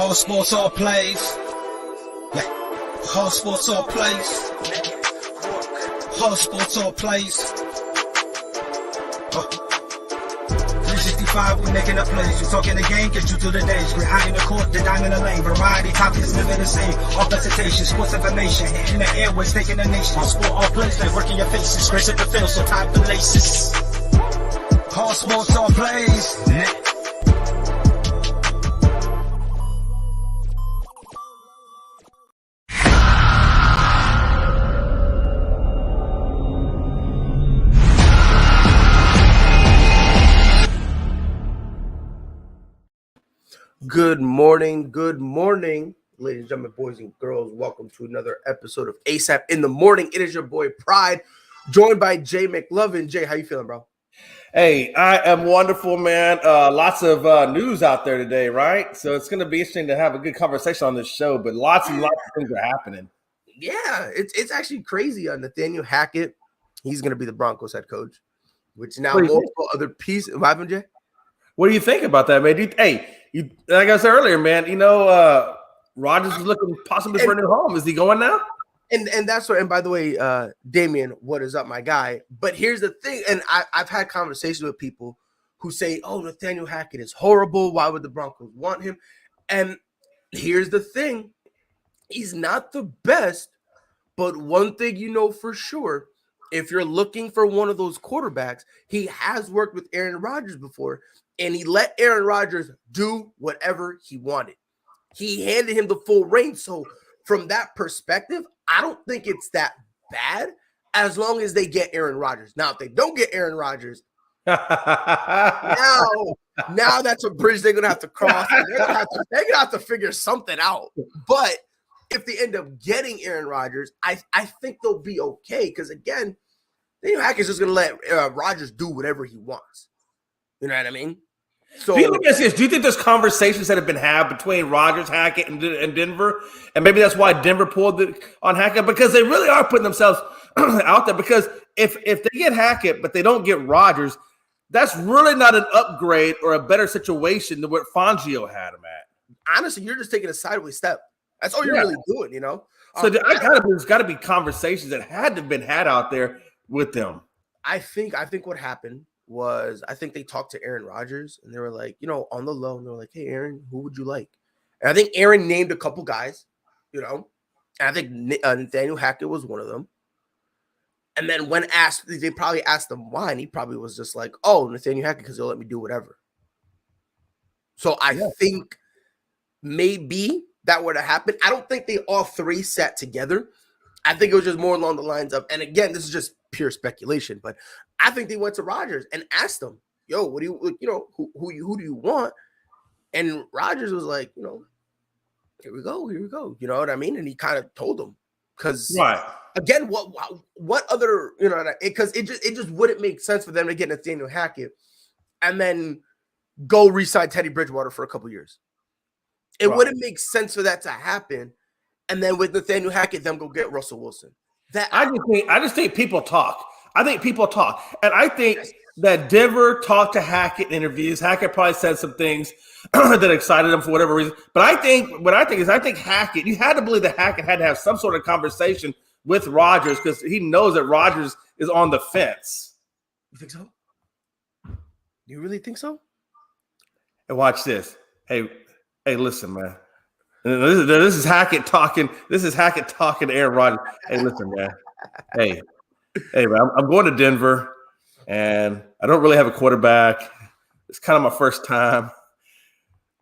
Whole sports all plays. Yeah. Whole sports all plays. Whole sports all plays. 365, we making a plays. You talking the game, get you through the days. We're high in the court, the dime in the lane. Variety topics, living the same. All presentation, sports information. Hitting the airways, taking the nation. All sport, all plays, they working your faces. Grace at the field, so tie the laces. Whole sports all plays. Good morning, ladies and gentlemen, boys and girls. Welcome to another episode of ASAP in the Morning. It is your boy Pride, joined by Jay McLovin. Jay, how you feeling, bro? Hey, I am wonderful, man. Lots of news out there today, right? So it's going to be interesting to have a good conversation on this show, but lots and lots of things are happening. Yeah, it's actually crazy. Nathaniel Hackett, he's going to be the Broncos head coach, which now multiple other pieces. What happened, Jay? What do you think about that, man? Like I said earlier, man, Rodgers is looking possibly for a new home. Is he going now? And that's what. And by the way, Damien, what is up, my guy? But here's the thing, and I've had conversations with people who say, "Oh, Nathaniel Hackett is horrible. Why would the Broncos want him?" And here's the thing: he's not the best, but one thing you know for sure, if you're looking for one of those quarterbacks, he has worked with Aaron Rodgers before. And he let Aaron Rodgers do whatever he wanted. He handed him the full reign. So from that perspective, I don't think it's that bad as long as they get Aaron Rodgers. Now, if they don't get Aaron Rodgers, now that's a bridge they're going to have to cross. They're going to have to figure something out. But if they end up getting Aaron Rodgers, I think they'll be okay. Because, again, Daniel Hackett's just going to let Rodgers do whatever he wants. You know what I mean? So, do you think there's conversations that have been had between Rodgers, Hackett, and Denver, and maybe that's why Denver pulled it on Hackett, because they really are putting themselves out there? Because if they get Hackett but they don't get Rodgers, that's really not an upgrade or a better situation than what Fangio had him at. Honestly, you're just taking a sideways step. That's all you're really doing, you know. So there's got to be conversations that had to have been had out there with them. I think what happened was, I think they talked to Aaron Rodgers and they were like, on the low, and they were like, "Hey, Aaron, who would you like?" And I think Aaron named a couple guys, and I think Nathaniel Hackett was one of them. And then when asked, they probably asked him why, and he probably was just like, "Oh, Nathaniel Hackett, because he'll let me do whatever." So I think maybe that would have happened. I don't think they all three sat together. I think it was just more along the lines of, and again, this is just pure speculation, but I think they went to Rodgers and asked him, "Yo, what do you, who do you want?" And Rodgers was like, "Here we go. You know what I mean?" And he kind of told them, because again, what other, because it just wouldn't make sense for them to get Nathaniel Hackett and then go re-sign Teddy Bridgewater for a couple years. It wouldn't make sense for that to happen. And then with Nathaniel Hackett, them go get Russell Wilson. I just think people talk. I think people talk. And I think that Denver talked to Hackett in interviews. Hackett probably said some things that excited him for whatever reason. But I think Hackett, you had to believe that Hackett had to have some sort of conversation with Rodgers, because he knows that Rodgers is on the fence. You think so? You really think so? And watch this. Hey, listen, man. This is Hackett talking. This is Hackett talking to Aaron Rodgers. Hey, listen, man. Hey, man, I'm going to Denver, and I don't really have a quarterback. It's kind of my first time.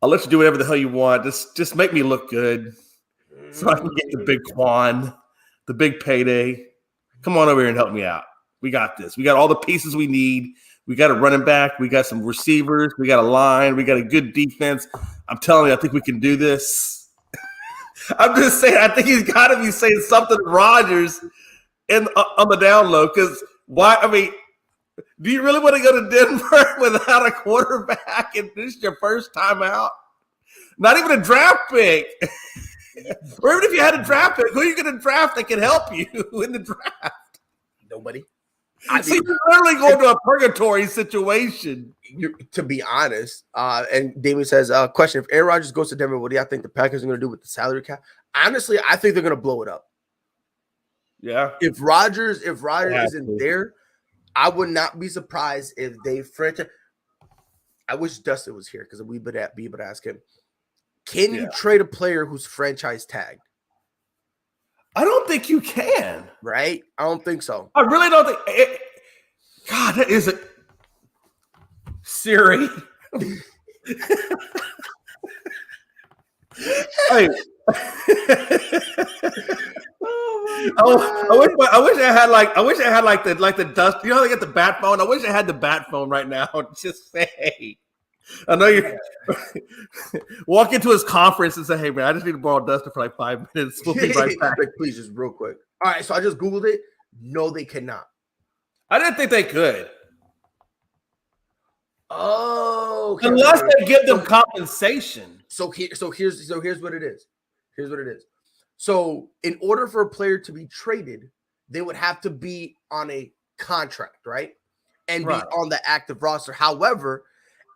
I'll let you do whatever the hell you want. Just make me look good, so I can get the big Quan, the big payday. Come on over here and help me out. We got this. We got all the pieces we need. We got a running back. We got some receivers. We got a line. We got a good defense. I'm telling you, I think we can do this. I'm just saying, I think he's got to be saying something to Rodgers on the down low, because why? I mean, do you really want to go to Denver without a quarterback and this is your first time out? Not even a draft pick. Or even if you had a draft pick, who are you going to draft that can help you in the draft? Nobody. So you're literally going to a purgatory situation. To be honest, and Damien says, question, if Aaron Rodgers goes to Denver, what do y'all think the Packers are going to do with the salary cap? Honestly, I think they're going to blow it up. Yeah. If Rodgers isn't there, I would not be surprised if they franchise. I wish Dustin was here because we would be able to ask him. Can you trade a player who's franchise tagged? I don't think you can. Right? I don't think so. I really don't think it. God, that is a Siri. Hey. I wish I had like the dust. You know, they get the bat phone. I wish I had the bat phone right now. Just say, I know you walk into his conference and say, "Hey man, I just need to borrow Dustin for like 5 minutes. We'll be right back." Please, just real quick. All right, so I just Googled it. No, they cannot. I didn't think they could. Oh, okay. Unless they give them compensation. So here's what it is. Here's what it is. So in order for a player to be traded, they would have to be on a contract, right? And be on the active roster. However,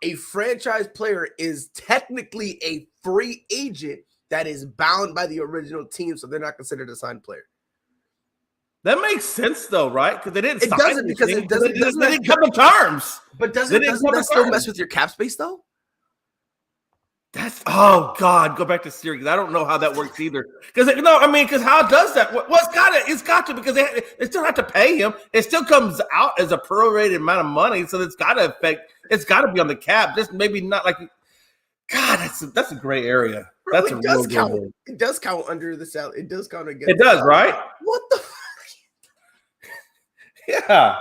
a franchise player is technically a free agent that is bound by the original team, so they're not considered a signed player. That makes sense, though, right? Because they didn't. It doesn't because it doesn't. They didn't come to terms. But doesn't that still mess with your cap space, though? That's God. Go back to Siri because I don't know how that works either. Because how does that? Well, it's got to because they still have to pay him. It still comes out as a prorated amount of money, so it's got to affect. It's got to be on the cap. Just maybe not like. God, that's a gray area. That's it does count. It does count under the salary. It does count against. It does, right? What the? Yeah.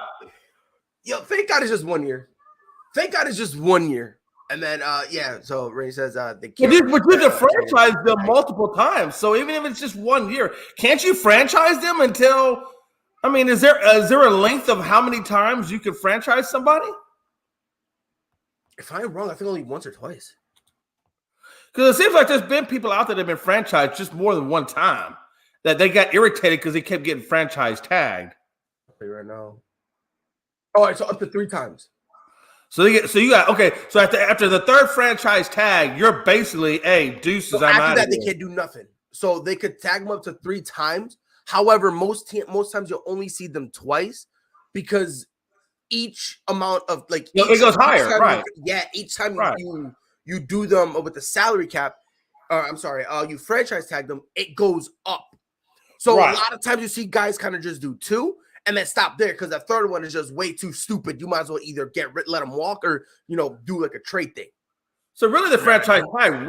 Yo, thank God it's just 1 year. Thank God it's just 1 year. And then, so Ray says they can't. But you can franchise them multiple times. So even if it's just 1 year, can't you franchise them until? I mean, is there a length of how many times you can franchise somebody? If I'm wrong, I think only once or twice. Because it seems like there's been people out there that have been franchised just more than one time that they got irritated because they kept getting franchise tagged. Right now. All right, so up to 3 times. So after the third franchise tag, you're basically deuces. So after that, they can't do nothing. So they could tag them up to 3 times. However, most times you'll only see them twice because each amount of it goes higher, right? Each time you do them with the salary cap. You franchise tag them, it goes up. So a lot of times you see guys kind of just do 2. And then stop there because the third one is just way too stupid. You might as well either let them walk or do like a trade thing. So really, the franchise tag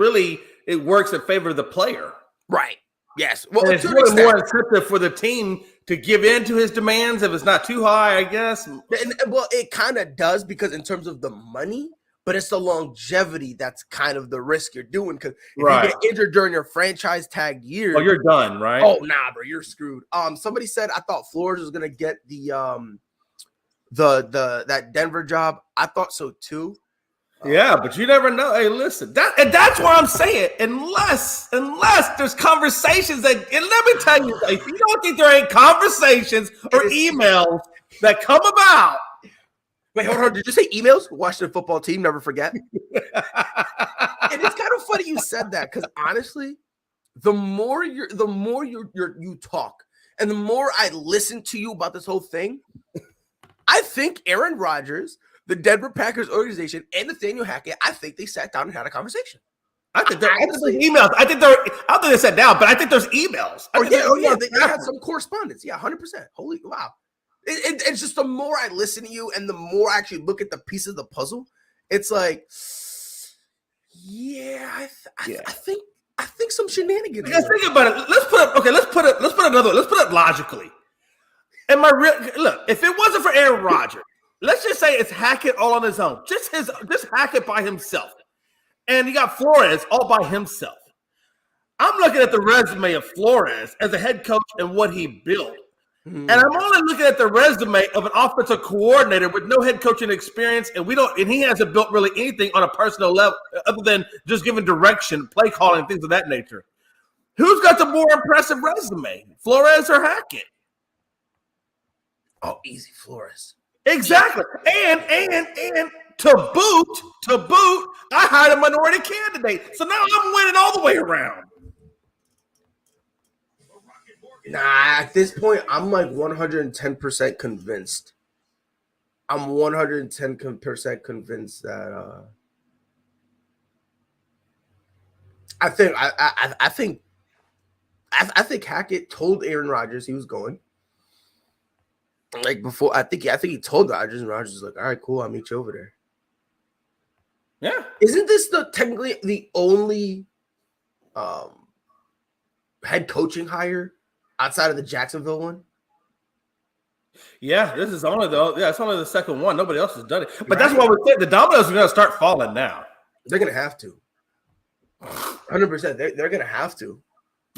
it works in favor of the player, right? Yes. Well, it's really more incentive for the team to give in to his demands if it's not too high, I guess. Well, it kind of does because in terms of the money, but it's the longevity that's kind of the risk you're doing because if you get injured during your franchise tag year, you're done, right? Oh, nah, bro, you're screwed. Somebody said I thought Flores was gonna get the that Denver job. I thought so too. Yeah, but you never know. Hey, listen, that's why I'm saying unless there's conversations and let me tell you, if you don't think there ain't conversations or emails that come about. Wait, hold on. Did you say emails? Washington football team, never forget. And it's kind of funny you said that because honestly, the more you talk and the more I listen to you about this whole thing, I think Aaron Rodgers, the Denver Packers organization, and Nathaniel Hackett, I think they sat down and had a conversation. I think there's emails. I don't think they sat down, but I think there's emails. They had some correspondence. Yeah, 100%. Holy wow. It's just the more I listen to you and the more I actually look at the pieces of the puzzle, it's like, I think some shenanigans. Let's think about it. Let's put it logically. Look, if it wasn't for Aaron Rodgers, let's just say it's Hackett all on his own, just Hackett by himself, and you got Flores all by himself. I'm looking at the resume of Flores as a head coach and what he built. And I'm only looking at the resume of an offensive coordinator with no head coaching experience, and he hasn't built really anything on a personal level other than just giving direction, play calling, things of that nature. Who's got the more impressive resume, Flores or Hackett? Oh, easy Flores. Exactly. And to boot, I hired a minority candidate. So now I'm winning all the way around. Nah, at this point, I'm like 110% convinced. I'm 110% convinced that I think Hackett told Aaron Rodgers he was going. Like before, I think he told Rodgers, and Rodgers was like, "All right, cool, I'll meet you over there." Yeah. Isn't this technically the only head coaching hire outside of the Jacksonville one? Yeah, this is only it's only the second one. Nobody else has done it. But that's why we said the dominoes are going to start falling now. They're going to have to. 100%. They're going to have to.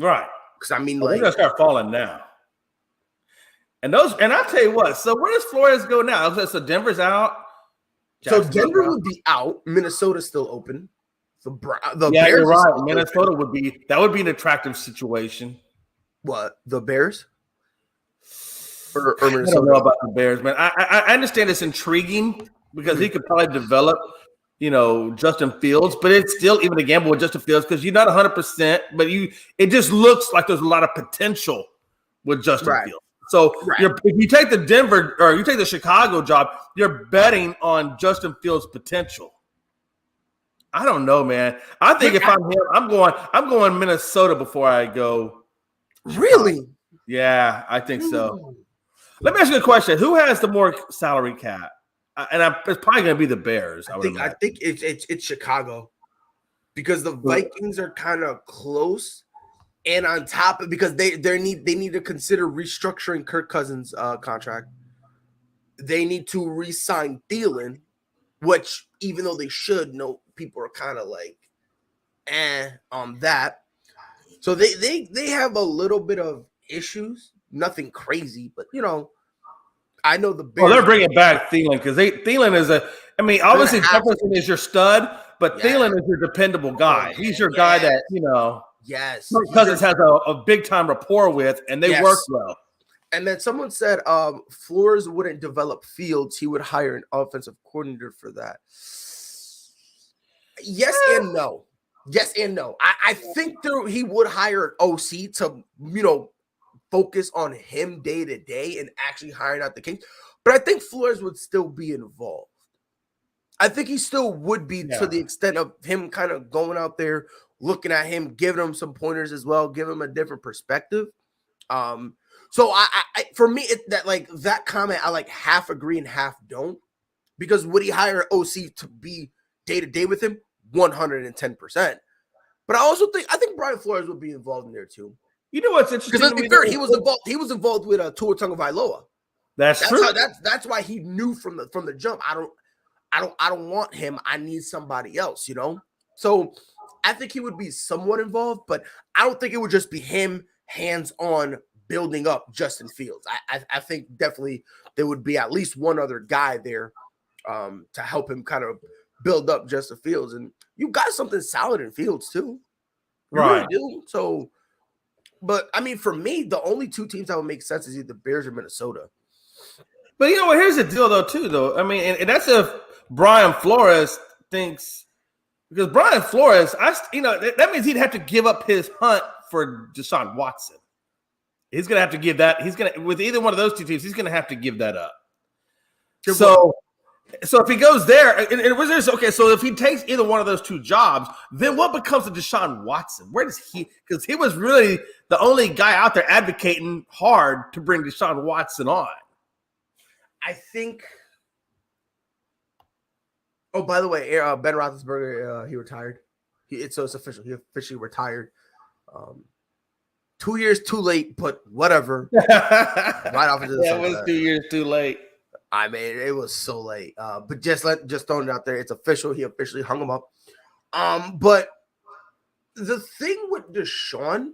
Right. Because I mean, they're going to start falling now. And I'll tell you what. So where does Flores go now? So Denver's out. So Denver would be out. Minnesota's still open. The yeah, Bears you're right. Minnesota would be an attractive situation. What, the Bears? Or I don't know about the Bears, man. I understand it's intriguing because he could probably develop, Justin Fields, but it's still even a gamble with Justin Fields because you're not 100%, but it just looks like there's a lot of potential with Justin Fields. So if you take the Denver or you take the Chicago job, you're betting on Justin Fields' potential. I don't know, man. I think if I'm him, I'm going Minnesota before I go Chicago. Really? Yeah, I think so. Let me ask you a question. Who has the more salary cap? It's probably going to be the Bears. I think it's Chicago because the Vikings are kind of close. And on top of because they need to consider restructuring Kirk Cousins' contract. They need to re-sign Thielen, which even though they should, people are kind of like, on that. So they have a little bit of issues, nothing crazy, but I know the Bears. Well, they're bringing back Thielen because Thielen is obviously Jefferson is your stud, but Thielen is your dependable guy. He's your guy that Yes, Cousins has a big time rapport with, and they work well. And then someone said Flores wouldn't develop Fields; he would hire an offensive coordinator for that. Yes and no. Yes and no. I think he would hire an OC to focus on him day to day and actually hiring out the Kings. But I think Flores would still be involved. I think he still would be to the extent of him kind of going out there, looking at him, giving him some pointers as well, give him a different perspective. So I for me, that comment, I half agree and half don't. Because would he hire OC to be day to day with him? 110%. But I think Brian Flores would be involved in there too. You know what's interesting? Because let's be fair, he was involved with Tua Tagovailoa. That's true. That's why he knew from the jump. I don't want him. I need somebody else. So I think he would be somewhat involved, but I don't think it would just be him hands on building up Justin Fields. I think definitely there would be at least one other guy there to help him kind of build up Justin Fields, and you got something solid in Fields too, right? Really do. So. But, I mean, for me, the only two teams that would make sense is either Bears or Minnesota. But, here's the deal, though. I mean, and that's if Brian Flores thinks – because Brian Flores, that means he'd have to give up his hunt for Deshaun Watson. He's going to have to give that – with either one of those two teams, he's going to have to give that up. So if he goes there, so if he takes either one of those two jobs, then what becomes of Deshaun Watson? Where does he – because he was really the only guy out there advocating hard to bring Deshaun Watson on. I think – oh, by the way, Ben Roethlisberger, he retired. It's official. He officially retired. 2 years too late, but whatever. Right off into the sunset. It was 2 years too late. I mean, it was so late. But just throwing it out there, it's official. He officially hung him up. But the thing with Deshaun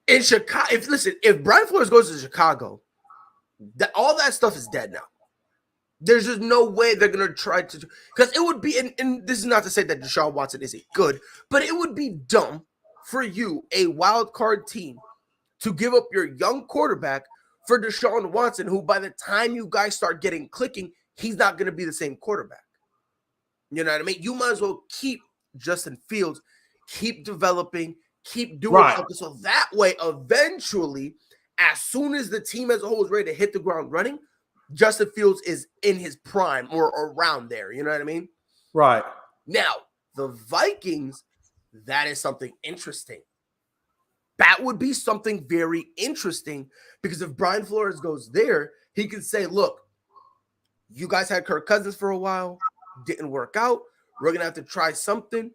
in Chicago, if Brian Flores goes to Chicago, all that stuff is dead now. There's just no way they're gonna try to, because it would be, and this is not to say that Deshaun Watson isn't good, but it would be dumb for you, a wild card team, to give up your young quarterback for Deshaun Watson, who by the time you guys start getting clicking, he's not going to be the same quarterback. You know what I mean? You might as well keep Justin Fields, keep developing, keep doing something. So that way, eventually, as soon as the team as a whole is ready to hit the ground running, Justin Fields is in his prime or around there. You know what I mean? Right. Now, the Vikings, that is something interesting. That would be something very interesting because if Brian Flores goes there, he can say, look, you guys had Kirk Cousins for a while, didn't work out. We're going to have to try something.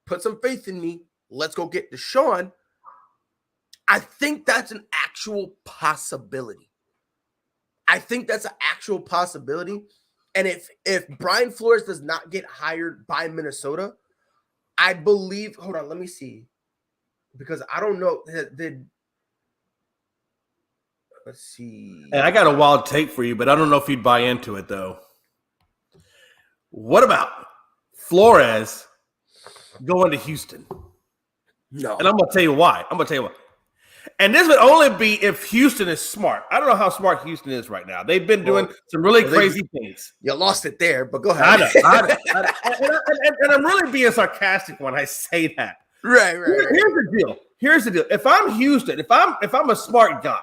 Put some faith in me. Let's go get Deshaun. I think that's an actual possibility. And if Brian Flores does not get hired by Minnesota, I believe, hold on, let me see. Because I don't know. Let's see. And I got a wild take for you, but I don't know if you'd buy into it, though. What about Flores going to Houston? No. And I'm going to tell you why. And this would only be if Houston is smart. I don't know how smart Houston is right now. They've been doing some really crazy things. You lost it there, but go ahead. I know. And I'm really being sarcastic when I say that. Right. Here's the deal. If I'm Houston, if I'm a smart guy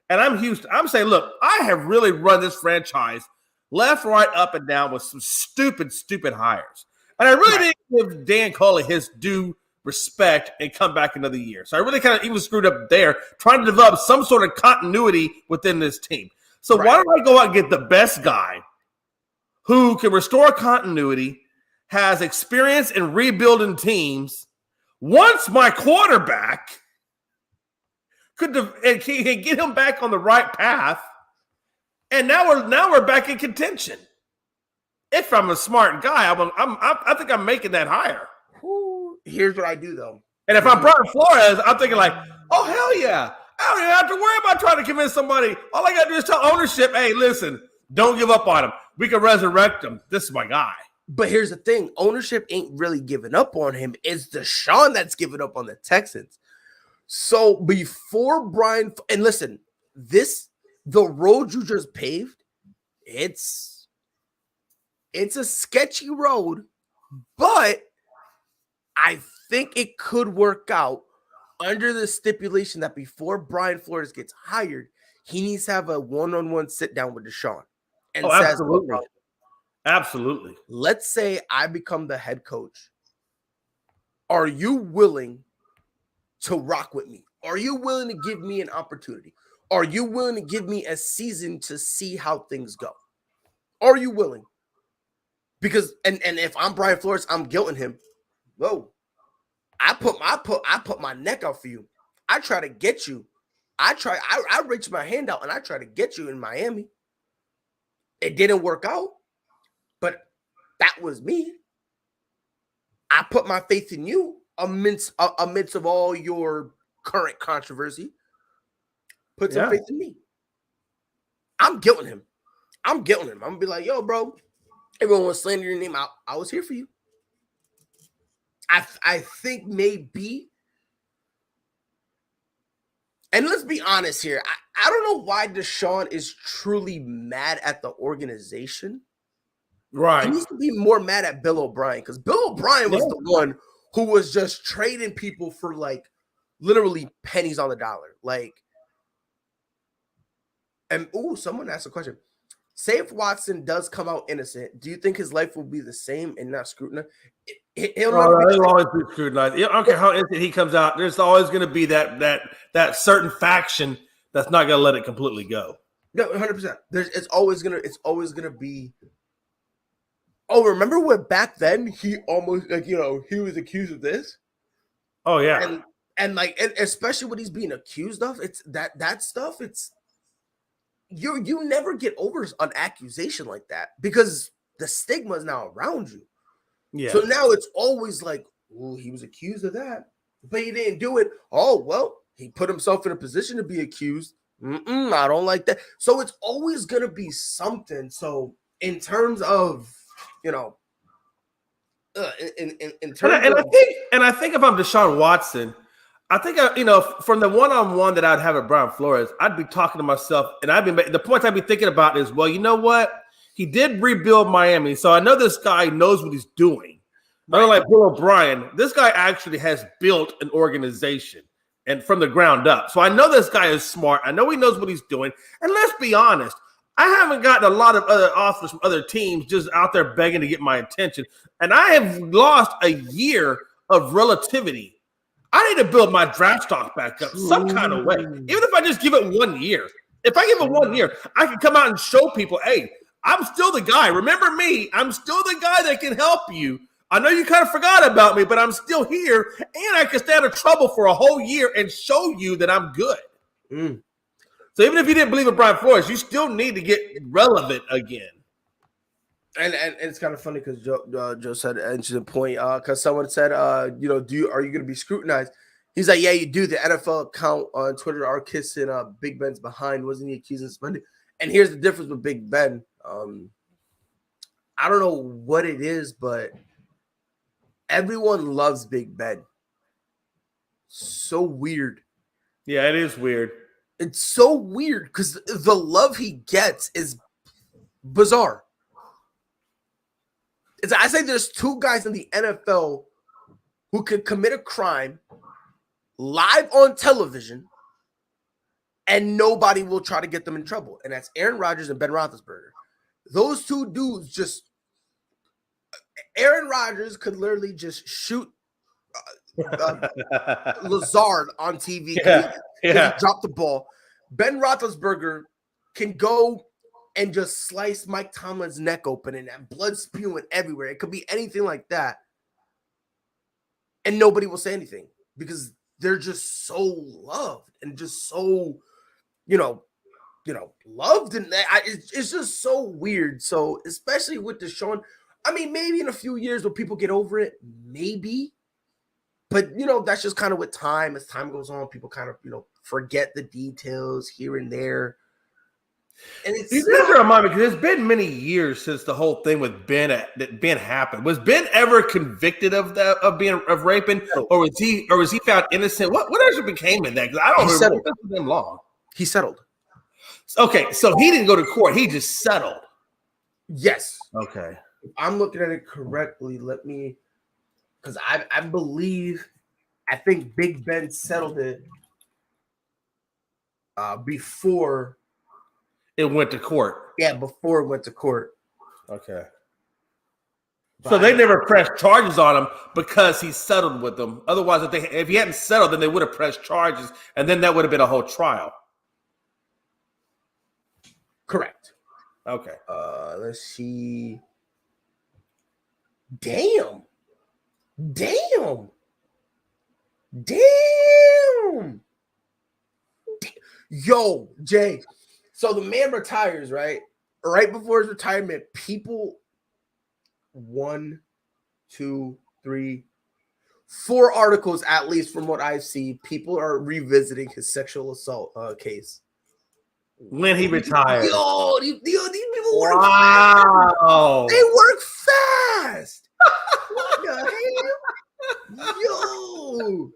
and I'm Houston, I'm saying, look, I have really run this franchise left, right, up, and down with some stupid hires. And I really didn't give Dan Culley his due respect and come back another year. So I really kind of even screwed up there trying to develop some sort of continuity within this team. So why don't I go out and get the best guy who can restore continuity, has experience in rebuilding teams, once my quarterback can get him back on the right path, and now we're back in contention. If I'm a smart guy, I think I'm making that hire. Here's what I do though, and if I'm Brian Flores, I'm thinking like, oh hell yeah, I don't even have to worry about trying to convince somebody. All I got to do is tell ownership, hey, listen, don't give up on him. We can resurrect him. This is my guy. But here's the thing. Ownership ain't really giving up on him. It's Deshaun that's giving up on the Texans. So before Brian, and listen, the road you just paved, it's a sketchy road, but I think it could work out under the stipulation that before Brian Flores gets hired, he needs to have a one-on-one sit down with Deshaun. And says, Absolutely. Let's say I become the head coach. Are you willing to rock with me? Are you willing to give me an opportunity? Are you willing to give me a season to see how things go? Are you willing? Because and if I'm Brian Flores, I'm guilting him. Whoa. I put my neck out for you. I try to get you. I reach my hand out and I try to get you in Miami. It didn't work out. But that was me. I put my faith in you amidst of all your current controversy. Put some faith in me. I'm guilting him. I'm going to be like, yo, bro, everyone was slandering your name out. I was here for you. I think maybe, and let's be honest here. I don't know why Deshaun is truly mad at the organization. Right. He needs to be more mad at Bill O'Brien because Bill O'Brien was the one who was just trading people for like literally pennies on the dollar. Like, and someone asked a question. Say if Watson does come out innocent, do you think his life will be the same and not scrutinized? He'll always be scrutinized. I don't care how innocent he comes out. There's always going to be that certain faction that's not going to let it completely go. No, 100%. It's always gonna be. Oh, remember when back then he almost he was accused of this? Oh yeah, and especially what he's being accused of, it's that stuff. It's you never get over an accusation like that because the stigma is now around you. Yeah. So now it's always like, oh, he was accused of that, but he didn't do it. Oh well, he put himself in a position to be accused. I don't like that. So it's always gonna be something. So in terms of in terms I think if I'm Deshaun Watson, I think, from the one-on-one that I'd have with Brian Flores, I'd be talking to myself, and the points I'd be thinking about is, well, you know what? He did rebuild Miami, so I know this guy knows what he's doing. Right. Unlike Bill O'Brien, this guy actually has built an organization and from the ground up. So I know this guy is smart. I know he knows what he's doing. And let's be honest, I haven't gotten a lot of other offers from other teams just out there begging to get my attention. And I have lost a year of relativity. I need to build my draft stock back up some kind of way. Even if I just give it 1 year. If I give it 1 year, I can come out and show people, hey, I'm still the guy. Remember me. I'm still the guy that can help you. I know you kind of forgot about me, but I'm still here, and I can stay out of trouble for a whole year and show you that I'm good. So even if you didn't believe in Brian Flores, you still need to get relevant again. And it's kind of funny because Joe said an interesting point because someone said, are you going to be scrutinized? He's like, yeah, you do. The NFL account on Twitter are kissing Big Ben's behind. Wasn't he accused of suspended? And here's the difference with Big Ben. I don't know what it is, but everyone loves Big Ben. So weird. Yeah, it is weird. It's so weird because the love he gets is bizarre. I say there's two guys in the NFL who could commit a crime live on television and nobody will try to get them in trouble. And that's Aaron Rodgers and Ben Roethlisberger. Those two dudes just – Aaron Rodgers could literally just shoot Lazard on TV. He dropped the ball. Ben Roethlisberger can go and just slice Mike Tomlin's neck open and that blood spewing everywhere. It could be anything like that. And nobody will say anything because they're just so loved and just so, loved. And it's just so weird. So especially with Deshaun, I mean, maybe in a few years will people get over it? Maybe. But, that's just kind of with time. As time goes on, people kind of, forget the details here and there. And it's you guys remind me because it's been many years since the whole thing with Ben happened. Was Ben ever convicted of raping, or was he found innocent? What actually became of that? Because I don't remember. It's been long. He settled. Okay, so he didn't go to court. He just settled. Yes. Okay. If I'm looking at it correctly, let me, because I think Big Ben settled it before it went to court. Yeah, before it went to court. Okay. So they never pressed charges on him because he settled with them. Otherwise, if he hadn't settled, then they would have pressed charges, and then that would have been a whole trial. Correct. Okay. Let's see. Damn. Yo, Jay. So the man retires, right? Right before his retirement, people 1, 2, 3, 4 articles at least from what I see, people are revisiting his sexual assault case. When he retired. Yo, these people work fast. They work fast. What the hell? Yo.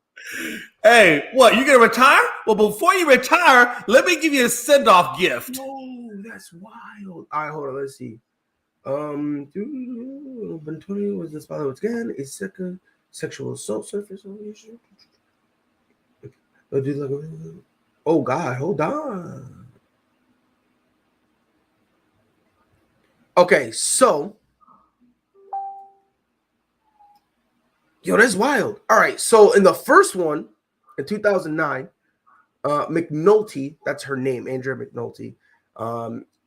Hey, what? You gonna retire? Well, before you retire, let me give you a send-off gift. Oh, that's wild. All right, hold on. Let's see. Bentonio was this father again. A second sexual assault surface. Oh God, hold on. Okay, so. Yo, that's wild. All right, so in the first one, in 2009, McNulty, that's her name, Andrea McNulty.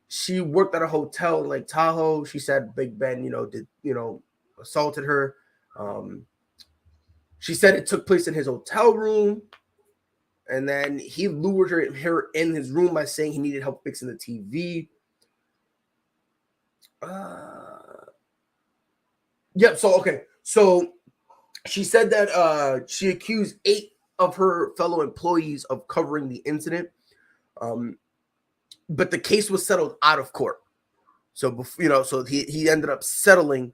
She worked at a hotel in Lake Tahoe. She said Big Ben, assaulted her. She said it took place in his hotel room, and then he lured her in his room by saying he needed help fixing the TV. Yep. So okay, so. She said that she accused 8 of her fellow employees of covering the incident, but the case was settled out of court. So, so he ended up settling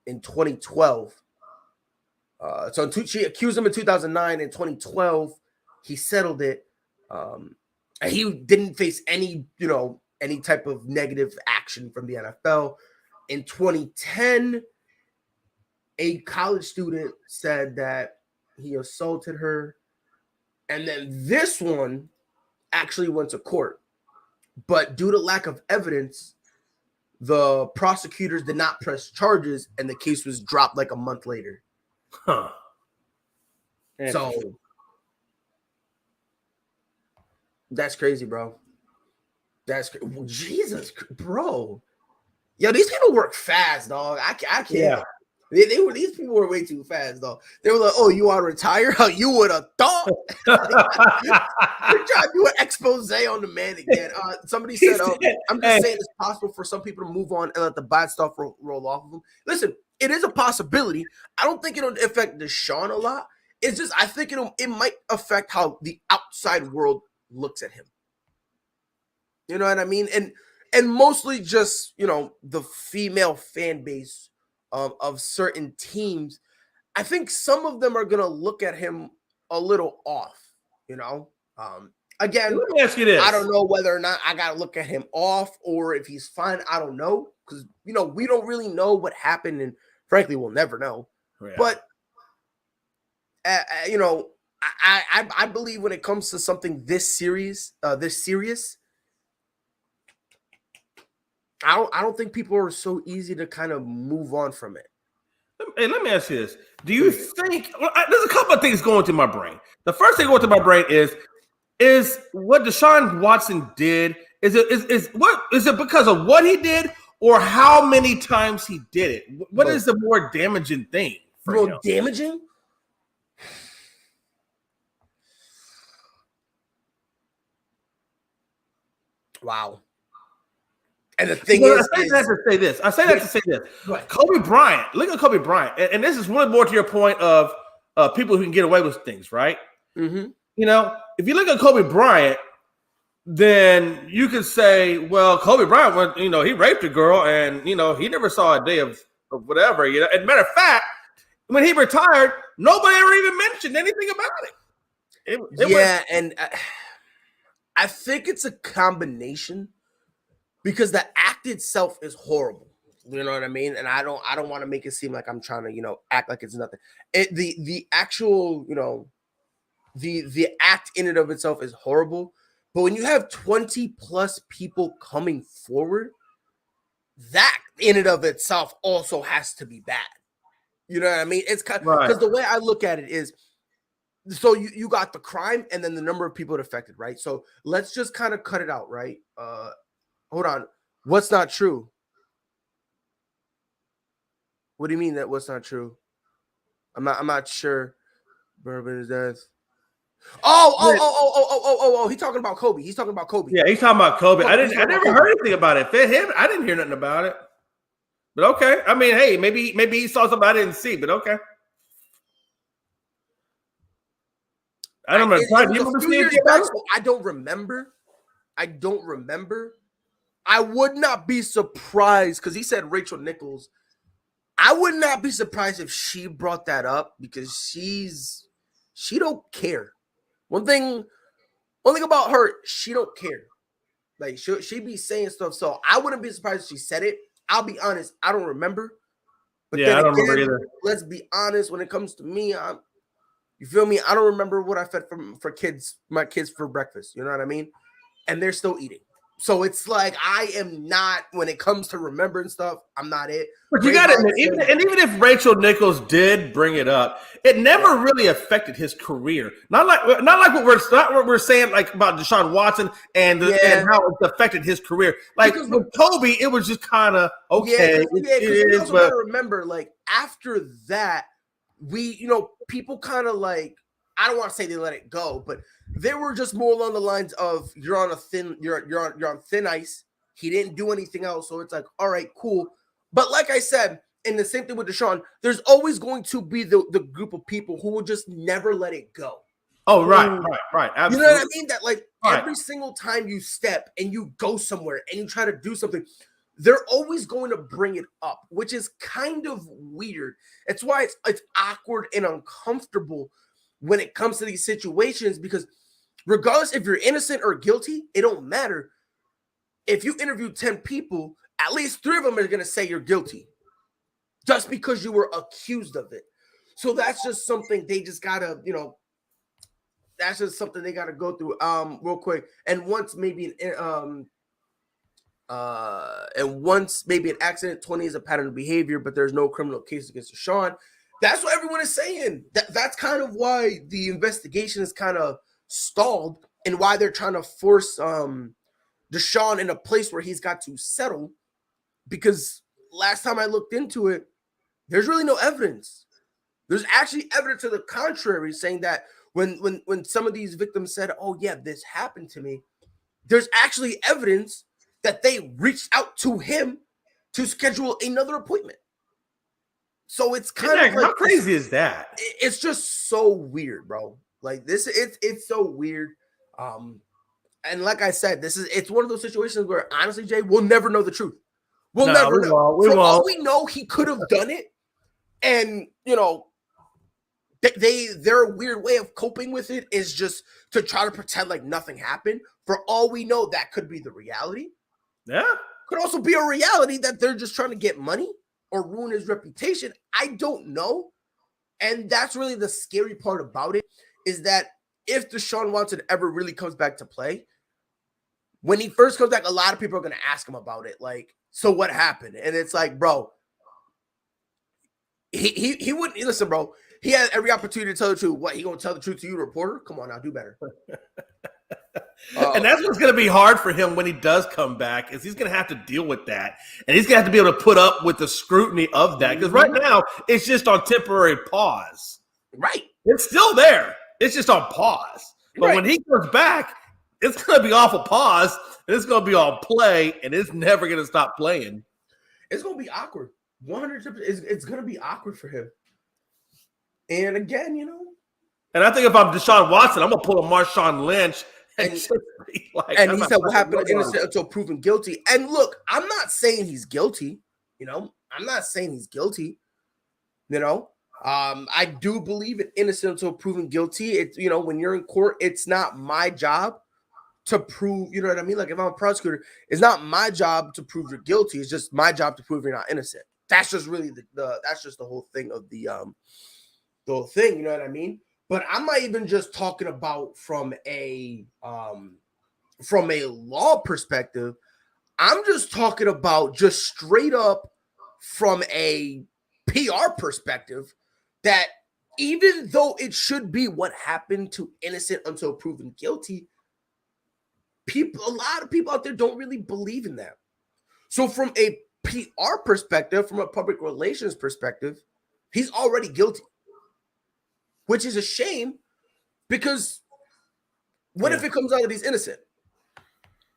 in 2012. She accused him in 2009. In 2012, he settled it. And he didn't face any type of negative action from the NFL. In 2010, a college student said that he assaulted her. And then this one actually went to court. But due to lack of evidence, the prosecutors did not press charges, and the case was dropped like a month later. Huh. So that's crazy, bro. Jesus, bro. Yo, these people work fast, dog. I can't. Yeah. These people were way too fast, though. They were like, "Oh, you want to retire? You would have thought." They're trying to do an expose on the man again. Somebody said, "I'm just saying it's possible for some people to move on and let the bad stuff roll off of them." Listen, it is a possibility. I don't think it'll affect Deshaun a lot. It's just I think it might affect how the outside world looks at him. You know what I mean? And mostly just the female fan base of certain teams. I think some of them are gonna look at him a little off. Again, let me ask you this. I don't know whether or not I gotta look at him off or if he's fine. I don't know because we don't really know what happened, and frankly, we'll never know. Yeah. But I believe when it comes to something this serious, I don't think people are so easy to kind of move on from it. Hey, let me ask you this. Do you think there's a couple of things going through my brain? The first thing going through my brain is what Deshaun Watson did, is it because of what he did or how many times he did it? What is the more damaging thing? More damaging? Wow. And the thing is, I say that to say this. Kobe Bryant, look at Kobe Bryant, and this is really more to your point of people who can get away with things, right? Mm-hmm. If you look at Kobe Bryant, then you could say, well, Kobe Bryant went, he raped a girl, and he never saw a day of whatever. And matter of fact, when he retired, nobody ever even mentioned anything about it. And I think it's a combination. Because the act itself is horrible, you know what I mean, and I don't want to make it seem like I'm trying to act like it's nothing. The actual the act in and of itself is horrible, but when you have 20 plus people coming forward, that in and of itself also has to be bad. You know what I mean? It's kind because the way I look at it is, so you got the crime and then the number of people affected, right? So let's just kind of cut it out, right? Hold on. What's not true? What do you mean that what's not true? I'm not sure. Bourbon is death. Oh. He's talking about Kobe. Yeah, he's talking about Kobe. I never heard anything about it. I didn't hear nothing about it. But okay. I mean, hey, maybe he saw something I didn't see, but okay. I don't remember. I don't remember. I would not be surprised because he said Rachel Nichols. I would not be surprised if she brought that up because she don't care. One thing about her, she don't care. Like she be saying stuff. So I wouldn't be surprised if she said it. I'll be honest, I don't remember. But I don't remember either. Let's be honest. When it comes to me, you feel me? I don't remember what I fed my kids for breakfast. You know what I mean? And they're still eating. So it's like I am not, when it comes to remembering stuff, I'm not it. But you got to admit, even if Rachel Nichols did bring it up, it never really affected his career. Not like what we're saying like about Deshaun Watson and how it affected his career. Like with Kobe, it was just kind of okay. You also got to remember, like after that, people kind of like, I don't want to say they let it go, but they were just more along the lines of you're on thin ice. He didn't do anything else, so it's like, all right, cool. But like I said, and the same thing with Deshaun, there's always going to be the group of people who will just never let it go. Oh, right. Absolutely. You know what I mean? That like every single time you step and you go somewhere and you try to do something, they're always going to bring it up, which is kind of weird. It's why it's awkward and uncomfortable when it comes to these situations, because regardless if you're innocent or guilty, it don't matter. If you interview 10 people, at least 3 of them are going to say you're guilty just because you were accused of it. So that's just something they just got to, that's just something they got to go through real quick. And once maybe an accident, 20 is a pattern of behavior, but there's no criminal case against Deshaun. That's what everyone is saying. That's kind of why the investigation is kind of stalled and why they're trying to force Deshaun in a place where he's got to settle, because last time I looked into it, there's really no evidence. There's actually evidence to the contrary, saying that when some of these victims said, oh yeah, this happened to me, there's actually evidence that they reached out to him to schedule another appointment. So it's kind of like, how crazy is that? It's just so weird, bro. Like this, it's so weird. And like I said, it's one of those situations where honestly, Jay, we'll never know the truth. We'll never know. For all we know, he could have done it, and their weird way of coping with it is just to try to pretend like nothing happened. For all we know, that could be the reality. Yeah, could also be a reality that they're just trying to get money or ruin his reputation. I don't know. And that's really the scary part about it, is that if Deshaun Watson ever really comes back to play, when he first comes back, a lot of people are going to ask him about it. Like, so what happened? And it's like, bro, he wouldn't listen, bro. He had every opportunity to tell the truth. What, he going to tell the truth to you, reporter? Come on now, do better. And that's what's going to be hard for him when he does come back, is he's going to have to deal with that. And he's going to have to be able to put up with the scrutiny of that. Because right now, it's just on temporary pause. Right. It's still there. It's just on pause. But when he comes back, it's going to be off of pause, and it's going to be on play, and it's never going to stop playing. It's going to be awkward. 100%. It's going to be awkward for him. And again, And I think if I'm Deshaun Watson, I'm going to pull a Marshawn Lynch. And he said, what happened to innocent until proven guilty? And look, I'm not saying he's guilty. I'm not saying he's guilty. I do believe in innocent until proven guilty. It's, when you're in court, it's not my job to prove, you know what I mean? Like if I'm a prosecutor, it's not my job to prove you're guilty. It's just my job to prove you're not innocent. That's just really that's just the whole thing of the whole thing. You know what I mean? But I'm not even just talking about from a law perspective. I'm just talking about just straight up from a PR perspective, that even though it should be what happened to innocent until proven guilty, a lot of people out there don't really believe in that. So from a PR perspective, from a public relations perspective, he's already guilty. Which is a shame, because what if it comes out that he's innocent?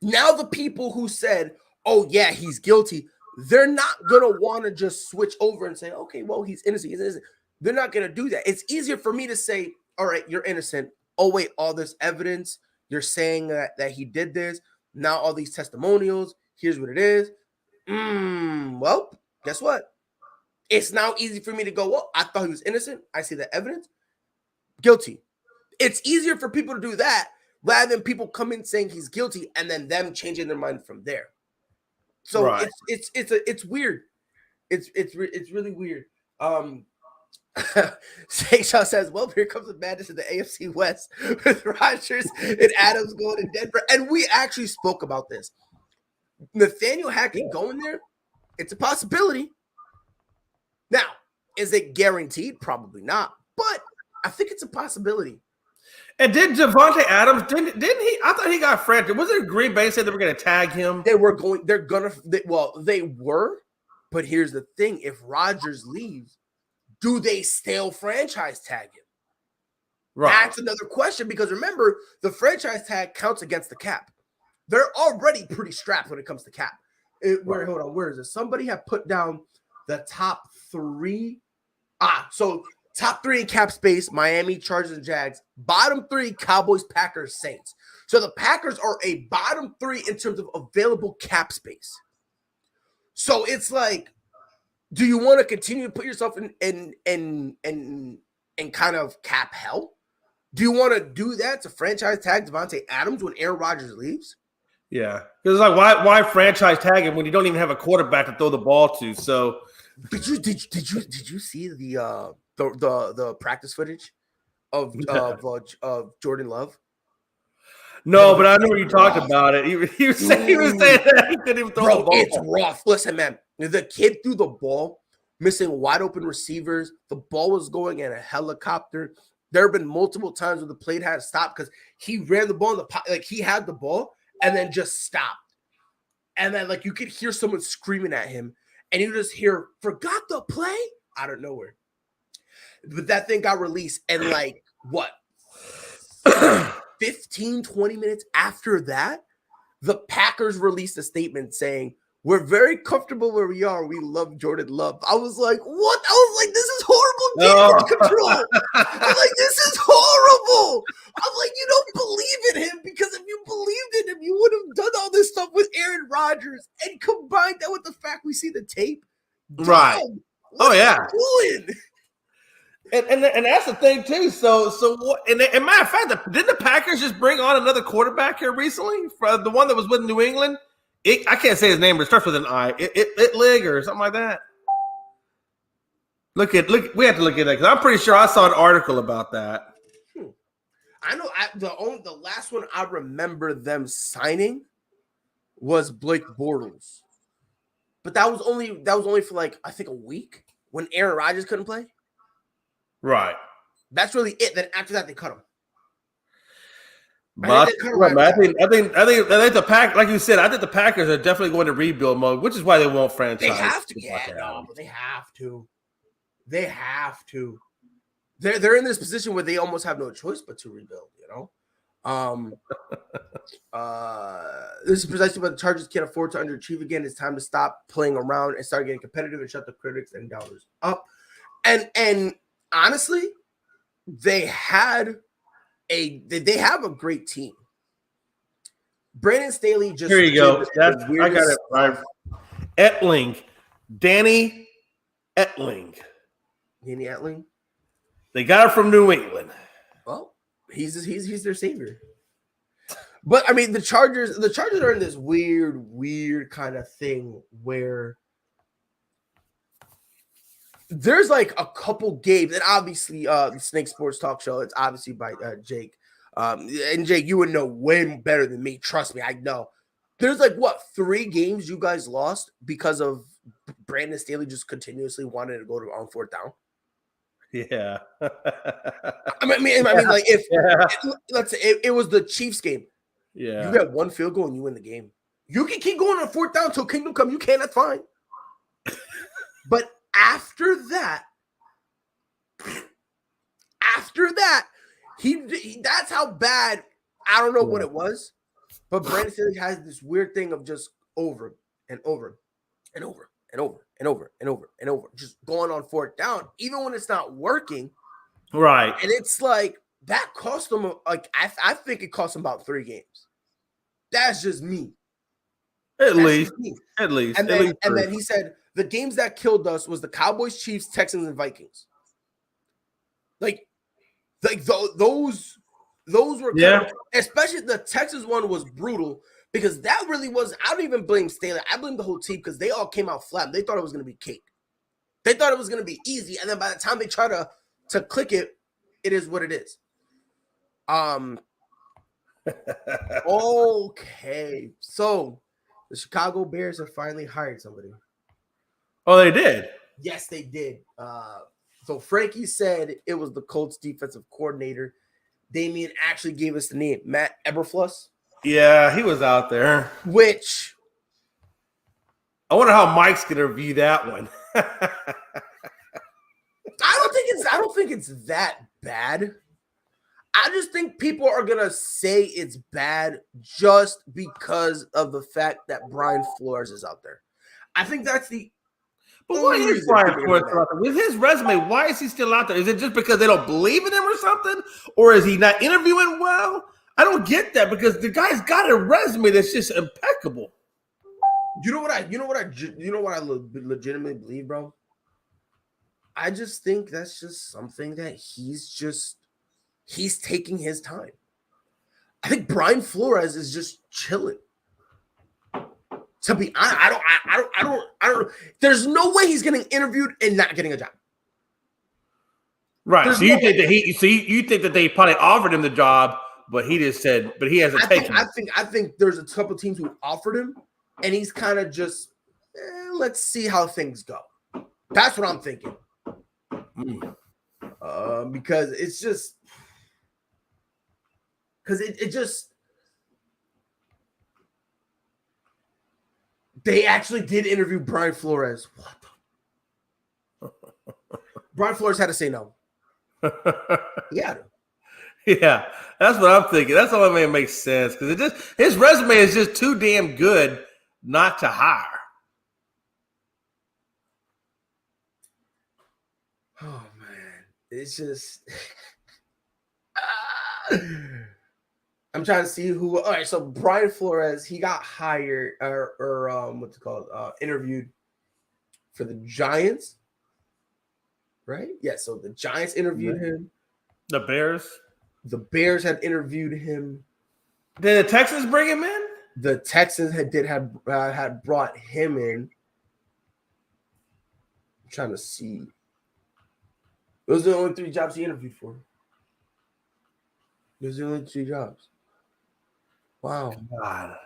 Now the people who said, oh yeah, he's guilty, they're not going to want to just switch over and say, okay, well, he's innocent. They're not going to do that. It's easier for me to say, all right, you're innocent. Oh wait, all this evidence, you're saying that he did this. Now all these testimonials, here's what it is. Well, guess what? It's now easy for me to go, well, I thought he was innocent. I see the evidence. Guilty. It's easier for people to do that rather than people come in saying he's guilty and then them changing their mind from there. So right. it's weird. It's really weird. Shayshaw says, well, here comes the madness in the AFC West with Rodgers and Adams going to Denver. And we actually spoke about this. Nathaniel Hackett going there, it's a possibility. Now, is it guaranteed? Probably not. But I think it's a possibility. And did Devontae Adams, didn't he? I thought he got frantic. Was it Green Bay said they were going to tag him? They were, but here's the thing. If Rodgers leaves, do they still franchise tag him? Right. That's another question, because remember, the franchise tag counts against the cap. They're already pretty strapped when it comes to cap. Hold on, where is it? Somebody had put down the top 3. So top 3 in cap space, Miami, Chargers, and Jags. Bottom 3, Cowboys, Packers, Saints. So the Packers are a bottom 3 in terms of available cap space. So it's like, do you want to continue to put yourself in kind of cap hell? Do you want to do that to franchise tag Devontae Adams when Aaron Rodgers leaves? Yeah, because like why franchise tag him when you don't even have a quarterback to throw the ball to? So did you see the practice footage of Jordan Love? No, but I know you talked about it. He was saying that he couldn't even throw the ball. It's rough. Listen, man, the kid threw the ball, missing wide open receivers. The ball was going in a helicopter. There have been multiple times where the play had to stop because he ran the ball in the like he had the ball and then just stopped. And then like you could hear someone screaming at him, and you just hear "forgot the play" out of nowhere. But that thing got released, and like what? 15, 20 minutes after that, the Packers released a statement saying, "We're very comfortable where we are. We love Jordan Love." I was like, what? I was like, this is horrible damage control. I'm like, this is horrible. I'm like, you don't believe in him, because if you believed in him, you would have done all this stuff with Aaron Rodgers and combined that with the fact we see the tape. Right. What yeah. doing? And that's the thing too. So what? And matter of fact, didn't the Packers just bring on another quarterback here recently? For the one that was with New England, I can't say his name, but it starts with an I. Itlig or something like that. Look. We have to look at that because I'm pretty sure I saw an article about that. I know. The last one I remember them signing was Blake Bortles, but that was only for like I think a week when Aaron Rodgers couldn't play. Right. That's really it. Then after that, they cut him. I think the Pack, like you said, I think the Packers are definitely going to rebuild mode, which is why they won't franchise. They have to. Yeah, no, but they have to. They have to. They're in this position where they almost have no choice but to rebuild. You know. This is precisely what the Chargers can't afford to underachieve again. It's time to stop playing around and start getting competitive and shut the critics and doubters up. And honestly, they have a great team. Brandon Staley just here you go. I got it right. Danny Etling. Danny Etling. They got it from New England. Well, he's their savior. But I mean, the Chargers are in this weird kind of thing where there's like a couple games, and obviously the Snake Sports Talk Show, it's obviously by Jake. And Jake, you would know way better than me. Trust me, I know. There's like, 3 games you guys lost because of Brandon Staley just continuously wanted to go to on 4th down? Yeah. I mean, like let's say it was the Chiefs game. Yeah. You got 1 field goal and you win the game. You can keep going on 4th down until Kingdom Come. You can, that's fine. But after that, he that's how bad. I don't know what it was, but Brandon Staley has this weird thing of just over and over and over and over and over and over and over, just going on 4th down, even when it's not working. Right. And it's like that cost him. Like I think it cost him about 3 games. That's just me. At least. And then he said the games that killed us was the Cowboys, Chiefs, Texans, and Vikings. Like those were kind of, especially the Texas one was brutal because that really was. I don't even blame Staley. I blame the whole team because they all came out flat. They thought it was going to be cake. They thought it was going to be easy, and then by the time they try to click it, it is what it is. Okay, so the Chicago Bears have finally hired somebody. Oh, they did? Yes, they did. So Frankie said it was the Colts defensive coordinator. Damien actually gave us the name, Matt Eberflus. Yeah, he was out there. Which I wonder how Mike's gonna review that one. I don't think it's that bad. I just think people are gonna say it's bad just because of the fact that Brian Flores is out there. I think that's the. But why is Brian Flores out there? With his resume, why is he still out there? Is it just because they don't believe in him or something? Or is he not interviewing well? I don't get that because the guy's got a resume that's just impeccable. You know what I legitimately believe, bro? I just think that's just something that he's taking his time. I think Brian Flores is just chilling. To be honest, I don't. There's no way he's getting interviewed and not getting a job. Right. So you think that they probably offered him the job, but he just said, but he hasn't taken it. I think there's a couple teams who offered him, and he's kind of just, let's see how things go. That's what I'm thinking. Because it's just, they actually did interview Brian Flores. What the? Brian Flores had to say no. Yeah. Yeah, that's what I'm thinking. That's the only way it makes sense because his resume is just too damn good not to hire. Oh man, it's just. I'm trying to see who. All right, so Brian Flores, he got hired or what's it called? Interviewed for the Giants, right? Yeah. So the Giants interviewed him. The Bears. The Bears had interviewed him. Did the Texans bring him in? The Texans had brought him in. I'm trying to see. Those are the only 3 jobs he interviewed for. Those are the only 3 jobs. Wow. God.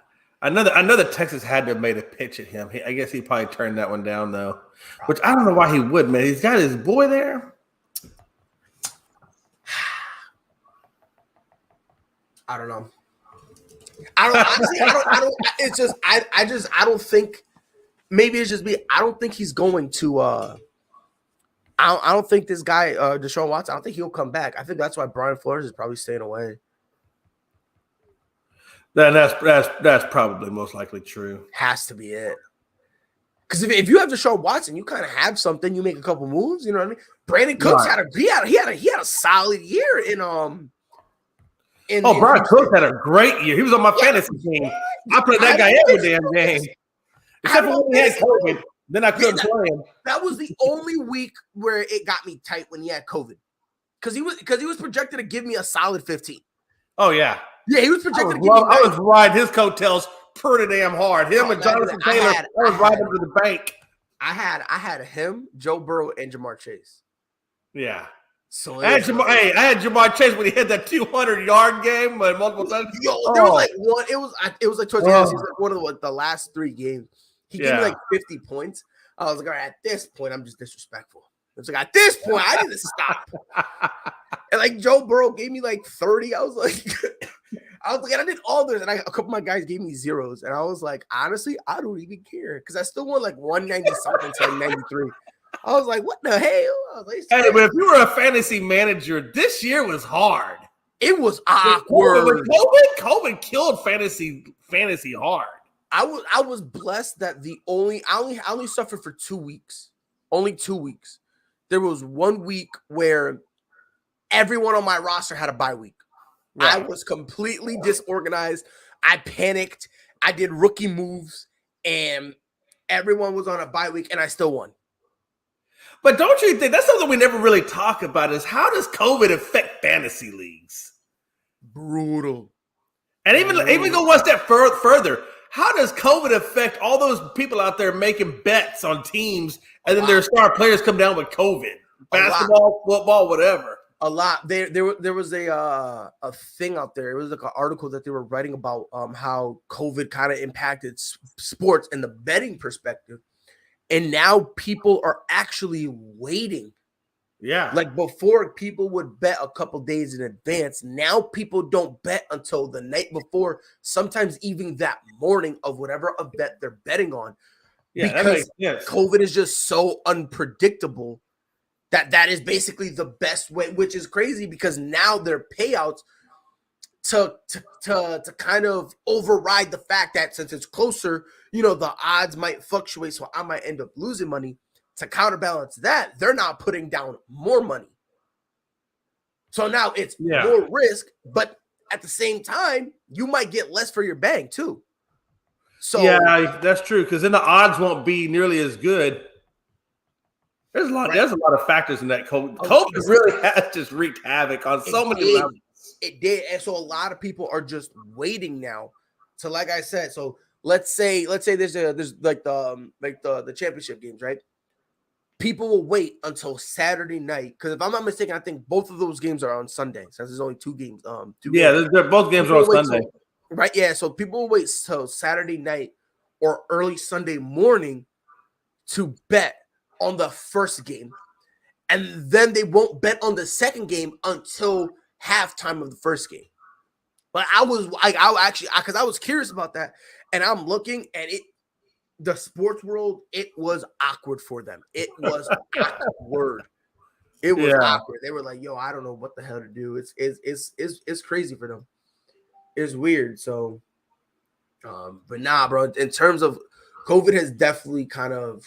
I know the Texans had to have made a pitch at him. I guess he probably turned that one down though. Which I don't know why he would, man. He's got his boy there. I don't know. I don't think. Maybe it's just me. I don't think he's going to. I don't think this guy, Deshaun Watson. I don't think he'll come back. I think that's why Brian Flores is probably staying away. That's probably most likely true. Has to be it. Because if you have Deshaun Watson, you kind of have something. You make a couple moves. You know what I mean? Brandon Cooks had a solid year in Brian Cooks had a great year. He was on my fantasy team. I played that guy every damn game. Except for when he had COVID. Then I couldn't play him. That was the only week where it got me tight when he had COVID. Because he was projected to give me a solid 15. Oh, yeah. Yeah, he was projected to give me I was riding his coattails pretty damn hard. Him and Jonathan Taylor, I was riding to the bank. I had him, Joe Burrow, and Jamar Chase. Yeah. So I had Jamar Chase when he had that 200-yard game multiple times. There was like one. It was like towards the end. It was like one of the last 3 games. He gave me like 50 points. I was like, all right, at this point, I'm just disrespectful. I was like, at this point, I need to stop. And like Joe Burrow gave me like 30. I was like, and I did all this, and a couple of my guys gave me zeros, and I was like, honestly, I don't even care because I still won like 190 something to like 93. I was like, what the hell? I was like, hey, but if you were a fantasy manager, this year was hard. It was awkward. COVID killed fantasy hard. I was blessed that I only suffered for 2 weeks. Only 2 weeks. There was 1 week where everyone on my roster had a bye week. Right. I was completely disorganized. I panicked. I did rookie moves, and everyone was on a bye week, and I still won. But don't you think that's something we never really talk about is how does COVID affect fantasy leagues? Brutal. And even go one step further, how does COVID affect all those people out there making bets on teams and then their star players come down with COVID? Basketball, football, whatever. A lot. There was a thing out there. It was like an article that they were writing about how COVID kind of impacted sports and the betting perspective. And now people are actually waiting. Yeah. Like before, people would bet a couple days in advance. Now people don't bet until the night before, sometimes even that morning of whatever bet they're betting on. Yeah, because that makes sense. COVID is just so unpredictable that is basically the best way, which is crazy because now their payouts to kind of override the fact that since it's closer, the odds might fluctuate, so I might end up losing money. To counterbalance that, they're not putting down more money. So now it's more risk, but at the same time, you might get less for your bang too. So yeah, that's true. Because then the odds won't be nearly as good. There's a lot. Right. There's a lot of factors in that. COVID, Oh, COVID exactly. really has just wreaked havoc on so many levels. It did, and so a lot of people are just waiting now. So, like I said, so let's say there's like the championship games, right? People will wait until Saturday night because if I'm not mistaken, I think both of those games are on Sunday. Since there's only two games. Yeah, both games are on Sunday. Right? Yeah. So people will wait till Saturday night or early Sunday morning to bet on the first game, and then they won't bet on the second game until halftime of the first game. But I was curious about that, and I'm looking, and the sports world, it was awkward for them. It was awkward. It was awkward. They were like, "Yo, I don't know what the hell to do." It's crazy for them. It's weird. So, but nah, bro. In terms of COVID, has definitely kind of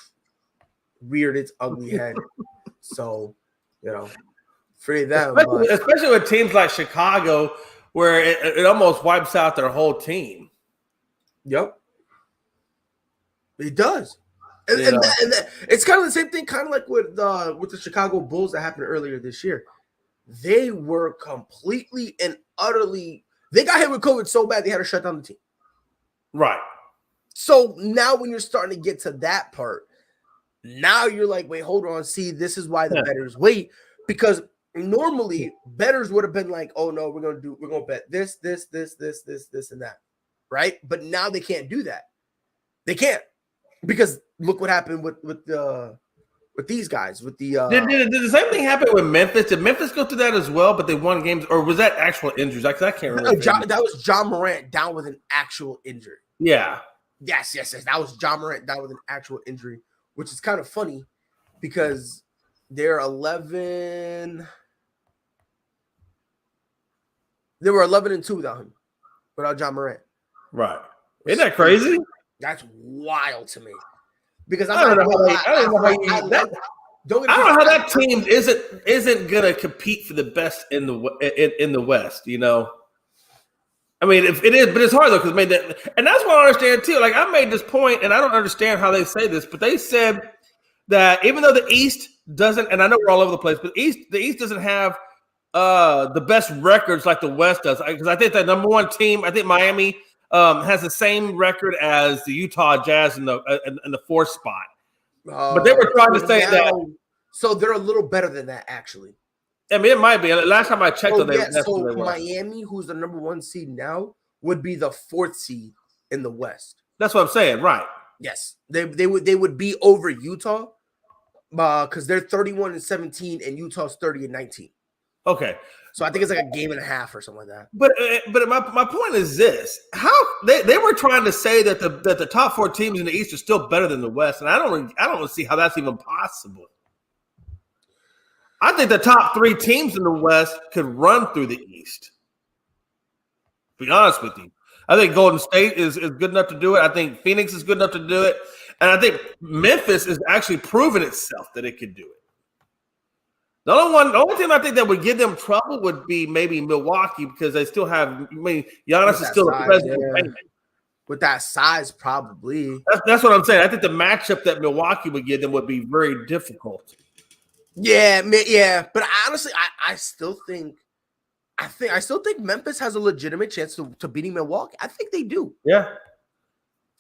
reared its ugly head. So, for them, especially with teams like Chicago, where it almost wipes out their whole team. Yep. It does. And it's kind of the same thing, kind of like with the Chicago Bulls that happened earlier this year. They were completely and utterly – they got hit with COVID so bad they had to shut down the team. Right. So now when you're starting to get to that part, now you're like, wait, hold on. See, this is why the bettors wait. Because normally bettors would have been like, oh, no, we're going to bet this, and that. Right? But now they can't do that. They can't. Because look what happened with these guys. With the did the same thing happen with Memphis? Did Memphis go through that as well? But they won games, or was that actual injuries? I can't remember. That was John Morant down with an actual injury. Yeah. Yes. That was John Morant down with an actual injury, which is kind of funny because they're 11. They were 11-2 without him, without John Morant. Right. Isn't that crazy? That's wild to me because I don't know how that team isn't gonna compete for the best in the West. I mean, if it is, but it's hard though because and that's what I understand too. Like I made this point, and I don't understand how they say this, but they said that even though the East doesn't, and I know we're all over the place, but the East doesn't have the best records like the West does. Because I think the number one team, I think Miami. Has the same record as the Utah Jazz in the fourth spot, but they were trying to say that. So they're a little better than that, actually. I mean, it might be. Last time I checked, so Miami, who's the number one seed now, would be the fourth seed in the West. That's what I'm saying, right? Yes, they would be over Utah, because they're 31-17 and Utah's 30-19. Okay. So I think it's like a game and a half or something like that. But my point is this: how they were trying to say that the top four teams in the East are still better than the West, and I don't see how that's even possible. I think the top three teams in the West could run through the East. To be honest with you, I think Golden State is good enough to do it. I think Phoenix is good enough to do it, and I think Memphis is actually proven itself that it could do it. The only team I think that would give them trouble would be maybe Milwaukee because they still have. I mean, Giannis is still a president. Yeah. With that size, probably. That's what I'm saying. I think the matchup that Milwaukee would give them would be very difficult. Yeah. But honestly, I still think Memphis has a legitimate chance to beating Milwaukee. I think they do. Yeah,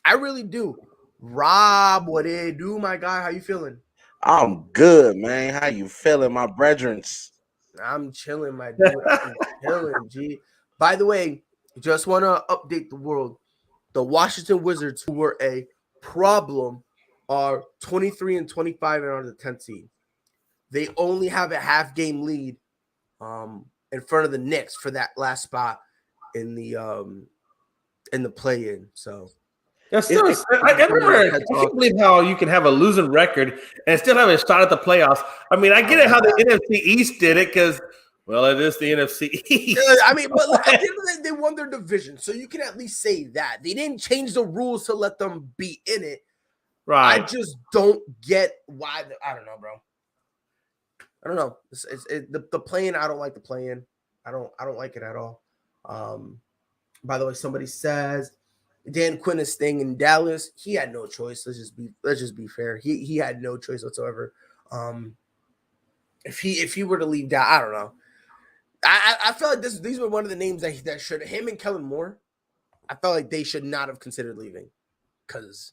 I really do. Rob, what do you do, my guy? How you feeling? I'm good, man. How you feeling, my brethren? I'm chilling, my dude. I'm chilling, G. By the way, just want to update the world. The Washington Wizards, who were a problem, are 23-25 and are the 10th seed. They only have a half-game lead in front of the Knicks for that last spot in the play-in. So. I can't believe how you can have a losing record and still have a shot at the playoffs. I mean, I get it how the NFC East did it because, well, it is the NFC East. I mean, but at the end of the day, they won their division, so you can at least say that. They didn't change the rules to let them be in it. Right. I just don't get why. I don't know, bro. I don't know. The play-in, I don't like the play-in. I don't like it at all. By the way, somebody says Dan Quinn is staying in Dallas. He had no choice. Let's just be fair. He had no choice whatsoever. If he were to leave Dallas, I don't know. I feel like these were one of the names that should, him and Kellen Moore, I felt like they should not have considered leaving. Because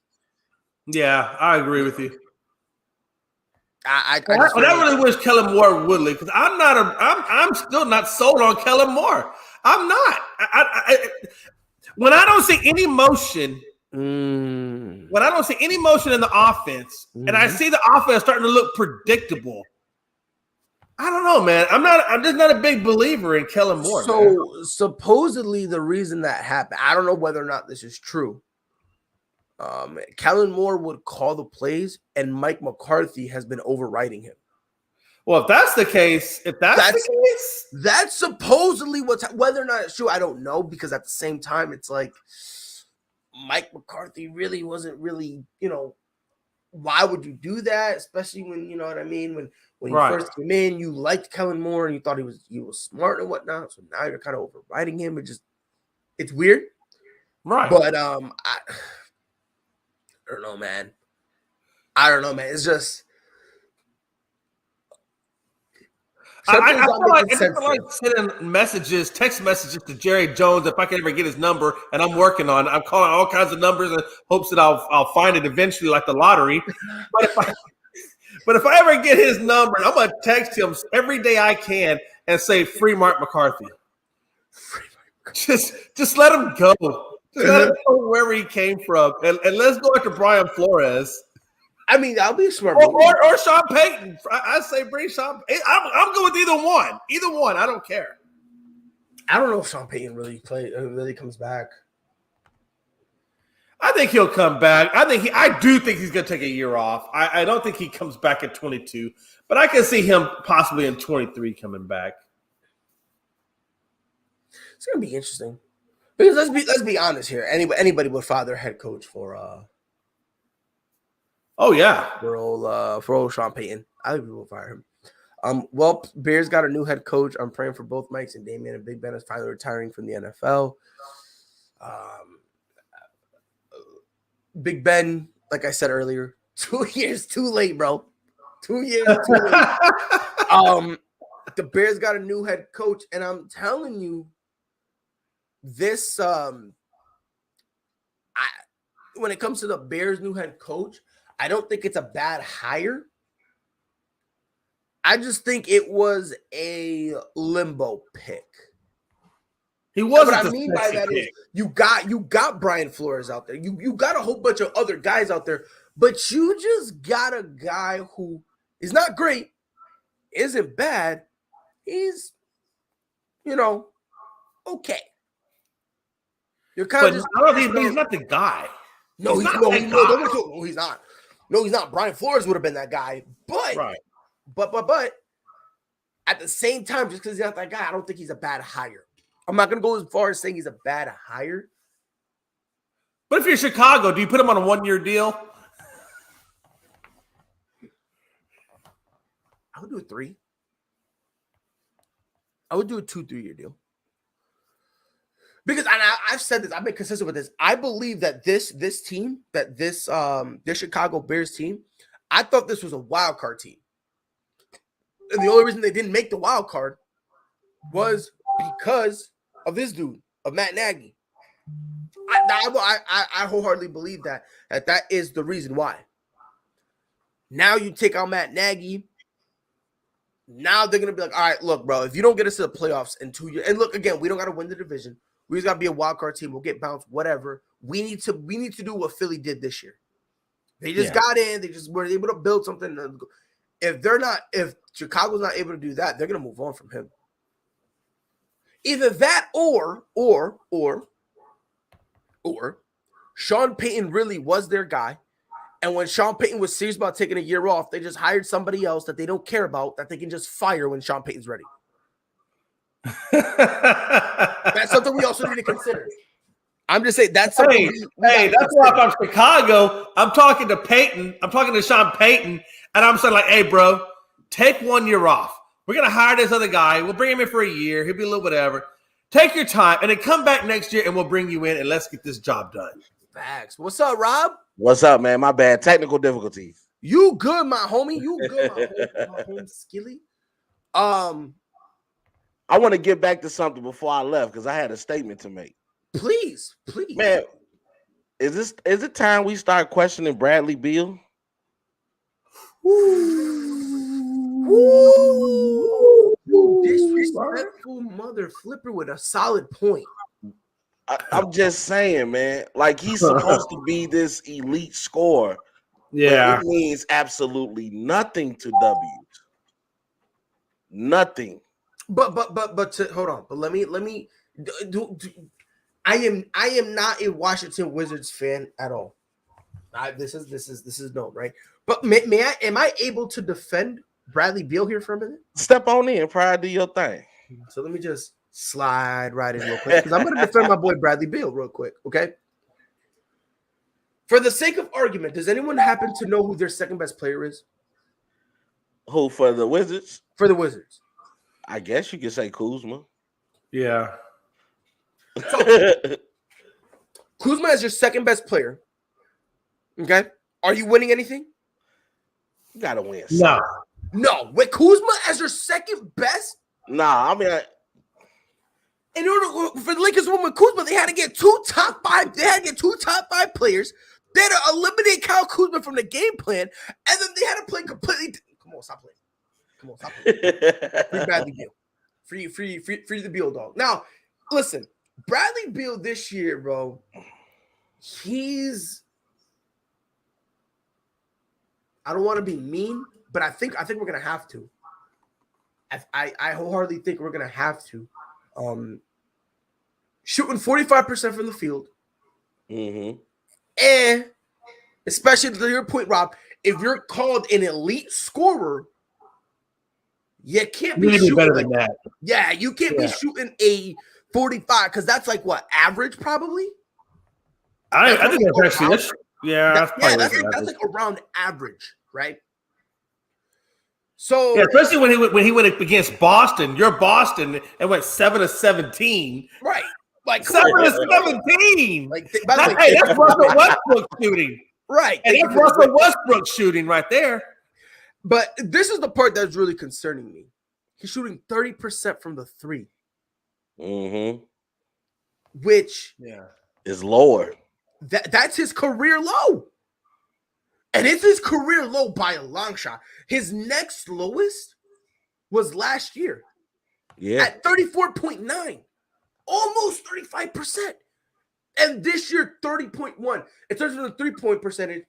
yeah, I agree with you. I really wish Kellen Moore would leave because I'm still not sold on Kellen Moore. I'm not. When I don't see any motion, when I don't see any motion in the offense, and I see the offense starting to look predictable, I don't know, man. I'm just not a big believer in Kellen Moore. So man. Supposedly the reason that happened, I don't know whether or not this is true. Kellen Moore would call the plays, and Mike McCarthy has been overriding him. Well, if that's the case, that's supposedly whether or not it's true, I don't know, because at the same time, it's like Mike McCarthy really wasn't really, why would you do that? Especially when, you know what I mean? When you first came in, you liked Kellen Moore and you thought he was smart and whatnot. So now you're kind of overriding him. It's weird. Right. But I don't know, man. It's just I feel like sending text messages to Jerry Jones if I can ever get his number, and I'm working on it. I'm calling all kinds of numbers in hopes that I'll find it eventually, like the lottery. But if I ever get his number, I'm gonna text him every day I can and say free Mark McCarthy. Just let him go. Just let him go wherever he came from, and let's go after Brian Flores. I mean, that'll be a smart or Sean Payton. I say bring Sean. I'm good with either one. Either one. I don't care. I don't know if Sean Payton really comes back. I think he'll come back. I do think he's going to take a year off. I don't think he comes back at 22, but I can see him possibly in 23 coming back. It's going to be interesting because let's be honest here. Anybody would fire their head coach for. Oh yeah, for old Sean Payton. I think we will fire him. Well, Bears got a new head coach. I'm praying for both Mikes and Damian, and Big Ben is finally retiring from the NFL. Big Ben, like I said earlier, 2 years too late, bro. 2 years too late. The Bears got a new head coach, and I'm telling you, this when it comes to the Bears' new head coach, I don't think it's a bad hire. I just think it was a limbo pick. He wasn't. What I mean by that is you got Brian Flores out there. You got a whole bunch of other guys out there, but you just got a guy who is not great, isn't bad. He's, okay. You're kind of just. I don't think he's not the guy. No, he's not. No, he's not. Brian Flores would have been that guy, but at the same time, just because he's not that guy, I don't think he's a bad hire. I'm not going to go as far as saying he's a bad hire. But if you're Chicago, do you put him on a 1-year deal? I would do a 3. I would do a 2-3-year deal. Because I've said this, I've been consistent with this. I believe that this team, this Chicago Bears team, I thought this was a wild card team. And the only reason they didn't make the wild card was because of this dude, of Matt Nagy. I wholeheartedly believe that is the reason why. Now you take out Matt Nagy. Now they're going to be like, all right, look, bro, if you don't get us to the playoffs in 2 years, and look, again, we don't got to win the division. We just got to be a wild card team. We'll get bounced, whatever. We need to do what Philly did this year. They just got in. They just were able to build something. If Chicago's not able to do that, they're going to move on from him. Either that or Sean Payton really was their guy. And when Sean Payton was serious about taking a year off, they just hired somebody else that they don't care about, that they can just fire when Sean Payton's ready. That's something we also need to consider. I'm just saying that's something. Hey, that's why if I'm Chicago, I'm talking to Payton. I'm talking to Sean Payton, and I'm saying like, hey, bro, take 1 year off. We're gonna hire this other guy. We'll bring him in for a year. He'll be a little whatever. Take your time and then come back next year and we'll bring you in and let's get this job done. Facts. What's up, Rob? What's up, man? My bad. Technical difficulties. You good, my homie? You good, my homie Skilly? I want to get back to something before I left because I had a statement to make. Please. Man, is it time we start questioning Bradley Beal? You disrespectful mother flipper with a solid point. I'm just saying, man. Like, he's supposed to be this elite scorer. Yeah. But it means absolutely nothing to W's. Nothing. But hold on. But let me I am not a Washington Wizards fan at all. This is known, right? But am I able to defend Bradley Beal here for a minute? Step on in prior to your thing. So let me just slide right in real quick because I'm going to defend my boy Bradley Beal real quick, okay? For the sake of argument, does anyone happen to know who their second best player is? Who, for the Wizards? For the Wizards. I guess you could say Kuzma. Yeah. So, Kuzma is your second best player. Okay? Are you winning anything? You gotta win. No. With Kuzma as your second best? Nah, I mean, in order for the Lakers to win with Kuzma, they had to get two top five players. They had to eliminate Kyle Kuzma from the game plan, and then they had to play completely. Come on, stop playing. Free Bradley Beal. Free the Beal dog. Now, listen, Bradley Beal this year, bro, I don't want to be mean, but I think we're gonna have to. I wholeheartely think we're gonna have to. Shooting 45% from the field. Mm-hmm. And especially to your point, Rob, if you're called an elite scorer, you can't be shooting better than that. Yeah, you can't be shooting a 45 because that's like what, average probably? I think that's actually that's like around average, right? So especially when he went against Boston, your Boston, and went 7 of 17. Right. Like 7 of 17. Like that's Russell Westbrook shooting. Right. And that's Russell Westbrook shooting right there. But this is the part that's really concerning me. He's shooting 30% from the three. Mm-hmm. Which is lower. That's his career low. And it's his career low by a long shot. His next lowest was last year. Yeah. At 34.9. Almost 35%. And this year, 30.1. In terms of the 3-point percentage,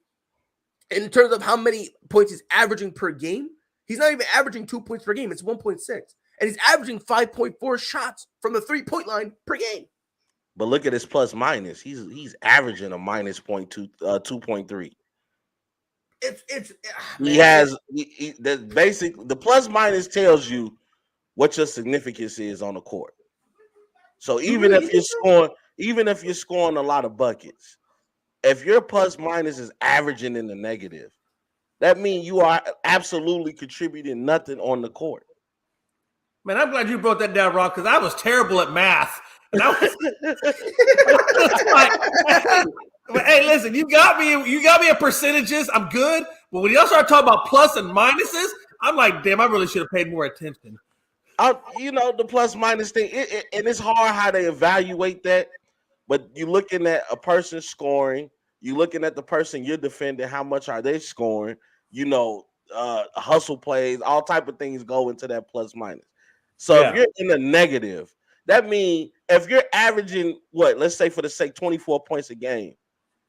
in terms of how many points he's averaging per game, he's not even averaging 2 points per game. It's 1.6. And he's averaging 5.4 shots from the 3-point line per game. But look at his plus minus. He's averaging a minus 2.3. The plus minus tells you what your significance is on the court. So even if you're scoring a lot of buckets, if your plus minus is averaging in the negative, that means you are absolutely contributing nothing on the court. Man, I'm glad you broke that down, Rob, because I was terrible at math. And I was like, hey, listen, you got me at percentages. I'm good. But when y'all start talking about plus and minuses, I'm like, damn, I really should have paid more attention. The plus minus thing, and it's hard how they evaluate that. But you're looking at a person scoring, you're looking at the person you're defending, how much are they scoring? Hustle plays, all type of things go into that plus minus. So if you're in the negative, that means if you're averaging let's say for the sake 24 points a game,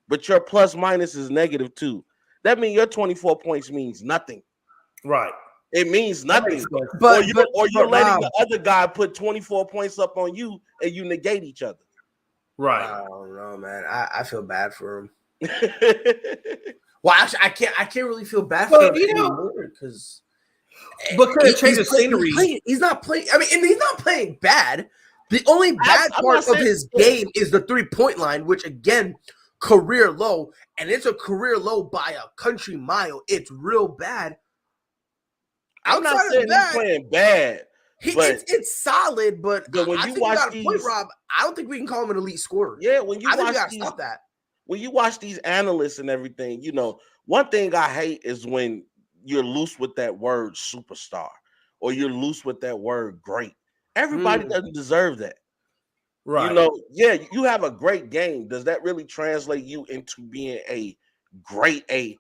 but your plus minus is -2, that means your 24 points means nothing. Right. It means nothing. But you're letting the other guy put 24 points up on you and you negate each other. Right. I don't know, man. I feel bad for him. Well, actually, I can't really feel bad for him anymore because change the scenery. He's not playing. I mean, and he's not playing bad. The only bad part of his game is the 3-point line, which again, career low, and it's a career low by a country mile. It's real bad. I'm not saying he's playing bad, It's solid, but when I you think you watch got a point, these- Rob. I don't think we can call him an elite scorer. Yeah, when you I think watch you gotta these, stop that. when you watch these analysts and everything, one thing I hate is when you're loose with that word superstar or you're loose with that word great. Everybody doesn't deserve that. Right. You have a great game. Does that really translate you into being a great, a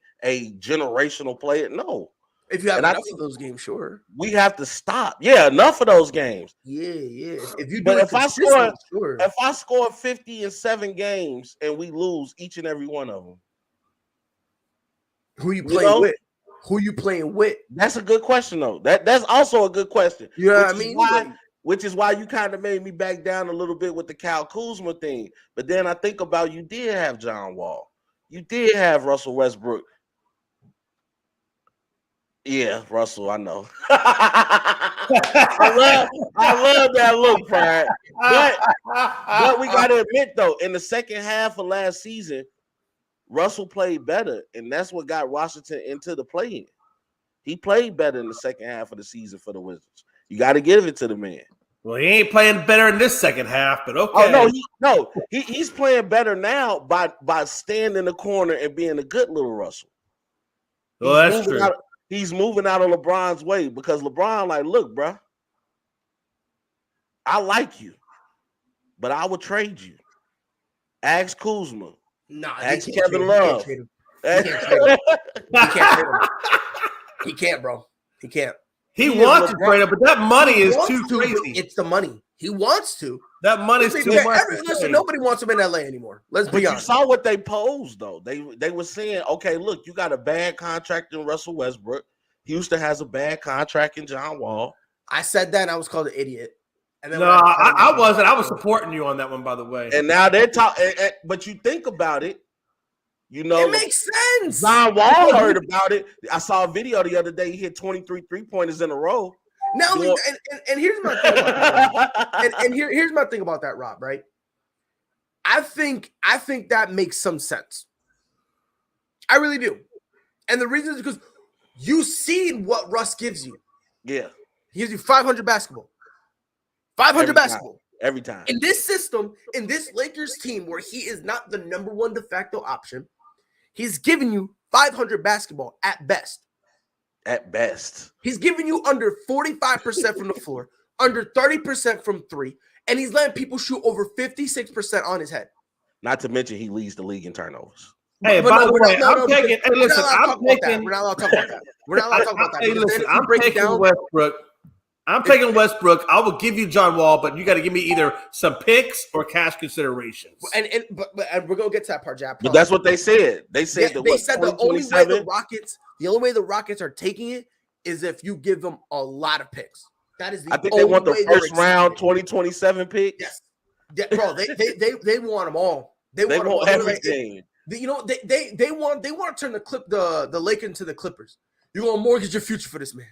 generational player? No. If you have And I enough think of those games, sure. we have to stop. Yeah, enough of those games. Yeah. If you do But it if I consistently, sure. if I score 50 in 7 games and we lose each and every one of them, Who you playing with? Who you playing with? That's a good question, though. That's also a good question. You know what I mean? Which is why you kind of made me back down a little bit with the Kyle Kuzma thing. But then I think about you did have John Wall. You did have Russell Westbrook. Yeah, Russell, I know. I love that look, Pride. But we gotta admit, though, in the second half of last season, Russell played better, and that's what got Washington into the play-in. He played better in the second half of the season for the Wizards. You got to give it to the man. Well, he ain't playing better in this second half, but okay. Oh he's playing better now by staying in the corner and being a good little Russell. Well, that's true. He's moving out of LeBron's way because LeBron, like, look, bro, I like you, but I would trade you. Ask Kuzma. Nah, ask Kevin Love. He can't trade him. He can't, bro. He can't. He wants to trade him, but that money is too crazy. It's the money. He wants to. That money's too much. Listen, nobody wants him in LA anymore. Let's be honest. You saw what they posed, though. They were saying, okay, look, you got a bad contract in Russell Westbrook. Houston has a bad contract in John Wall. I said that and I was called an idiot. And then I wasn't. I was supporting you on that one, by the way. And now they're talking. But you think about it, it makes sense. John Wall heard about it. I saw a video the other day. He hit 23 3-pointers in a row. Now, and here's my thing about that. And here's my thing about that, Rob. Right? I think that makes some sense. I really do. And the reason is because you see what Russ gives you. Yeah, he gives you 500 basketball. 500 basketball. Every time. In this system, in this Lakers team where he is not the number one de facto option, he's giving you 500 basketball at best. At best. He's giving you under 45% from the floor, under 30% from three, and he's letting people shoot over 56% on his head. Not to mention he leads the league in turnovers. Hey, by the way, I'm taking. Hey, listen, we're not allowed to talk about that. We're not allowed to talk about that. Hey, listen, I'm taking Westbrook. I'm taking Westbrook. I will give you John Wall, but you got to give me either some picks or cash considerations. And we're gonna get to that part, Jab. But that's what they said. They said they said the only way the Rockets are taking it is if you give them a lot of picks. That is the. I think they want the first round 2027 picks. Yes, yeah, bro. They want them all. They want everything. They want to turn the Lakers into the Clippers. You're gonna mortgage your future for this man.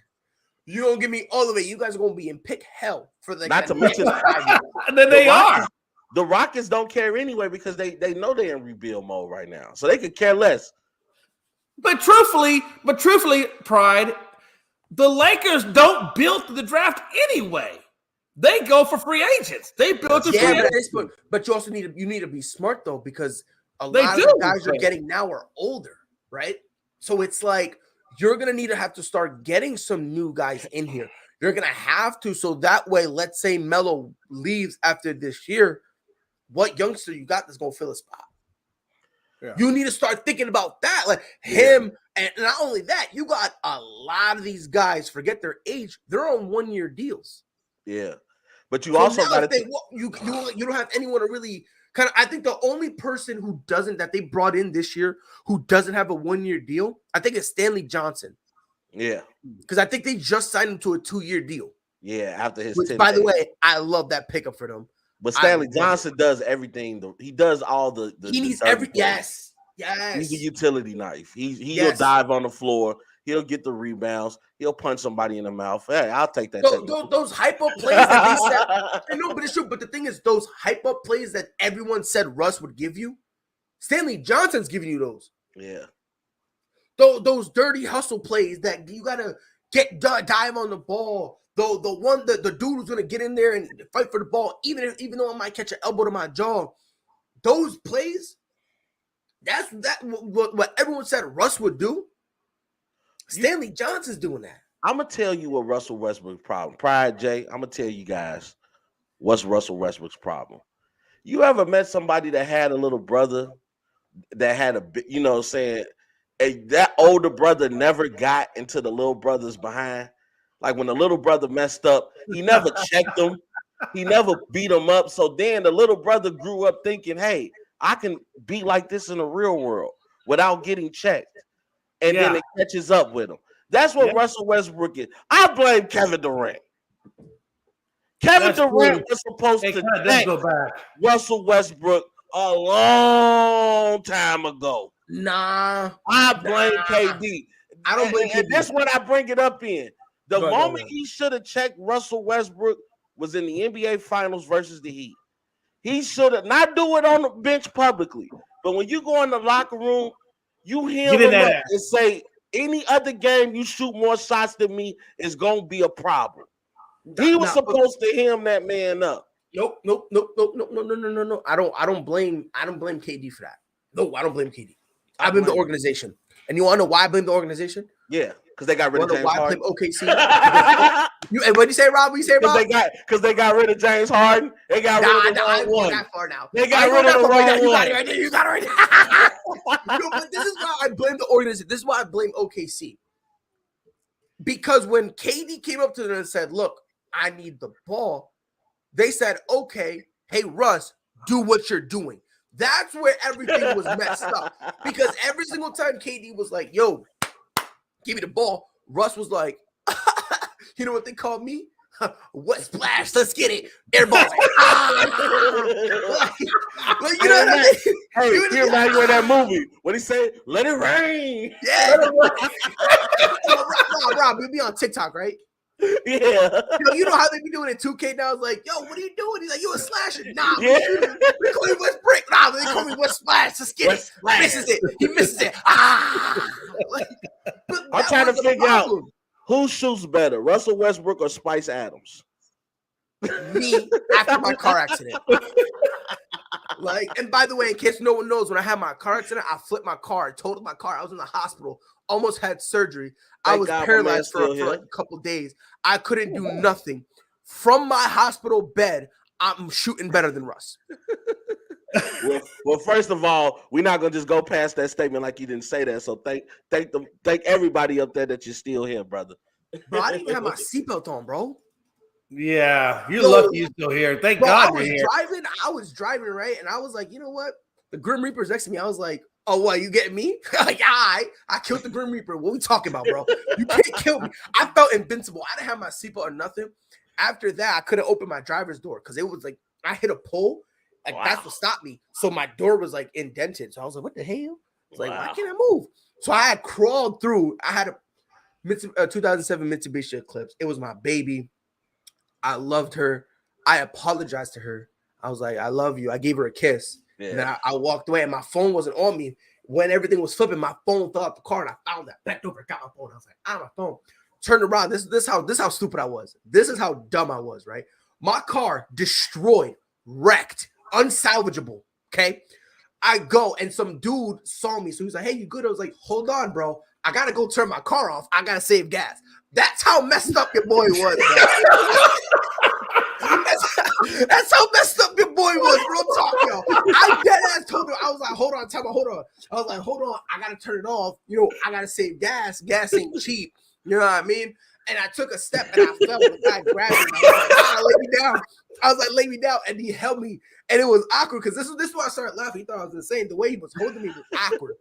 You're gonna give me all of it. You guys are gonna be in pick hell for the not to mention then they are. The Rockets don't care anyway because they know they're in rebuild mode right now, so they could care less. But truthfully, Pride, the Lakers don't build the draft anyway. They go for free agents. They build the free agents. But you also need to be smart though, because a lot of the guys you're getting now are older, right? So it's like you're gonna have to start getting some new guys in here. You're gonna have to, so that way, let's say Melo leaves after this year, what youngster you got that's gonna fill a spot? Yeah. You need to start thinking about that, like him, and not only that, you got a lot of these guys. Forget their age; they're on 1-year deals. Yeah, but you also got to you don't have anyone to really kind of. I think the only person who doesn't that they brought in this year who doesn't have a 1-year deal, I think it's Stanley Johnson. Yeah, because I think they just signed him to a 2-year deal. Yeah, after his. Which, by the way, I love that pickup for them. But Stanley Johnson does everything. He does all the he needs every. Yes. He's a utility knife. He'll dive on the floor. He'll get the rebounds. He'll punch somebody in the mouth. Hey, I'll take that. Those hype up plays that they said. No, but it's true. But the thing is, those hype up plays that everyone said Russ would give you, Stanley Johnson's giving you those. Yeah. Those dirty hustle plays that you gotta dive on the ball. The dude who's gonna get in there and fight for the ball, even though I might catch an elbow to my jaw. Those plays, that's what everyone said Russ would do. Stanley Johnson's doing that. I'm gonna tell you what Russell Westbrook's problem. Pride Jay, I'm gonna tell you guys what's Russell Westbrook's problem. You ever met somebody that had a little brother that had that older brother never got into the little brother's behind? Like when the little brother messed up, he never checked him. He never beat him up. So then the little brother grew up thinking, hey, I can be like this in the real world without getting checked. And then it catches up with him. That's what Russell Westbrook is. I blame Kevin Durant. Kevin Durant was supposed to check Russell Westbrook a long time ago. Nah. I blame KD. I don't blame KD. And that's what I bring it up in. The moment he should have checked Russell Westbrook was in the NBA Finals versus the Heat. He should have not do it on the bench publicly. But when you go in the locker room, you hear him up and say, any other game you shoot more shots than me is going to be a problem. He was supposed to hem that man up. Nope. I don't blame KD for that. No, I don't blame KD. I blame the organization. And you want to know why I blame the organization? Yeah, because they got rid of James Harden. OKC. What do you say, Rob? What do you say, Rob? Because they got rid of James Harden. They got rid of the wrong one. That far now. They got rid of the wrong one. You got it right there. You got it right there. But this is why I blame the organization. This is why I blame OKC. Because when KD came up to them and said, look, I need the ball, they said, okay, hey, Russ, do what you're doing. That's where everything was messed up. Because every single time KD was like, yo, give me the ball, Russ was like, you know what they call me? What splash? Let's get it. Airball. Like, you know what I mean? Hey, you remind me of that movie. What he say? Let it rain. Yeah. Rob, you'll be on TikTok, right? Yeah. You know how they be doing it 2K now? It's like, yo, what are you doing? He's like, you a slasher. Nah, they call me West Brick. Nah, they call me West Splash. Let's get it. Misses it. He misses it. I'm trying to figure out who shoots better, Russell Westbrook or Spice Adams? Me after my car accident. And by the way, in case no one knows, when I had my car accident, I flipped my car, totaled my car. I was in the hospital, almost had surgery. I was paralyzed for like a couple days. I couldn't do nothing. From my hospital bed, I'm shooting better than Russ. Well, first of all, we're not gonna just go past that statement like you didn't say that. So thank everybody up there that you're still here, brother. Bro, I didn't even have my seatbelt on, bro. Yeah, you're lucky you're still here. Thank God you're here. I was driving, right? And I was like, you know what? The Grim Reaper's next to me. I was like, oh, what? You getting me? Like, I killed the Grim Reaper. What we talking about, bro? You can't kill me. I felt invincible. I didn't have my seatbelt or nothing. After that, I couldn't open my driver's door because it was like I hit a pole. Like that's what stopped me. So my door was like indented. So I was like, what the hell? I was like, why can't I move? So I had crawled through. I had a 2007 Mitsubishi Eclipse. It was my baby. I loved her. I apologized to her. I was like, I love you. I gave her a kiss. Yeah. And then I walked away and my phone wasn't on me. When everything was flipping, my phone fell out the car and I found that. Backed over, got my phone. I was like, my phone. Turned around. This how stupid I was. This is how dumb I was, right? My car destroyed, wrecked, unsalvageable. Okay. I go and some dude saw me. So he's like, hey, you good? I was like, hold on, bro. I gotta go turn my car off. I gotta save gas. That's how messed up your boy was, bro. That's how messed up your boy was, real talk, yo. I dead ass told him, I was like, hold on, hold on. I was like, hold on, I gotta turn it off. You know, I gotta save gas. Gas ain't cheap. You know what I mean? And I took a step and I fell. The guy grabbed me. I was like, lay me down. I was like, lay me down. And he held me. And it was awkward because this is why I started laughing. He thought I was insane. The way he was holding me was awkward.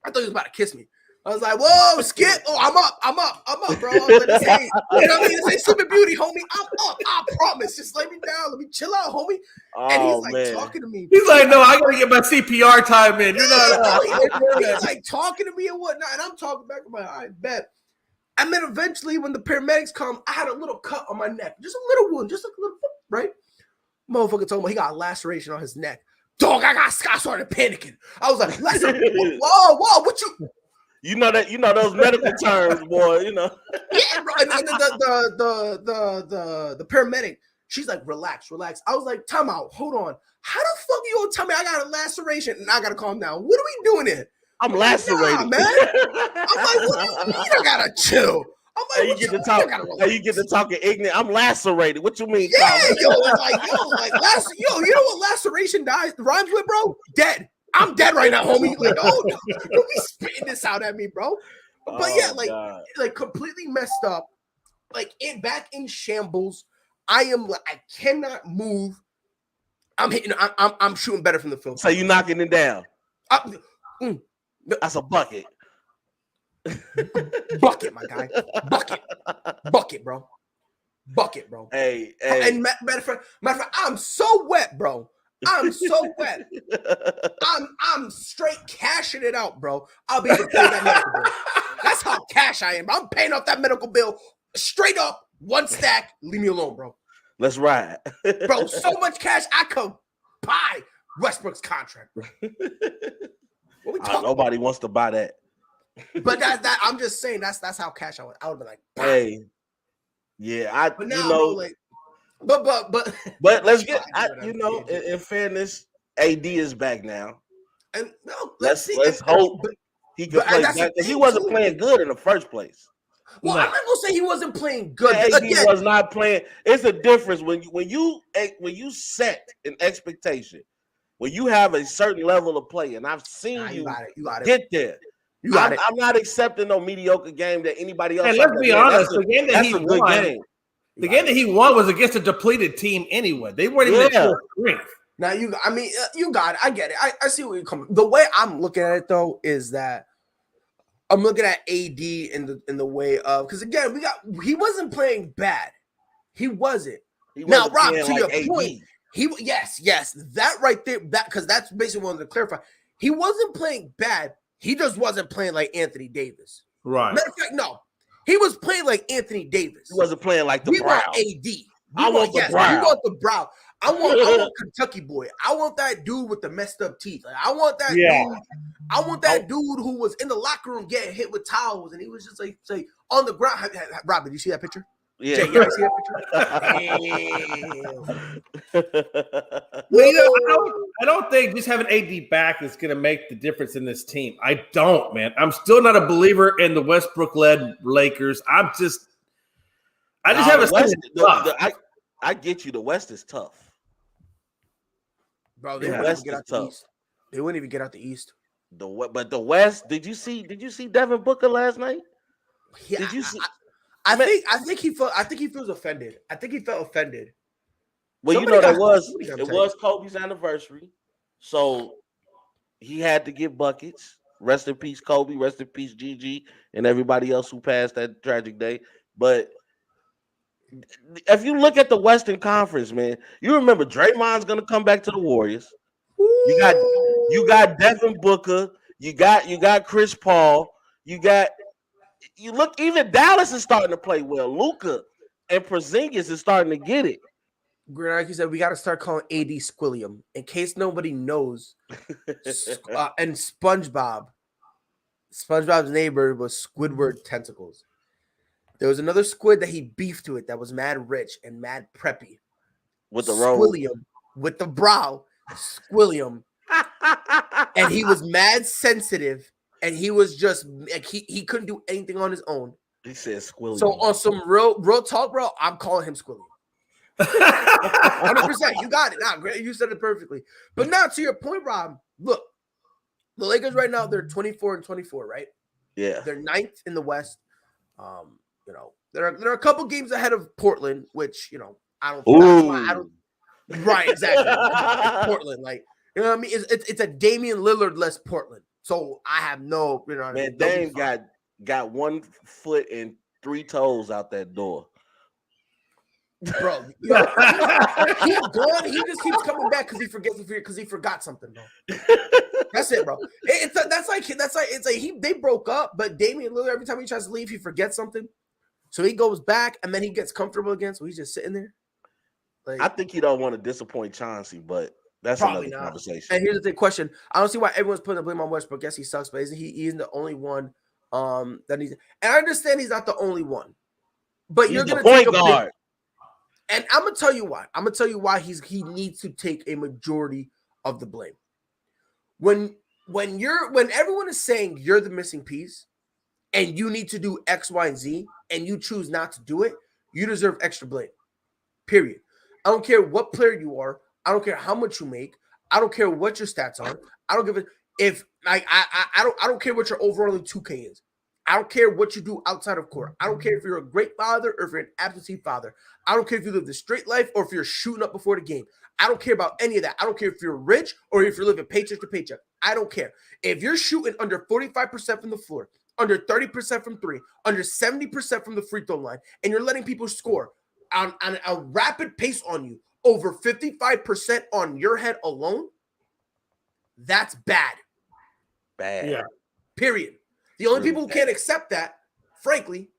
I thought he was about to kiss me. I was like, whoa, Skip. Oh, I'm up, bro. I was like, hey, you know what I mean? Say Sleeping Beauty, homie. I'm up. I promise. Just lay me down. Let me chill out, homie. And he's like talking to me. He's like, no, I gotta get my CPR time in. You're not. He's like talking to me and whatnot. And I'm talking back to my I bet. And then eventually, when the paramedics come, I had a little cut on my neck. Just a little one. Just like a little, right? Motherfucker told me he got a laceration on his neck. Dog, I started panicking. I was like, whoa, what you? You know those medical terms, boy. You know. Yeah, bro. And the paramedic, she's like, relax. I was like, time out. Hold on. How the fuck you gonna tell me I got a laceration and I gotta calm down? What are we doing here? I'm lacerated, nah, man. I'm like, what do you mean I gotta chill? I'm like, you get to talking ignorant. I'm lacerated. What you mean? Yeah, you know what laceration rhymes with, bro? Dead. I'm dead right now, homie. Like, don't be spitting this out at me, bro. But yeah, like completely messed up. Like back in shambles. I cannot move. I'm hitting. I'm shooting better from the field. So you knocking it down? That's a bucket. Bucket, my guy. Bucket, bro. Hey. And matter of fact, I'm so wet, bro. I'm so wet. I'm straight cashing it out, bro. I'll be able to pay that medical bill. That's how cash I am. I'm paying off that medical bill straight up, one stack. Leave me alone, bro. Let's ride, bro. So much cash I could buy Westbrook's contract, bro. Nobody wants to buy that. But that I'm just saying that's how cash I would. I would be like, bah. Hey, yeah, but now, bro, like, but let's get. In fairness, AD is back now, and no, let's hope he can play back. He wasn't playing good in the first place. Well, I'm not gonna say he wasn't playing good. AD was not playing. It's a difference when you set an expectation, when you have a certain level of play, and I've seen you get there. I'm not accepting no mediocre game that anybody else. And let's be honest, the game that he won. The game that he won was against a depleted team anyway. They weren't even at full strength. Now you got it. I get it. I see where you're coming. The way I'm looking at it though is that I'm looking at AD in the way of, because again he wasn't playing bad. He wasn't. Now, Rob, to your point, yes, that right there, because that's basically what I wanted to clarify. He wasn't playing bad. He just wasn't playing like Anthony Davis. Right. Matter of fact, no. He was playing like Anthony Davis. He wasn't playing like the Brow. Want AD. I want the Brow. I want Kentucky boy. I want that dude with the messed up teeth. Like, I want that dude. I want that dude who was in the locker room getting hit with towels, and he was just like on the ground. Rob, did you see that picture? Yeah. Jay, you ever see that picture? I don't think just having AD back is going to make the difference in this team. I don't, man. I'm still not a believer in the Westbrook-led Lakers. I just have I get you. The West is tough, bro. They wouldn't even get out the East. They wouldn't even get out the East. But the West. Did you see Devin Booker last night? Yeah, did you see? I think he feels offended. I think he felt offended. Well, it was Kobe's anniversary, so he had to get buckets. Rest in peace, Kobe. Rest in peace, Gigi, and everybody else who passed that tragic day. But if you look at the Western Conference, man, you remember Draymond's gonna come back to the Warriors. You got Devin Booker. You got Chris Paul. You look, even Dallas is starting to play well. Luka and Porzingis is starting to get it. Granaki said we got to start calling AD Squilliam in case nobody knows. And SpongeBob's neighbor was Squidward Tentacles. There was another squid that he beefed to it that was mad rich and mad preppy. With the Squilliam, with the brow, Squilliam. And he was mad sensitive. And he was just like he couldn't do anything on his own. He said Squilliam. So on some real talk, bro, I'm calling him Squilliam. 100%. You got it. Nah, great. You said it perfectly. But now to your point, Rob, look, the Lakers right now, they're 24-24, right? Yeah. They're 9th in the West. There are a couple games ahead of Portland, which, I don't think right, exactly. Portland, like, you know what I mean? It's a Damian Lillard less Portland. So I have no, man. Dame got 1 foot and 3 toes out that door, bro. He's gone. He just keeps coming back because he forgot something, bro. That's it, bro. They broke up, but Damian Lillard, every time he tries to leave, he forgets something, so he goes back and then he gets comfortable again. So he's just sitting there. Like, I think he don't want to disappoint Chauncey, but. That's another conversation. And here's the question: I don't see why everyone's putting the blame on Westbrook. Yes, he sucks, but he isn't the only one That he's, and I understand he's not the only one, but He's you're the gonna point take a guard. big, and I'm gonna tell you why. I'm gonna tell you why he needs to take a majority of the blame. When everyone is saying you're the missing piece and you need to do X, Y, and Z, and you choose not to do it, you deserve extra blame. Period. I don't care what player you are. I don't care how much you make. I don't care what your stats are. I don't give a if like I don't care what your overall in 2K is. I don't care what you do outside of court. I don't care if you're a great father or if you're an absentee father. I don't care if you live the straight life or if you're shooting up before the game. I don't care about any of that. I don't care if you're rich or if you're living paycheck to paycheck. I don't care. If you're shooting under 45% from the floor, under 30% from three, under 70% from the free throw line, and you're letting people score on a rapid pace on you, over 55% on your head alone, that's bad. Bad. Yeah. Period. The only Really people who can't accept that, frankly,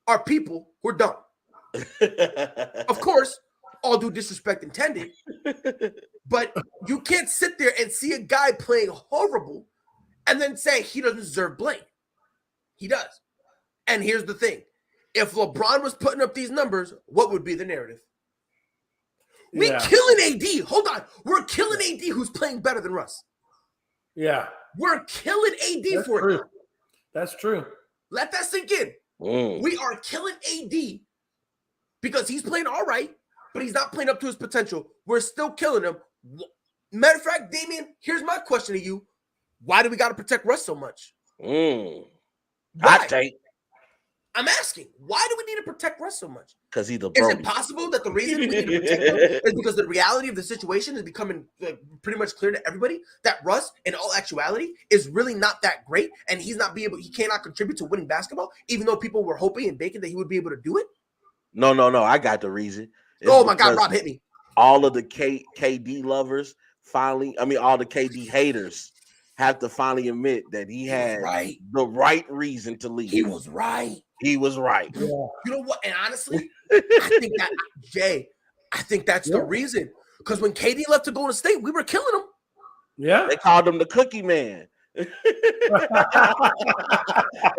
are people who are dumb. Of course, all due disrespect intended, but you can't sit there and see a guy playing horrible and then say he doesn't deserve blame. He does. And here's the thing. If LeBron was putting up these numbers, what would be the narrative? We killing AD. Hold on. We're killing AD who's playing better than Russ. Yeah. We're killing AD That's for true. it. That's true. Let that sink in. We are killing AD because he's playing all right, but he's not playing up to his potential. We're still killing him. Matter of fact, Damian, here's my question to you. Why do we got to protect Russ so much? I Why? take I'm asking, why do we need to protect Russ so much? because he's the Is Brody. it possible that the reason we need to protect him is because the reality of the situation is becoming pretty much clear to everybody that Russ, in all actuality, is really not that great, and he cannot contribute to winning basketball, even though people were hoping and baking that he would be able to do it? No. I got the reason. It's Oh my God, because Rob hit me. all of the KD lovers all the KD haters have to finally admit that he had the right reason to leave. He was right. He was right. Yeah. You know what? And honestly, I think that Jay, I think that's the reason. Because when KD left to Golden State, we were killing him. Yeah. They called him the Cookie Man. They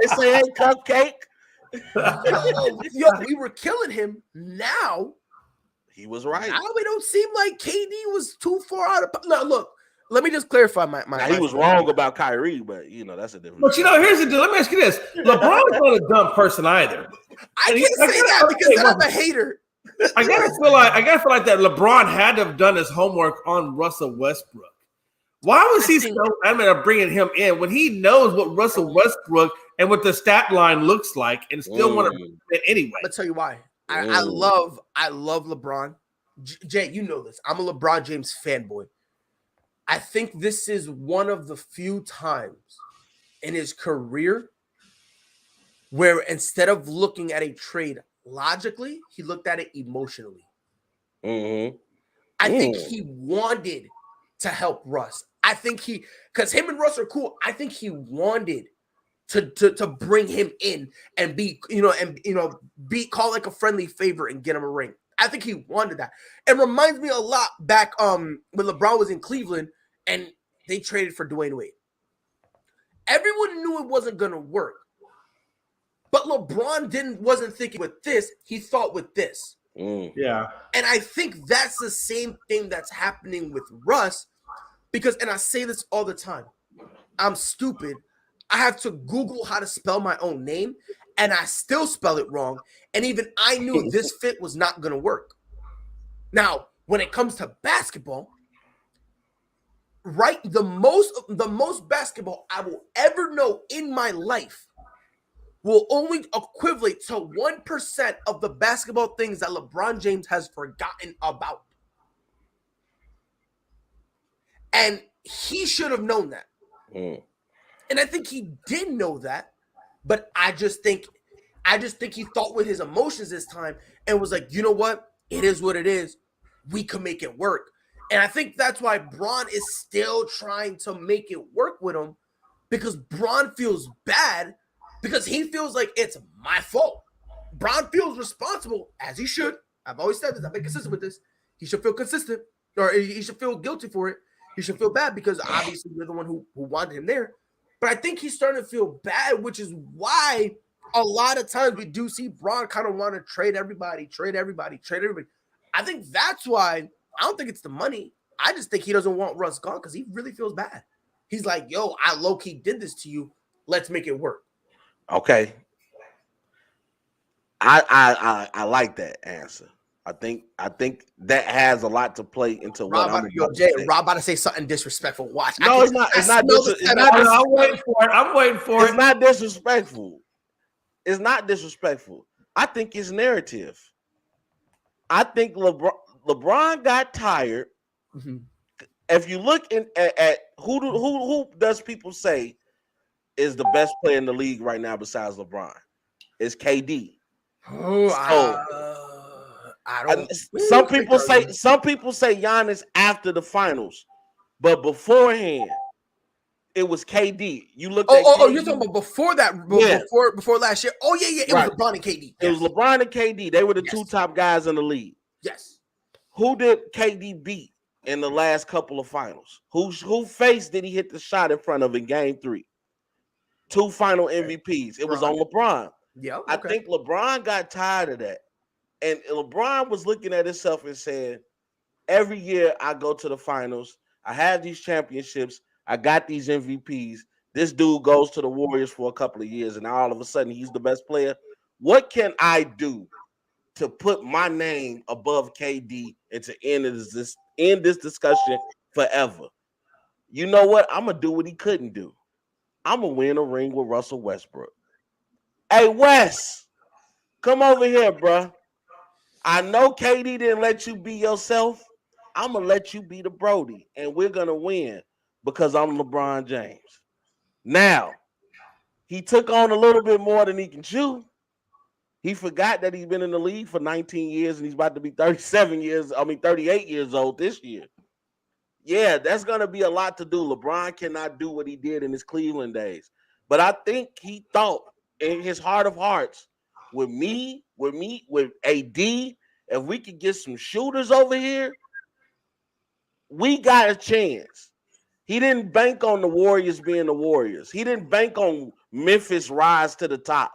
say, "Hey, cupcake." Yo, we were killing him. Now He was right. Now it don't seem like KD was too far out of. No, look, let me just clarify my. Now, he was wrong about Kyrie, but that's a different. But here's the deal. Let me ask you this: LeBron is not a dumb person either. I can't say that because then I'm a hater. I gotta feel like that LeBron had to have done his homework on Russell Westbrook. Why was he so adamant of bringing him in when he knows what Russell Westbrook and what the stat line looks like, and still want to bring him in anyway? I'll tell you why. I love LeBron. Jay, you know this. I'm a LeBron James fanboy. I think this is one of the few times in his career where instead of looking at a trade logically, he looked at it emotionally. I think he wanted to help Russ. I think because him and Russ are cool. I think he wanted to bring him in and be call like a friendly favor and get him a ring. I think he wanted that. It reminds me a lot back when LeBron was in Cleveland and they traded for Dwayne Wade. Everyone knew it wasn't gonna work, but LeBron wasn't thinking with this. He thought with this. Yeah, and I think that's the same thing that's happening with Russ because, and I say this all the time, I'm stupid. I have to Google how to spell my own name, and I still spell it wrong. And even I knew this fit was not going to work. Now, when it comes to basketball, right, the most basketball I will ever know in my life will only equivalent to 1% of the basketball things that LeBron James has forgotten about. And he should have known that. And I think he did know that, but I just think he thought with his emotions this time and was like, you know what? It is what it is. We can make it work. And I think that's why Bron is still trying to make it work with him, because Bron feels bad because he feels like it's my fault. Bron feels responsible, as he should. I've always said this. I've been consistent with this. He should feel consistent, or he should feel guilty for it. He should feel bad because obviously you're the one who wanted him there. But I think he's starting to feel bad, which is why a lot of times we do see Bron kind of want to trade everybody. I think that's why. I don't think it's the money. I just think he doesn't want Russ gone because he really feels bad. He's like, yo, I low-key did this to you. Let's make it work. Okay. I like that answer. I think that has a lot to play into what I'm about to say. Rob about to say something disrespectful. Watch. No, it's not. I'm waiting for it. It's not disrespectful. It's not disrespectful. I think it's narrative. I think LeBron got tired. Mm-hmm. If you look at who does people say is the best player in the league right now besides LeBron? It's KD. I don't. Some people say Giannis after the finals, but beforehand it was KD. You look at KD. You're talking about before that, before last year. Oh yeah, it was LeBron and KD. It was LeBron and KD. They were the two top guys in the league. Yes. Who did KD beat in the last couple of finals? Who face did he hit the shot in front of in Game 3? 2 final MVPs. It was on LeBron. Yeah, okay. I think LeBron got tired of that. And LeBron was looking at himself and saying, every year I go to the finals, I have these championships, I got these MVPs. This dude goes to the Warriors for a couple of years, and now all of a sudden he's the best player. What can I do to put my name above KD and to end this discussion forever? You know what? I'm going to do what he couldn't do. I'm going to win a ring with Russell Westbrook. Hey, Wes, come over here, bro. I know KD didn't let you be yourself. I'm going to let you be the Brody, and we're going to win because I'm LeBron James. Now, he took on a little bit more than he can chew. He forgot that he's been in the league for 19 years, and he's about to be 38 years old this year. Yeah, that's going to be a lot to do. LeBron cannot do what he did in his Cleveland days. But I think he thought in his heart of hearts, with AD, if we could get some shooters over here, we got a chance. He didn't bank on the Warriors being the Warriors. He didn't bank on Memphis rise to the top.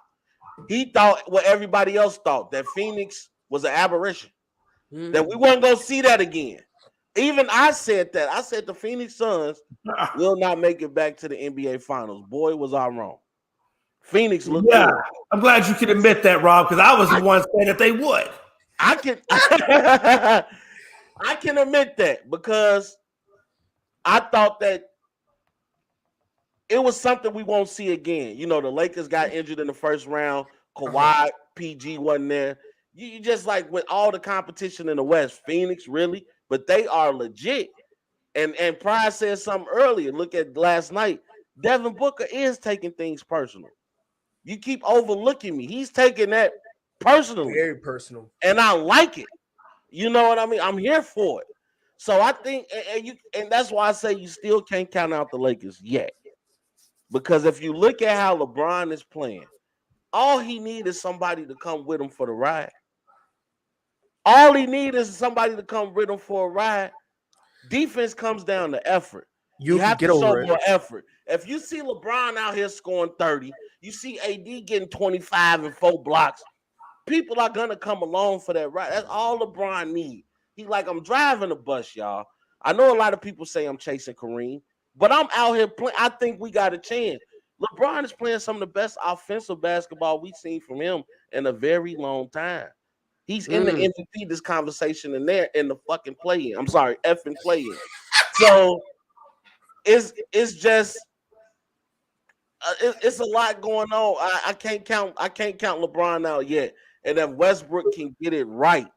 He thought what everybody else thought, that Phoenix was an aberration, that we weren't going to see that again. Even I said that. I said the Phoenix Suns will not make it back to the NBA Finals. Boy, was I wrong. Phoenix looked good. I'm glad you can admit that, Rob, because I was the one saying that they would. I can admit that because I thought that it was something we won't see again. You know, the Lakers got injured in the first round. Kawhi, PG wasn't there. You just like with all the competition in the West, Phoenix really, but they are legit. And Pryor said something earlier. Look at last night. Devin Booker is taking things personal. You keep overlooking me. He's taking that personally. Very personal. And I like it. You know what I mean? I'm here for it. So I think, and that's why I say you still can't count out the Lakers yet. Because if you look at how LeBron is playing, all he needs is somebody to come with him for the ride. All he needs is somebody to come with him for a ride. Defense comes down to effort. You have to show more effort. If you see LeBron out here scoring 30, you see AD getting 25 and 4 blocks, people are going to come along for that ride. That's all LeBron needs. He's like, I'm driving a bus, y'all. I know a lot of people say I'm chasing Kareem, but I'm out here playing. I think we got a chance. LeBron is playing some of the best offensive basketball we've seen from him in a very long time. He's in the MVP this conversation in there in the fucking play-in. I'm sorry, effing play-in. So it's just it's a lot going on. I can't count LeBron out yet. And if Westbrook can get it right,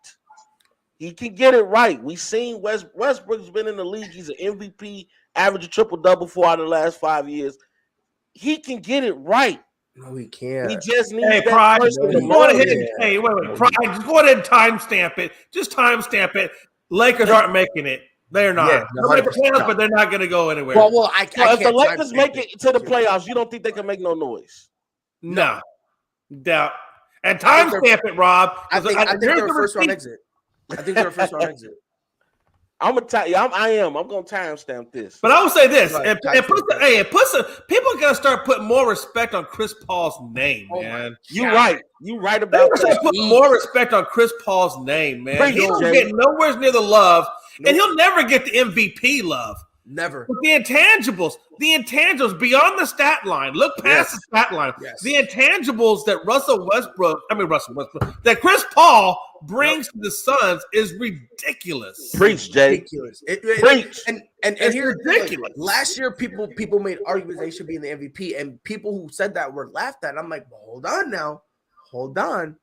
he can get it right. We've seen Westbrook's been in the league. He's an MVP, average a triple-double 4 out of the last 5 years. He can get it right. No, he can't. He just needs that Pride, person to go ahead. motivate. Wait. Pride, just go ahead and timestamp it. Just timestamp it. Lakers aren't making it. They're not. Yeah, they're making the playoffs, but they're not going to go anywhere. Well, if the Lakers make it to the playoffs, you don't think they can make no noise? No. Doubt. And timestamp it, Rob. I think they're a first-round exit. I'm gonna timestamp this. But I will say this: Right, people gotta start putting more respect on Chris Paul's name, man. You right about They that. put more respect on Chris Paul's name, man. He don't get nowhere near the love, and he'll never get the MVP love. Never. But the intangibles beyond the stat line. Look past the stat line. Yes. The intangibles that that Chris Paul brings to the Suns is ridiculous. Preach, Jay. Ridiculous. Preach. And It's here's ridiculous. Last year, people made arguments they should be in the MVP, and people who said that were laughed at. I'm like, well, hold on.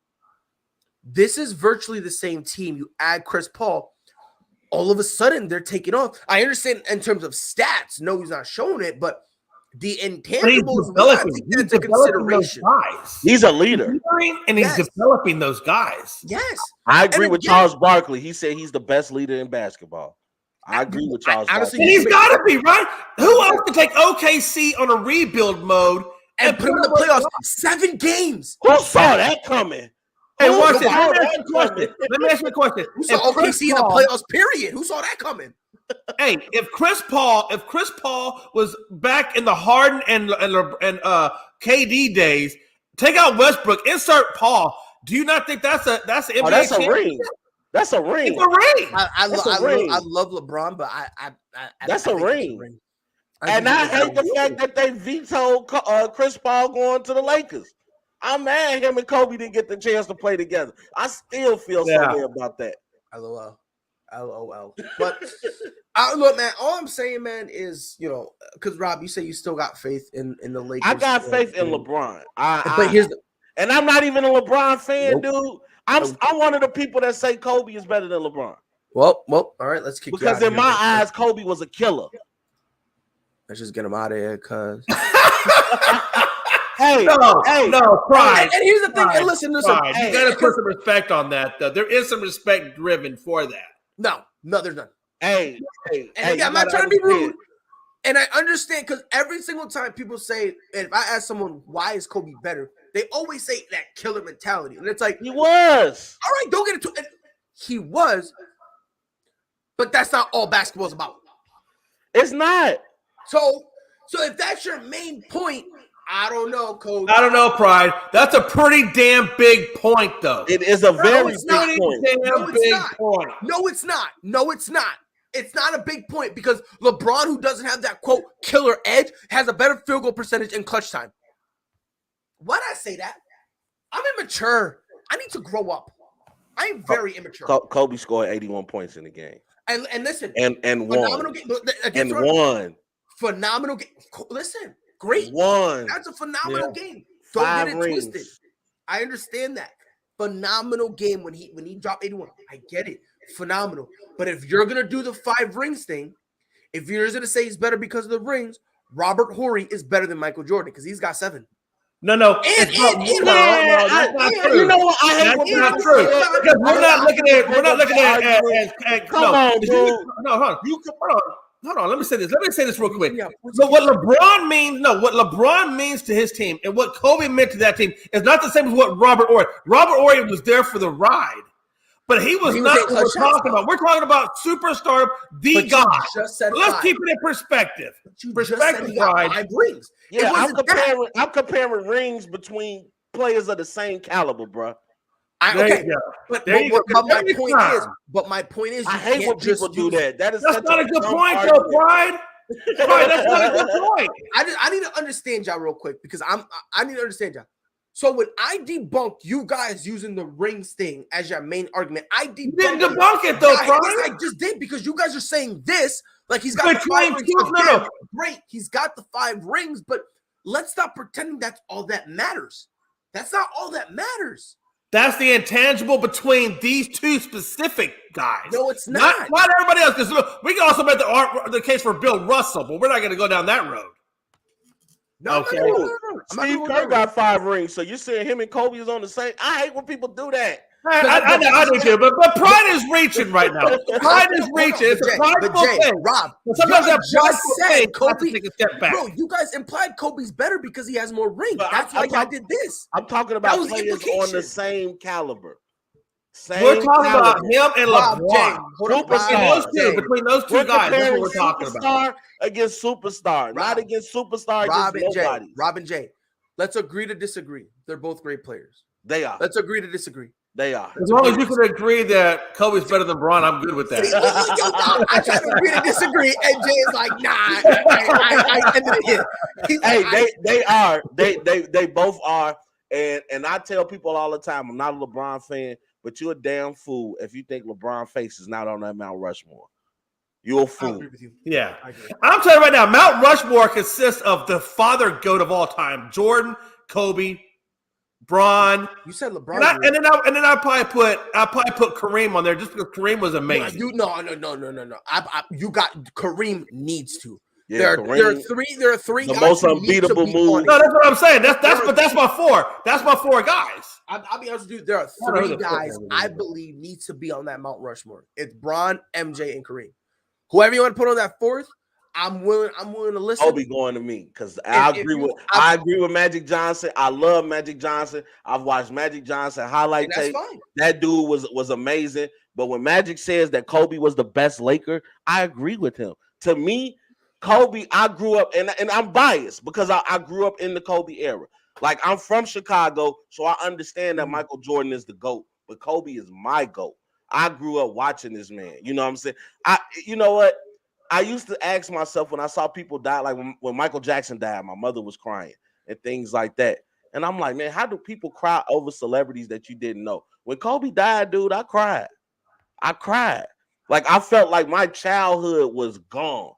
This is virtually the same team. You add Chris Paul. All of a sudden, they're taking off. I understand in terms of stats. No, he's not showing it, but the intangibles, I think that's a consideration. He's a leader. And he's developing those guys. Yes. I agree with Charles Barkley. He said he's the best leader in basketball. I agree with Charles Barkley. And he's got to be, right? Who else can take OKC on a rebuild mode and put him in the playoffs? 7 games. Who saw that coming? Hey, watch this. Let me ask you a question. Who saw OKC in the playoffs, period? Who saw that coming? Hey, if Chris Paul was back in the Harden and KD days, take out Westbrook, insert Paul. Do you not think that's an NBA that's a ring? That's a ring. It's a ring. I love LeBron, but that's a ring. And I hate the fact that they vetoed Chris Paul going to the Lakers. I'm mad him and Kobe didn't get the chance to play together. I still feel some way about that. LOL. But I don't know, man. All I'm saying, man, is because Rob, you say you still got faith in the Lakers. I got faith in LeBron. And I'm not even a LeBron fan, dude. I'm one of the people that say Kobe is better than LeBron. Well, all right, let's kick. Because in my eyes, Kobe was a killer. Let's just get him out of here, cuz. No, pride. And here's the thing. And listen. You gotta put some respect on that, though. There is some respect driven for that. No, there's none. Hey, I'm not trying to be rude. And I understand because every single time people say, and if I ask someone why is Kobe better, they always say that killer mentality. And it's like he was. All right, don't get into it. He was, but that's not all basketball is about. It's not. So if that's your main point, I don't know, Coach. I don't know, Pride. That's a pretty damn big point, though. It is a very big point. No, it's not. It's not a big point because LeBron, who doesn't have that, quote, killer edge, has a better field goal percentage in clutch time. Why'd I say that? I'm immature. I need to grow up. I am very immature. Kobe scored 81 points in the game. And listen. And phenomenal won. Game. Won. Phenomenal game. Listen. Great. One. That's a phenomenal game. Don't get it twisted. I understand that. Phenomenal game when he dropped 81. I get it. Phenomenal. But if you're going to do the 5 rings thing, if you're going to say he's better because of the rings, Robert Horry is better than Michael Jordan because he's got 7. No, that's not true. You know what? That's not true. Because we're not looking at come on, dude. Hold on. Let me say this real quick. So what LeBron means to his team and what Kobe meant to that team is not the same as what Robert Horry. Robert Horry was there for the ride, but he was not what we're talking about. We're talking about superstar, the guy. Let's keep it in perspective. Perspective, Pride. 5 rings. Yeah, I'm comparing rings between players of the same caliber, bro. But my point is, I hate when people do that. That's not a good point, though, Pride. That's not a good point. I need to understand y'all real quick because I need to understand y'all. So when I debunked you guys using the rings thing as your main argument, you didn't debunk it though, Pride. I just did because you guys are saying this like he's got the 5 rings. No. Great, he's got the 5 rings, but let's stop pretending that's all that matters. That's not all that matters. That's the intangible between these 2 specific guys. No, it's not. Not everybody else. Because we can also make the case for Bill Russell, but we're not going to go down that road. No. Steve Kerr got 5 rings, so you're saying him and Kobe is on the same. I hate when people do that. I do too, but Pride is reaching right now. Pride is reaching. It's a prideful thing. Rob, sometimes that just said Kobe take a step back. Bro, you guys implied Kobe's better because he has more rings. That's why I did this. I'm talking about players on the same caliber. We're talking about him and Rob LeBron. Between those two guys, that's what we're talking about. Superstar against superstar, not against superstar against nobody. Rob and Jay, let's agree to disagree. They're both great players. They are. Let's agree to disagree. They are. As long as you can agree that Kobe's better than Bron, I'm good with that. I try to agree to disagree, and Jay is like, nah. I ended it here. They both are. And I tell people all the time, I'm not a LeBron fan, but you're a damn fool if you think LeBron face is not on that Mount Rushmore. You're a fool. I agree with you. Yeah. I'm telling you right now, Mount Rushmore consists of the father GOAT of all time, Jordan, Kobe, Bron. You said LeBron, and then I probably put Kareem on there just because Kareem was amazing. No. You got Kareem needs to. Yeah, there are three the guys most unbeatable move. No, that's what I'm saying. That's my four. That's my four guys. I'll be honest with you. There are three guys I believe needs to be on that Mount Rushmore. It's Bron, MJ, and Kareem. Whoever you want to put on that fourth, I'm willing to listen. Kobe going to me because I agree with Magic Johnson. I love Magic Johnson. I've watched Magic Johnson highlight tape. That dude was amazing. But when Magic says that Kobe was the best Laker, I agree with him. To me, Kobe, I grew up, and I'm biased because I grew up in the Kobe era. Like, I'm from Chicago, so I understand that Michael Jordan is the GOAT, but Kobe is my GOAT. I grew up watching this man. You know what I'm saying? You know what? I used to ask myself when I saw people die, like when Michael Jackson died, my mother was crying and things like that. And I'm like, man, how do people cry over celebrities that you didn't know? When Kobe died, dude, I cried. Like, I felt like my childhood was gone.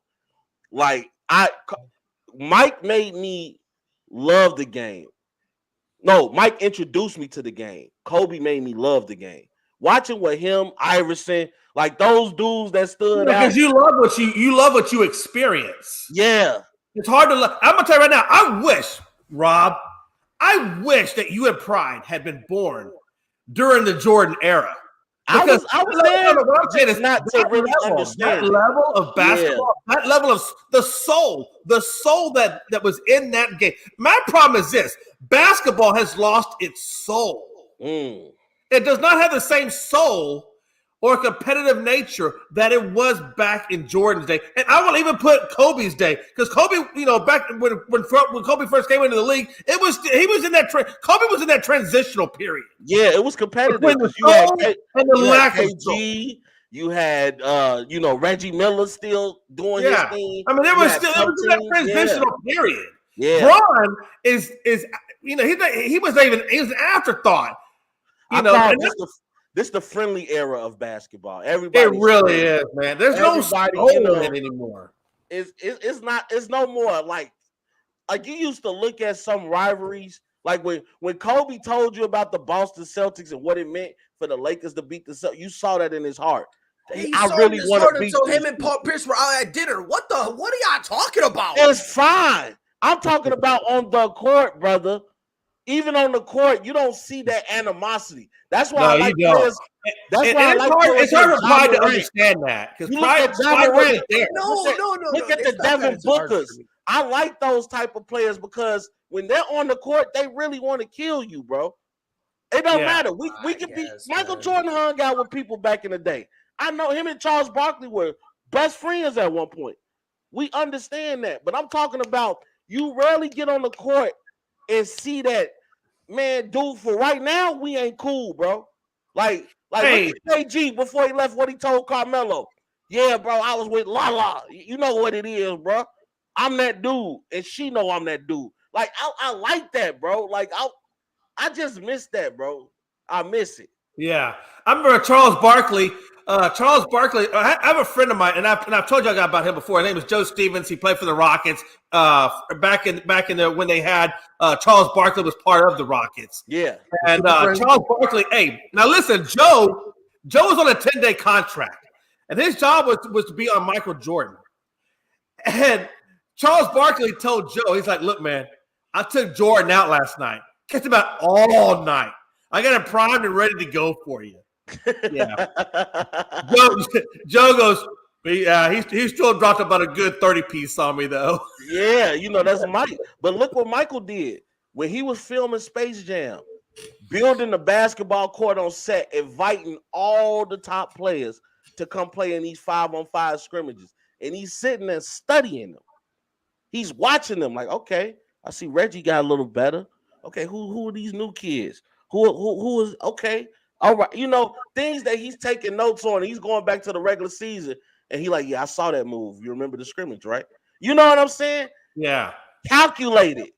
Like, Mike made me love the game. No, Mike introduced me to the game. Kobe made me love the game. Watching with him, Iverson, like those dudes that stood out. Because you love what you experience. Yeah. It's hard to love. I'm gonna tell you right now, I wish that you and Pride had been born during the Jordan era. Because I was saying is not to really understand that level of basketball, that level of the soul that was in that game. My problem is this: basketball has lost its soul. It does not have the same soul or competitive nature that it was back in Jordan's day. And I will even put Kobe's day, because Kobe, back when Kobe first came into the league, Kobe was in that transitional period. Yeah, it was competitive. You had KG, you had Reggie Miller still doing his thing. I mean, it was in that transitional period. Yeah, Bron is he was an afterthought. This is the friendly era of basketball. Everybody, it really is, man. There's no soul in it anymore. It's no more like you used to look at some rivalries. Like when Kobe told you about the Boston Celtics and what it meant for the Lakers to beat the Celtics, you saw that in his heart. I really want to beat. So him and Paul Pierce were out at dinner. What are y'all talking about? It's fine. I'm talking about on the court, brother. Even on the court, you don't see that animosity. That's why I like players. That's why I like players. It's hard for Pride to understand that, because Pride wasn't there. No. Look at the Devin Bookers. I like those type of players because when they're on the court, they really want to kill you, bro. It don't matter. We can be. Michael Jordan hung out with people back in the day. I know him and Charles Barkley were best friends at one point. We understand that, but I'm talking about you rarely get on the court and see that, man, dude, for right now, we ain't cool, bro. Like look at KG before he left, what he told Carmelo. Yeah, bro, I was with Lala. You know what it is, bro. I'm that dude, and she know I'm that dude. Like, I like that, bro. Like, I just miss that, bro. I miss it. Yeah. I remember Charles Barkley. I have a friend of mine, and I've told you about him before. His name is Joe Stevens. He played for the Rockets back in when they had Charles Barkley was part of the Rockets. Yeah. And Charles Barkley, now listen, Joe was on a 10-day contract, and his job was to be on Michael Jordan. And Charles Barkley told Joe, he's like, look, man, I took Jordan out last night. Kept him out all night. I got him primed and ready to go for you. Yeah. Joe goes, he still dropped about a good 30-piece on me, though. Yeah, that's Mike. But look what Michael did when he was filming Space Jam. building the basketball court on set, inviting all the top players to come play in these 5-on-5 scrimmages. And he's sitting there studying them. He's watching them like, okay, I see Reggie got a little better. Okay, who are these new kids? Who is okay? All right, things that he's taking notes on. He's going back to the regular season, and he like, yeah, I saw that move. You remember the scrimmage, right? You know what I'm saying? Yeah. Calculated.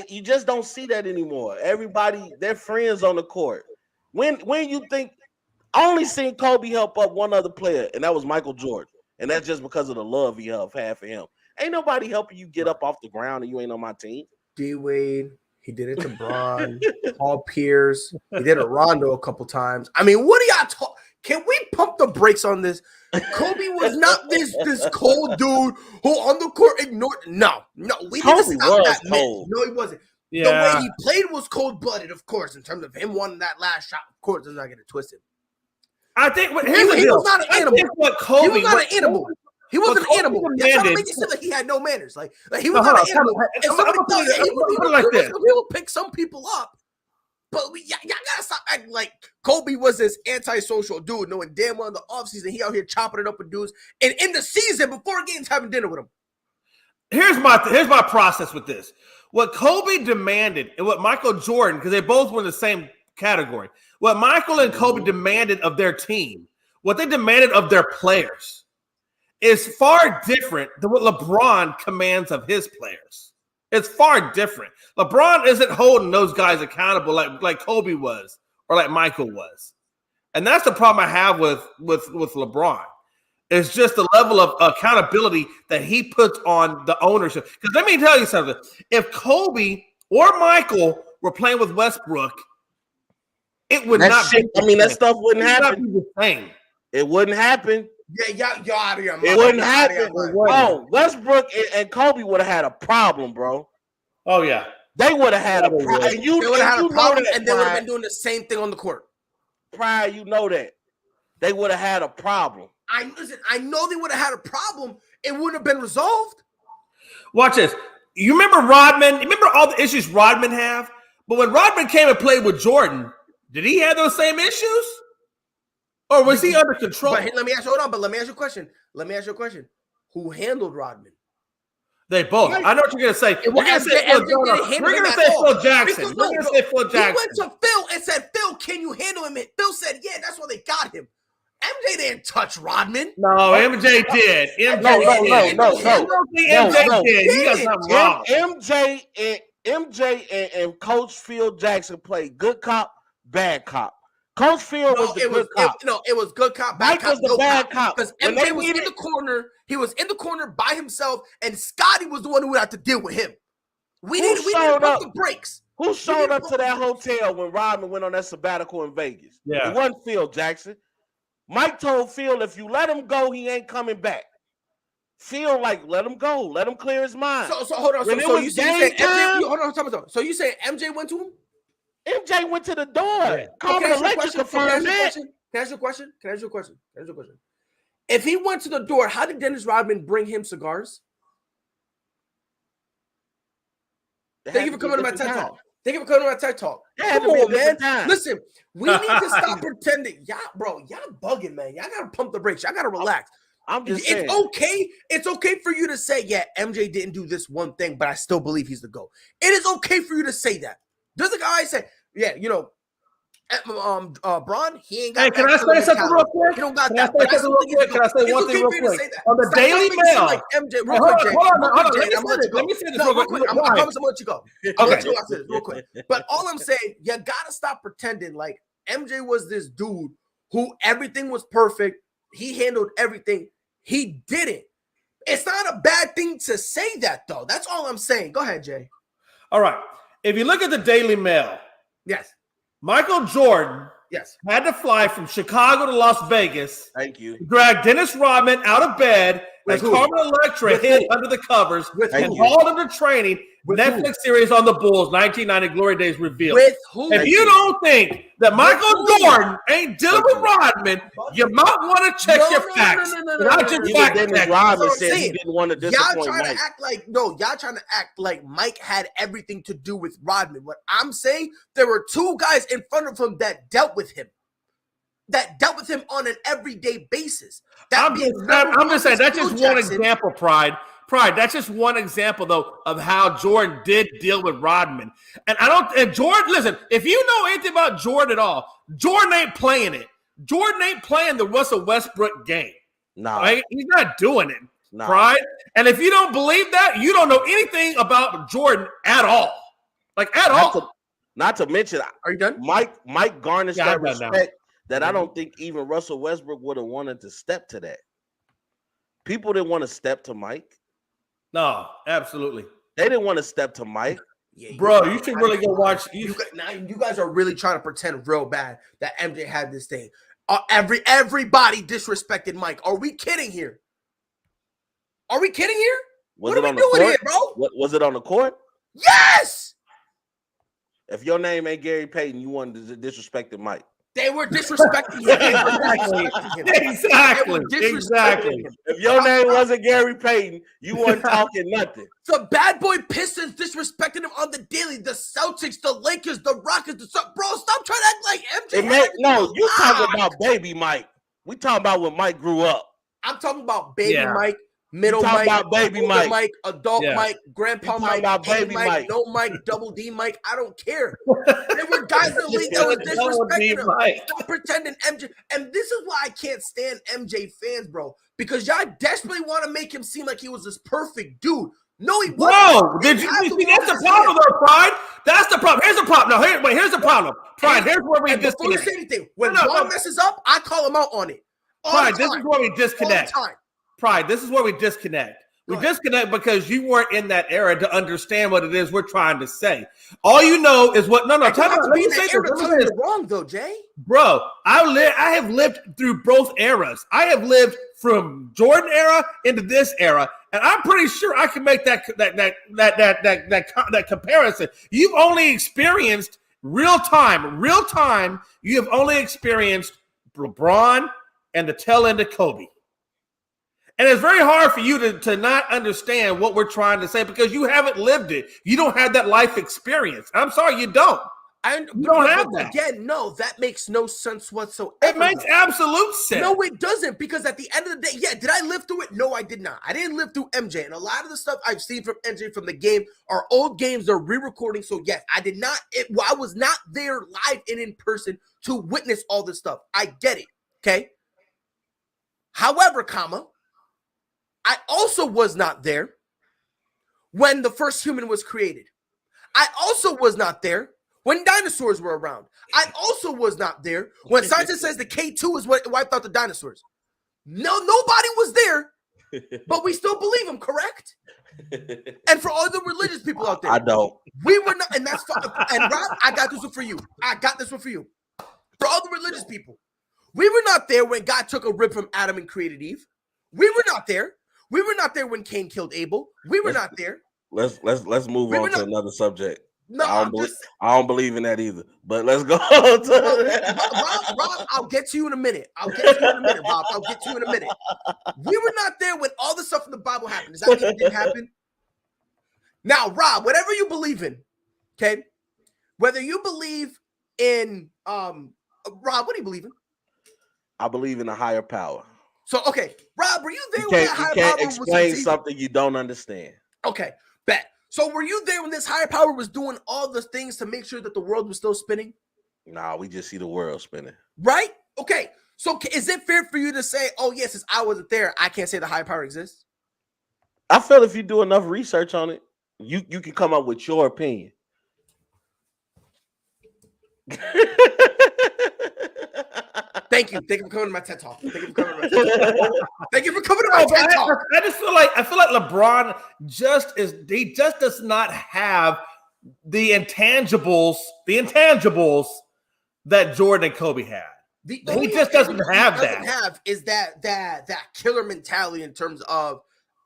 You just don't see that anymore. Everybody, they're friends on the court. When you think, I only seen Kobe help up one other player, and that was Michael Jordan. And that's just because of the love he had for him. Ain't nobody helping you get up off the ground and you ain't on my team. D-Wade, he did it to Bron, Paul Pierce. He did it Rondo a couple times. I mean, what do y'all talk? Can we pump the brakes on this? Kobe was not this cold dude who on the court ignored. No, we need to stop that. Cold. No, he wasn't. Yeah. The way he played was cold-blooded, of course, in terms of him wanting that last shot. Of course, let's not get it twisted. I think he was not an animal. He was not an animal. He wasn't an animal. You're trying to make it seem like he had no manners. Like he was not an animal. And somebody thought he would pick some people up. But y'all gotta stop acting like Kobe was this antisocial dude, knowing damn well in the offseason he out here chopping it up with dudes, and in the season before games having dinner with him. Here's my process with this. What Kobe demanded and what Michael Jordan, because they both were in the same category, what Michael and Kobe demanded of their team, what they demanded of their players, is far different than what LeBron commands of his players. It's far different. LeBron isn't holding those guys accountable like Kobe was or like Michael was. And that's the problem I have with LeBron. It's just the level of accountability that he puts on the ownership. Because let me tell you something. If Kobe or Michael were playing with Westbrook, it would not be. I mean, that stuff wouldn't happen. The same. It wouldn't happen. Yeah, y'all out of your mind. It wouldn't happen. Oh, Westbrook and Kobe would have had a problem, bro. Oh, yeah. They would have had a problem. They would have had a problem, and they would have been doing the same thing on the court. Pryor, you know that. They would have had a problem. I know they would have had a problem. It wouldn't have been resolved. Watch this. You remember Rodman? Remember all the issues Rodman have? But when Rodman came and played with Jordan, did he have those same issues? Or was he under control? But let me ask you a question. Who handled Rodman? They both. Right. I know what you're going to say. We're going to say Phil Jackson. We're going to say Phil Jackson. He went to Phil and said, Phil, can you handle him? And Phil said, yeah, that's why they got him. MJ didn't touch Rodman. No, MJ did. MJ did. He got something wrong. MJ and Coach Phil Jackson played good cop, bad cop. Coach Phil was the good cop. It was good cop, bad Mike cop. was the bad cop. Because MJ was in the corner. He was in the corner by himself, and Scotty was the one who would have to deal with him. We didn't pump the brakes. Who showed up to that hotel when Rodman went on that sabbatical in Vegas? Yeah. It wasn't Phil Jackson. Mike told Phil, if you let him go, he ain't coming back. Phil, let him go. Let him clear his mind. So hold on. So you say MJ, hold on. So you say MJ went to him? MJ went to the door. Yeah. Carmen Electric confirmed that. Can I ask you a question? If he went to the door, how did Dennis Rodman bring him cigars? Thank you for coming to my TED Talk. Come on, man. Listen, we need to stop pretending. Y'all bugging, man. Y'all gotta pump the brakes. Y'all gotta relax. I'm just saying. It's okay for you to say, yeah, MJ didn't do this one thing, but I still believe he's the GOAT. It is okay for you to say that. There's a guy say, yeah, Bron, he ain't got. Hey, can I say something real quick? He don't got that. Can I say one thing real quick? On the Daily Mail. Like MJ, real quick, Jay. Let me say this real quick. I promise I'm gonna let you go. Okay. I'll say this real quick. But all I'm saying, you gotta stop pretending like MJ was this dude who everything was perfect. He handled everything. He didn't. It's not a bad thing to say that, though. That's all I'm saying. Go ahead, Jay. All right. If you look at the Daily Mail, yes, Michael Jordan had to fly from Chicago to Las Vegas. Thank you. Drag Dennis Rodman out of bed as Carmen Electra hid under the covers and hauled him to training Netflix series on the Bulls, 1990 Glory Days revealed. With who? If you don't think that Michael Jordan ain't dealing with Rodman, you might want to check your facts. Even Dennis Rodman said he didn't want to disappoint Mike. Y'all trying to act like Mike had everything to do with Rodman. What I'm saying, there were two guys in front of him that dealt with him. On an everyday basis. I'm just saying that's just one example, Pride. That's just one example, though, of how Jordan did deal with Rodman. And Jordan, listen, if you know anything about Jordan at all, Jordan ain't playing it. Jordan ain't playing the Russell Westbrook game. No. Right? He's not doing it. No. Pride. And if you don't believe that, you don't know anything about Jordan at all. Not to mention, are you done? Mike garnished that respect that I don't think even Russell Westbrook would have wanted to step to that. People didn't want to step to Mike. No, absolutely. They didn't want to step to Mike. Yeah, bro, you should really go watch. You guys are really trying to pretend real bad that MJ had this thing. Everybody disrespected Mike. Are we kidding here? What are we doing here, bro? Was it on the court? Yes! If your name ain't Gary Payton, you wanted to disrespect Mike. They were disrespecting him. Exactly. If your name wasn't Gary Payton, you weren't talking nothing. The bad boy Pistons disrespecting him on the daily. The Celtics, the Lakers, the Rockets. Bro, stop trying to act like MJ. You talking about baby Mike. We talking about when Mike grew up. I'm talking about baby Mike. Middle Mike, about baby Mike, adult Mike, grandpa Mike, about baby Mike, no Mike, double D Mike. I don't care. There were guys in the league that was disrespecting him. Stop pretending MJ. And this is why I can't stand MJ fans, bro. Because y'all desperately want to make him seem like he was this perfect dude. No, he wasn't. Bro, did you see? That's the problem, though, Pride. That's the problem. Here's the problem. No, here's the problem. Pride. Here's where we disconnect. Before you say anything, when John messes up, I call him out on it. Pride. This is where we disconnect. Pride, this is where we disconnect. We disconnect because you weren't in that era to understand what it is we're trying to say. All you know is what. No. Tell me this. Wrong though, Jay. Bro, I have lived through both eras. I have lived from Jordan era into this era, and I'm pretty sure I can make that comparison. You've only experienced real time. You have only experienced LeBron and the tail end of Kobe. And it's very hard for you to not understand what we're trying to say because you haven't lived it. You don't have that life experience. I'm sorry, you don't. You don't have that. Again, no, that makes no sense whatsoever. It makes absolute sense. No, it doesn't, because at the end of the day, did I live through it? No, I did not. I didn't live through MJ. And a lot of the stuff I've seen from MJ from the game are old games they're re-recording. So yes, I did not. I was not there live and in person to witness all this stuff. I get it. Okay. However, I also was not there when the first human was created. I also was not there when dinosaurs were around. I also was not there when scientists says the K2 is what wiped out the dinosaurs. No, nobody was there, but we still believe him, correct? And for all the religious people out there, I don't. We were not, and that's fine. And Rob, I got this one for you. For all the religious people, we were not there when God took a rib from Adam and created Eve. We were not there. We were not there when Cain killed Abel. We were not there. Let's move on to another subject. No, I don't believe in that either. But let's go on to Rob, I'll get to you in a minute. Rob. I'll get to you in a minute. We were not there when all the stuff in the Bible happened. Does that mean it didn't happen? Now, Rob, whatever you believe in, okay? Whether you believe in Rob, what do you believe in? I believe in a higher power. So, okay, Rob, were you there when that higher power was? You can't explain something you don't understand. Okay, bet. So, were you there when this higher power was doing all the things to make sure that the world was still spinning? Nah, we just see the world spinning. Right? Okay. So, is it fair for you to say, oh, yes, since I wasn't there, I can't say the higher power exists? I feel if you do enough research on it, you can come up with your opinion. Thank you. Thank you for coming to my TED Talk. Thank you for coming to my TED Talk. I just feel like LeBron just does not have the intangibles that Jordan and Kobe had. He just doesn't have that. Is that killer mentality in terms of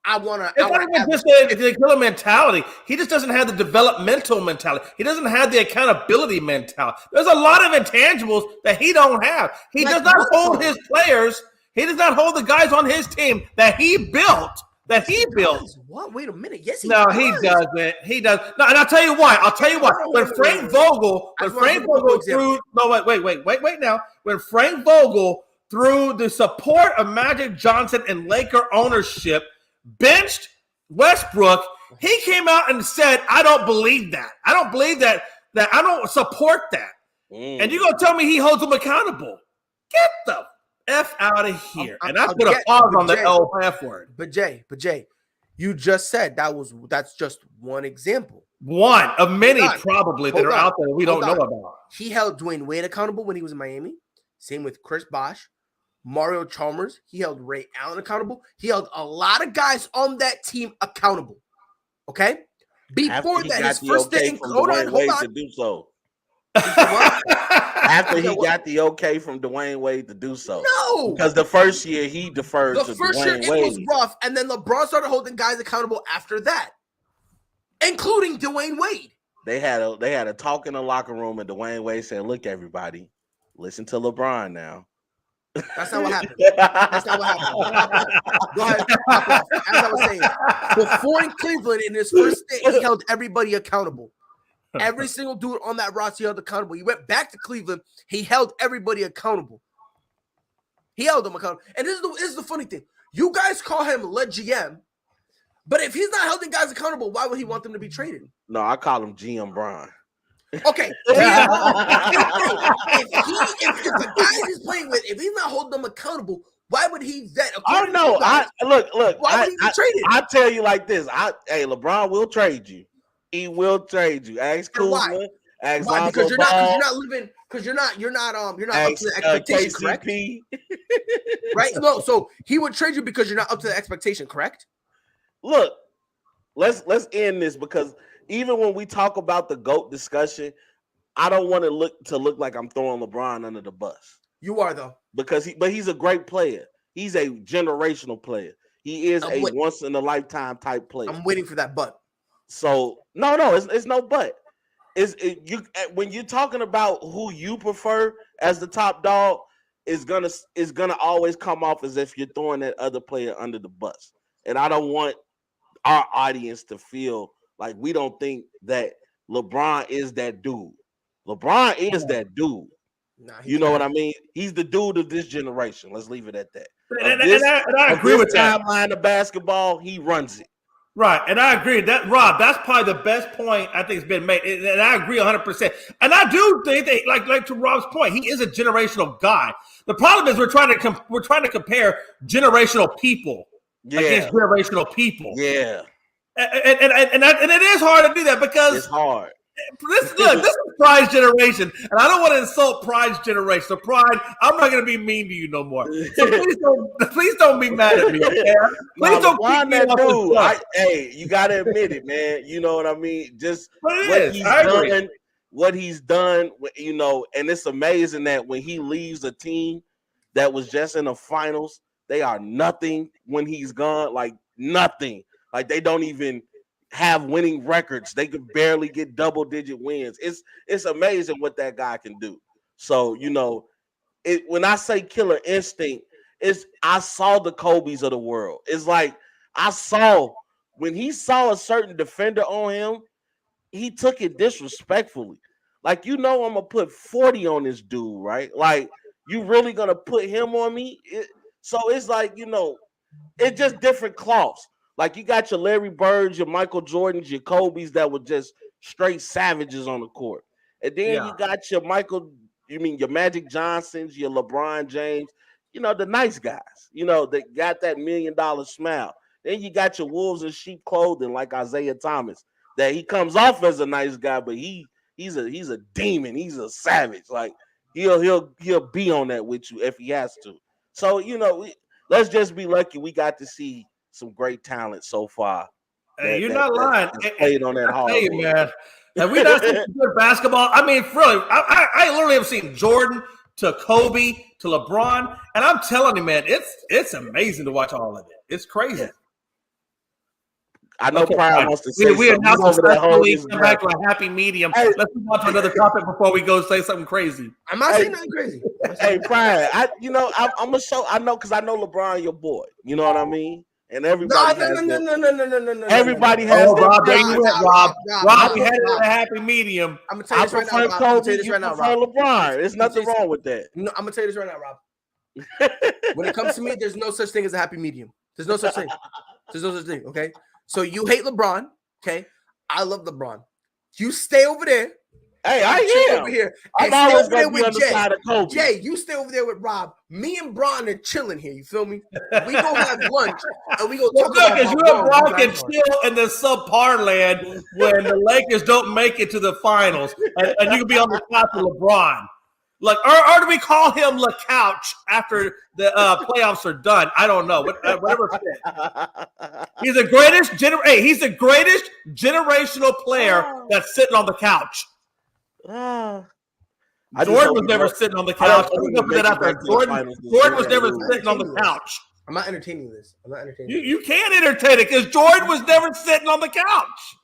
It's not even just the killer mentality. He just doesn't have the developmental mentality. He doesn't have the accountability mentality. There's a lot of intangibles that he don't have. He does not hold his players. He does not hold the guys on his team that he built. What? Wait a minute. Yes, he doesn't. He does. No, and I'll tell you why. When Frank Vogel threw When Frank Vogel, through the support of Magic Johnson and Laker ownership, benched Westbrook, he came out and said, "I don't believe that. I don't believe that. I don't support that." And you're gonna tell me he holds them accountable? Get the F out of here. And that's put a pause on the L half word. But Jay, you just said that's just one example. One of many probably that are out there that we don't know about. He held Dwayne Wade accountable when he was in Miami. Same with Chris Bosh, Mario Chalmers. He held Ray Allen accountable. He held a lot of guys on that team accountable. Okay? Before that, his first thing, hold on. To do so. After he got the okay from Dwayne Wade to do so. No, because the first year he deferred to Dwayne Wade. The first year it was rough, and then LeBron started holding guys accountable after that, including Dwayne Wade. They had a talk in the locker room, and Dwayne Wade said, "Look, everybody, listen to LeBron now." That's not what happened. Go ahead. As I was saying, before in Cleveland, in his first day, he held everybody accountable. Every single dude on that roster he held accountable. He went back to Cleveland. He held everybody accountable. He held them accountable. And this is the funny thing. You guys call him Le GM, but if he's not holding guys accountable, why would he want them to be traded? No, I call him GM Bron. Okay. If the guys he's playing with, if he's not holding them accountable, why would he then? Oh no! Look. Why would he be traded? I tell you like this. Hey, LeBron will trade you. He will trade you. Ask Kuzma. Ask why? Because you're not living. Because you're not up to the expectation, correct? Right? No. So he would trade you because you're not up to the expectation, correct? Look, let's end this because even when we talk about the GOAT discussion, I don't want to look like I'm throwing LeBron under the bus. You are though, because he's a great player. He's a generational player. He is a once in a lifetime type player. I'm waiting for that but. So no, it's no but. When you're talking about who you prefer as the top dog, is gonna always come off as if you're throwing that other player under the bus. And I don't want our audience to feel like we don't think that LeBron is that dude. LeBron is that dude. You know what I mean? He's the dude of this generation. Let's leave it at that. And I agree with that. Timeline of basketball, he runs it. Right, and I agree that Rob. That's probably the best point I think has been made, and I agree 100%. And I do think that, like to Rob's point, he is a generational guy. The problem is we're trying to compare generational people against generational people. Yeah, and it is hard to do that because it's hard. This is Pride's generation, and I don't want to insult Pride's generation. So Pride, I'm not going to be mean to you no more. So please don't be mad at me, okay? Please don't keep me up with stuff. Hey, you got to admit it, man. You know what I mean? Just what he's done, you know, and it's amazing that when he leaves a team that was just in the finals, they are nothing when he's gone, like nothing. Like they don't even have winning records. They could barely get double-digit wins. It's amazing what that guy can do. So, you know, when I say killer instinct, I saw the Kobe's of the world. It's like I saw when he saw a certain defender on him, he took it disrespectfully. Like, you know, I'm gonna put 40 on this dude, right? Like, you really gonna put him on me? So it's like, you know, it's just different cloths. Like you got your Larry Birds, your Michael Jordans, your Kobe's that were just straight savages on the court. And then you got your your Magic Johnsons, your LeBron James, you know, the nice guys, you know, that got that $1 million smile. Then you got your wolves in sheep clothing like Isaiah Thomas, that he comes off as a nice guy, but he's a demon. He's a savage. Like he'll be on that with you if he has to. So, you know, let's just be lucky we got to see some great talent so far. Hey, you're not lying. Played on that hard, man. Have we not seen good basketball? I mean, really, I literally have seen Jordan to Kobe to LeBron, and I'm telling you, man, it's amazing to watch all of it. It's crazy. I know Okay, Prime fine. wants to say We are something. now He's over there successfully holding come his back breath. to a happy medium. Hey. Let's move on to another topic before we go say something crazy. I'm not Hey. saying nothing crazy. Hey, Brian, I'm gonna show. I know because I know LeBron, your boy. You know what I mean? And everybody has No. Everybody has Oh, their Rob, there you preference. went, Rob. Rob, we Rob. headed to a happy medium. I'm gonna tell you I this right now, prefer Rob. I'm gonna tell Kobe. you this You right now, prefer Rob. LeBron. There's nothing say wrong with that. No, I'm gonna tell you this right now, Rob. When it comes to me, there's no such thing as a happy medium. There's no such thing. There's no such thing. Okay. So you hate LeBron. Okay. I love LeBron. You stay over there. Hey, I I am. over here. I'm And stay always over there gonna be with on the Jay. side of Kobe. Jay, you stay over there with Rob. Me and Bron are chilling here. You feel me? We go have lunch and we go Well, talk good, about because how you and wrong Brock you can guys are. chill in the subpar land when the Lakers don't make it to the finals, and you can be on the couch with LeBron. Like, or do we call him La Couch after the playoffs are done? I don't know. Whatever fit. He's the greatest. He's the greatest generational player that's sitting on the couch. Jordan was never sitting on the couch. Jordan was never sitting on the couch. I'm not entertaining this. You can't entertain it because Jordan was never sitting on the couch.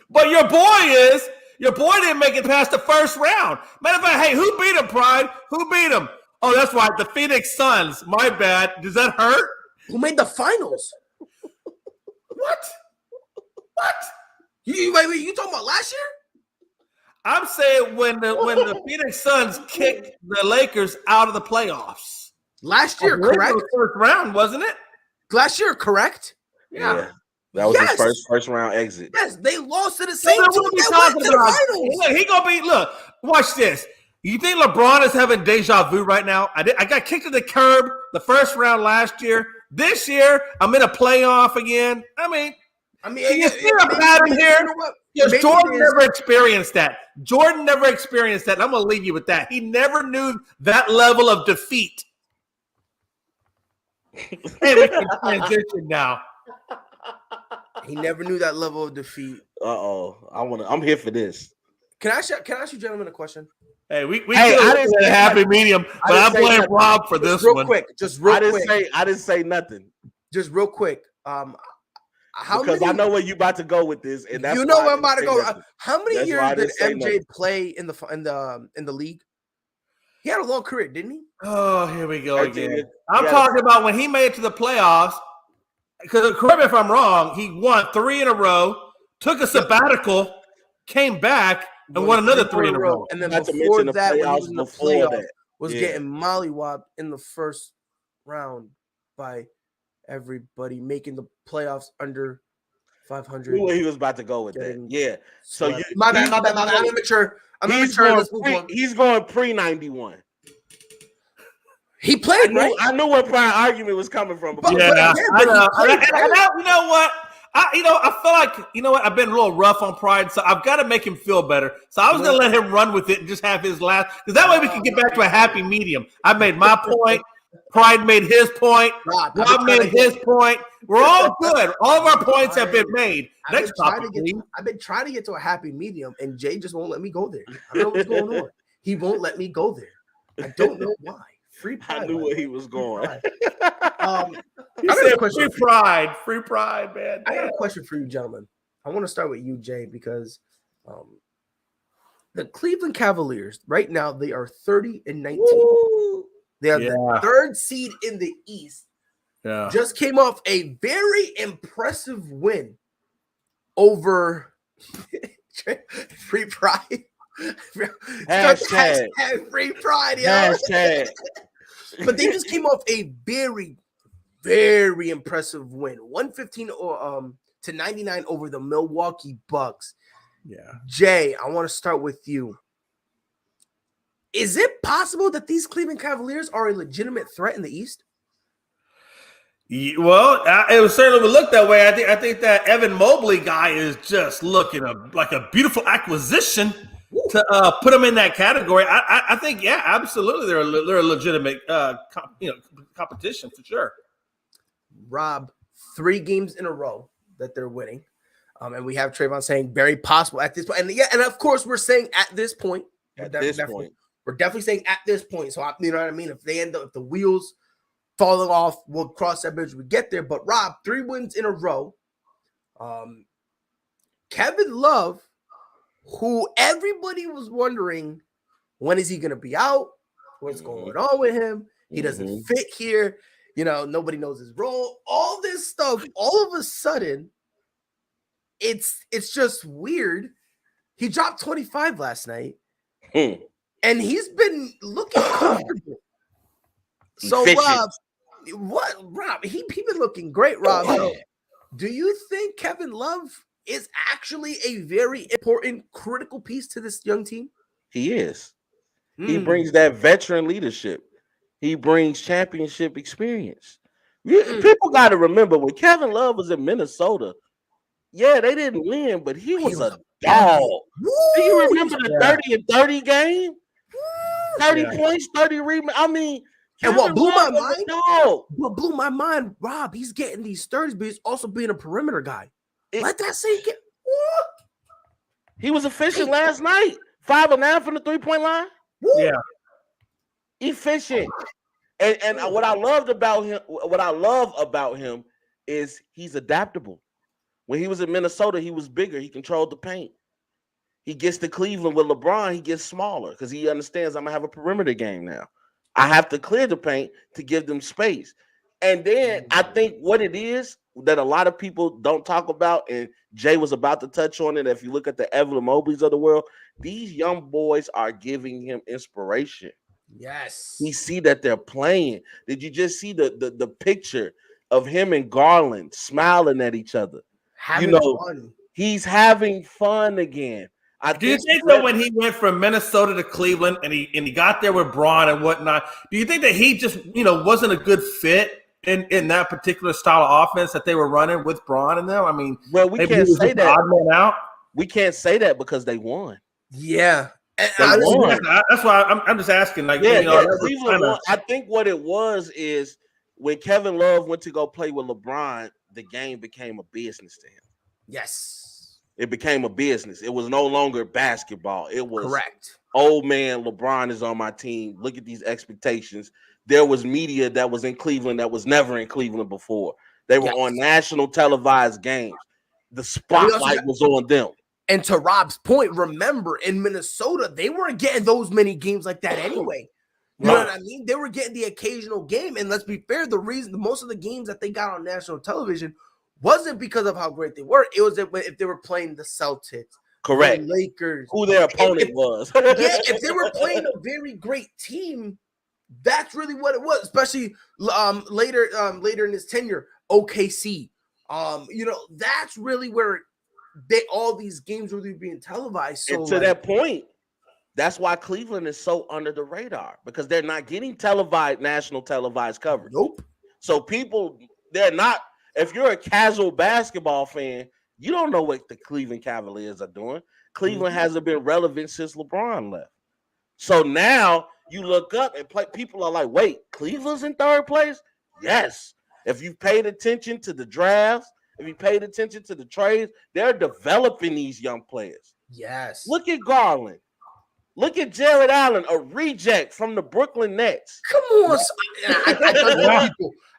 But your boy didn't make it past the first round. Matter of fact, hey, who beat him, Pride? Who beat him? Oh, that's right, the Phoenix Suns. My bad. Does that hurt? Who made the finals? What? You talking about last year? I'm saying when the Phoenix Suns kicked the Lakers out of the playoffs. Last year, correct? The first round, wasn't it? Last year, correct? Yeah. That was his first round exit. Yes, they lost to the same What team are we that talking went to about? the finals. Look, he gonna be. Look, watch this. You think LeBron is having deja vu right now? I got kicked to the curb the first round last year. This year, I'm in a playoff again. I mean, you see a pattern here? You know what? Because Jordan never experienced that. And I'm gonna leave you with that. He never knew that level of defeat. Hey, we can transition now. He never knew that level of defeat. I'm here for this. Can I ask you gentlemen a question? Hey, we I didn't say a happy medium, but I blame Rob for this one. Just real quick. I didn't say nothing. Just real quick. Because I know where you about to go with this, and that's where I'm about to go. How many That's years did MJ play in the league? He had a long career, didn't he? Oh, here we go again. I'm talking about when he made it to the playoffs. Because correct me if I'm wrong, he won 3 in a row, took a sabbatical, came back, and won another 3 in a row. And then before that, when he was in the playoffs, was getting mollywopped in the first round by everybody, making the playoffs under 500. Knew where he was about to go with that. Yeah. So my bad. I'm immature. He's going pre-91. He played, right? I knew what prior argument was coming from. I know. You know what? I feel like, I've been a little rough on Pride, so I've got to make him feel better. So I was going to let him run with it and just have his last, because that way we can get back to a happy medium. I made my point. Pride made his point. Rob made his point. We're all good. All of our points have been made. Next topic, I've been trying to get to a happy medium, and Jay just won't let me go there. I don't know what's going on. He won't let me go there. I don't know why. Free pride. I knew where he was going. Free pride, man. I got a question for you, gentlemen. I want to start with you, Jay, because the Cleveland Cavaliers right now, they are 30-19. Woo! They are the third seed in the East. Yeah, just came off a very impressive win over Free Pride. Hashtag Free Pride, yo. Hashtag. But they just came off a very, very impressive win. 115 to 99 over the Milwaukee Bucks. Yeah. Jay, I want to start with you. Is it possible that these Cleveland Cavaliers are a legitimate threat in the East? Well, it certainly would look that way. I think that Evan Mobley guy is just looking like a beautiful acquisition to put them in that category. I think, yeah, absolutely, they're a legitimate competition for sure. Rob, 3 games in a row that they're winning, and we have Trayvon saying very possible at this point. And of course, we're saying at this point. We're definitely saying at this point. So you know what I mean. If the wheels falling off. We'll cross that bridge when we get there. But Rob, 3 wins in a row. Kevin Love, who everybody was wondering, when is he going to be out? What's going on with him? He doesn't fit here. Nobody knows his role. All this stuff, all of a sudden, it's just weird. He dropped 25 last night, and he's been looking comfortable. So, Rob, he been looking great, Rob. So, do you think Kevin Love is actually a very important, critical piece to this young team? He is. He brings that veteran leadership. He brings championship experience. People got to remember, when Kevin Love was in Minnesota, yeah, they didn't win, but he was a dog. Do you remember the 30 and 30 game? 30 points, 30 rebounds. I mean, and what blew my mind, Rob, he's getting these 30s, but he's also being a perimeter guy. Let that sink in. He was efficient last night. 5 of 9 from the 3-point line. Yeah. Efficient. And what I love about him is he's adaptable. When he was in Minnesota, he was bigger. He controlled the paint. He gets to Cleveland with LeBron, he gets smaller because he understands I'm going to have a perimeter game now. I have to clear the paint to give them space. And then I think what it is that a lot of people don't talk about, and Jay was about to touch on it, if you look at the Evan Mobleys of the world, these young boys are giving him inspiration. Yes. We see that they're playing. Did you just see the picture of him and Garland smiling at each other? Fun. He's having fun again. Do you think that when he went from Minnesota to Cleveland and he got there with Bron and whatnot, do you think that he just wasn't a good fit in that particular style of offense that they were running with Bron and them? I mean, well, we can't say that. Odd man out. We can't say that because they won. Yeah. That's why I'm just asking. Cleveland won. I think what it was is when Kevin Love went to go play with LeBron, the game became a business to him. Yes. It became a business. It was no longer basketball. It was correct. Old man, LeBron is on my team. Look at these expectations. There was media that was in Cleveland that was never in Cleveland before. They were on national televised games. The spotlight was on them. And to Rob's point, remember, in Minnesota, they weren't getting those many games like that anyway. You know what I mean? They were getting the occasional game. And let's be fair, the reason most of the games that they got on national television wasn't because of how great they were. It was if they were playing the Celtics, correct, the Lakers, who their opponent was. If they were playing a very great team, that's really what it was. Especially later in his tenure, OKC. That's really where all these games were really being televised. So and to that point, that's why Cleveland is so under the radar, because they're not getting national televised coverage. Nope. So they're not. If you're a casual basketball fan, you don't know what the Cleveland Cavaliers are doing. Cleveland hasn't been relevant since LeBron left. So now you look up and people are like, wait, Cleveland's in third place? Yes. If you paid attention to the drafts, if you paid attention to the trades, they're developing these young players. Yes. Look at Garland. Look at Jared Allen, a reject from the Brooklyn Nets. Come on.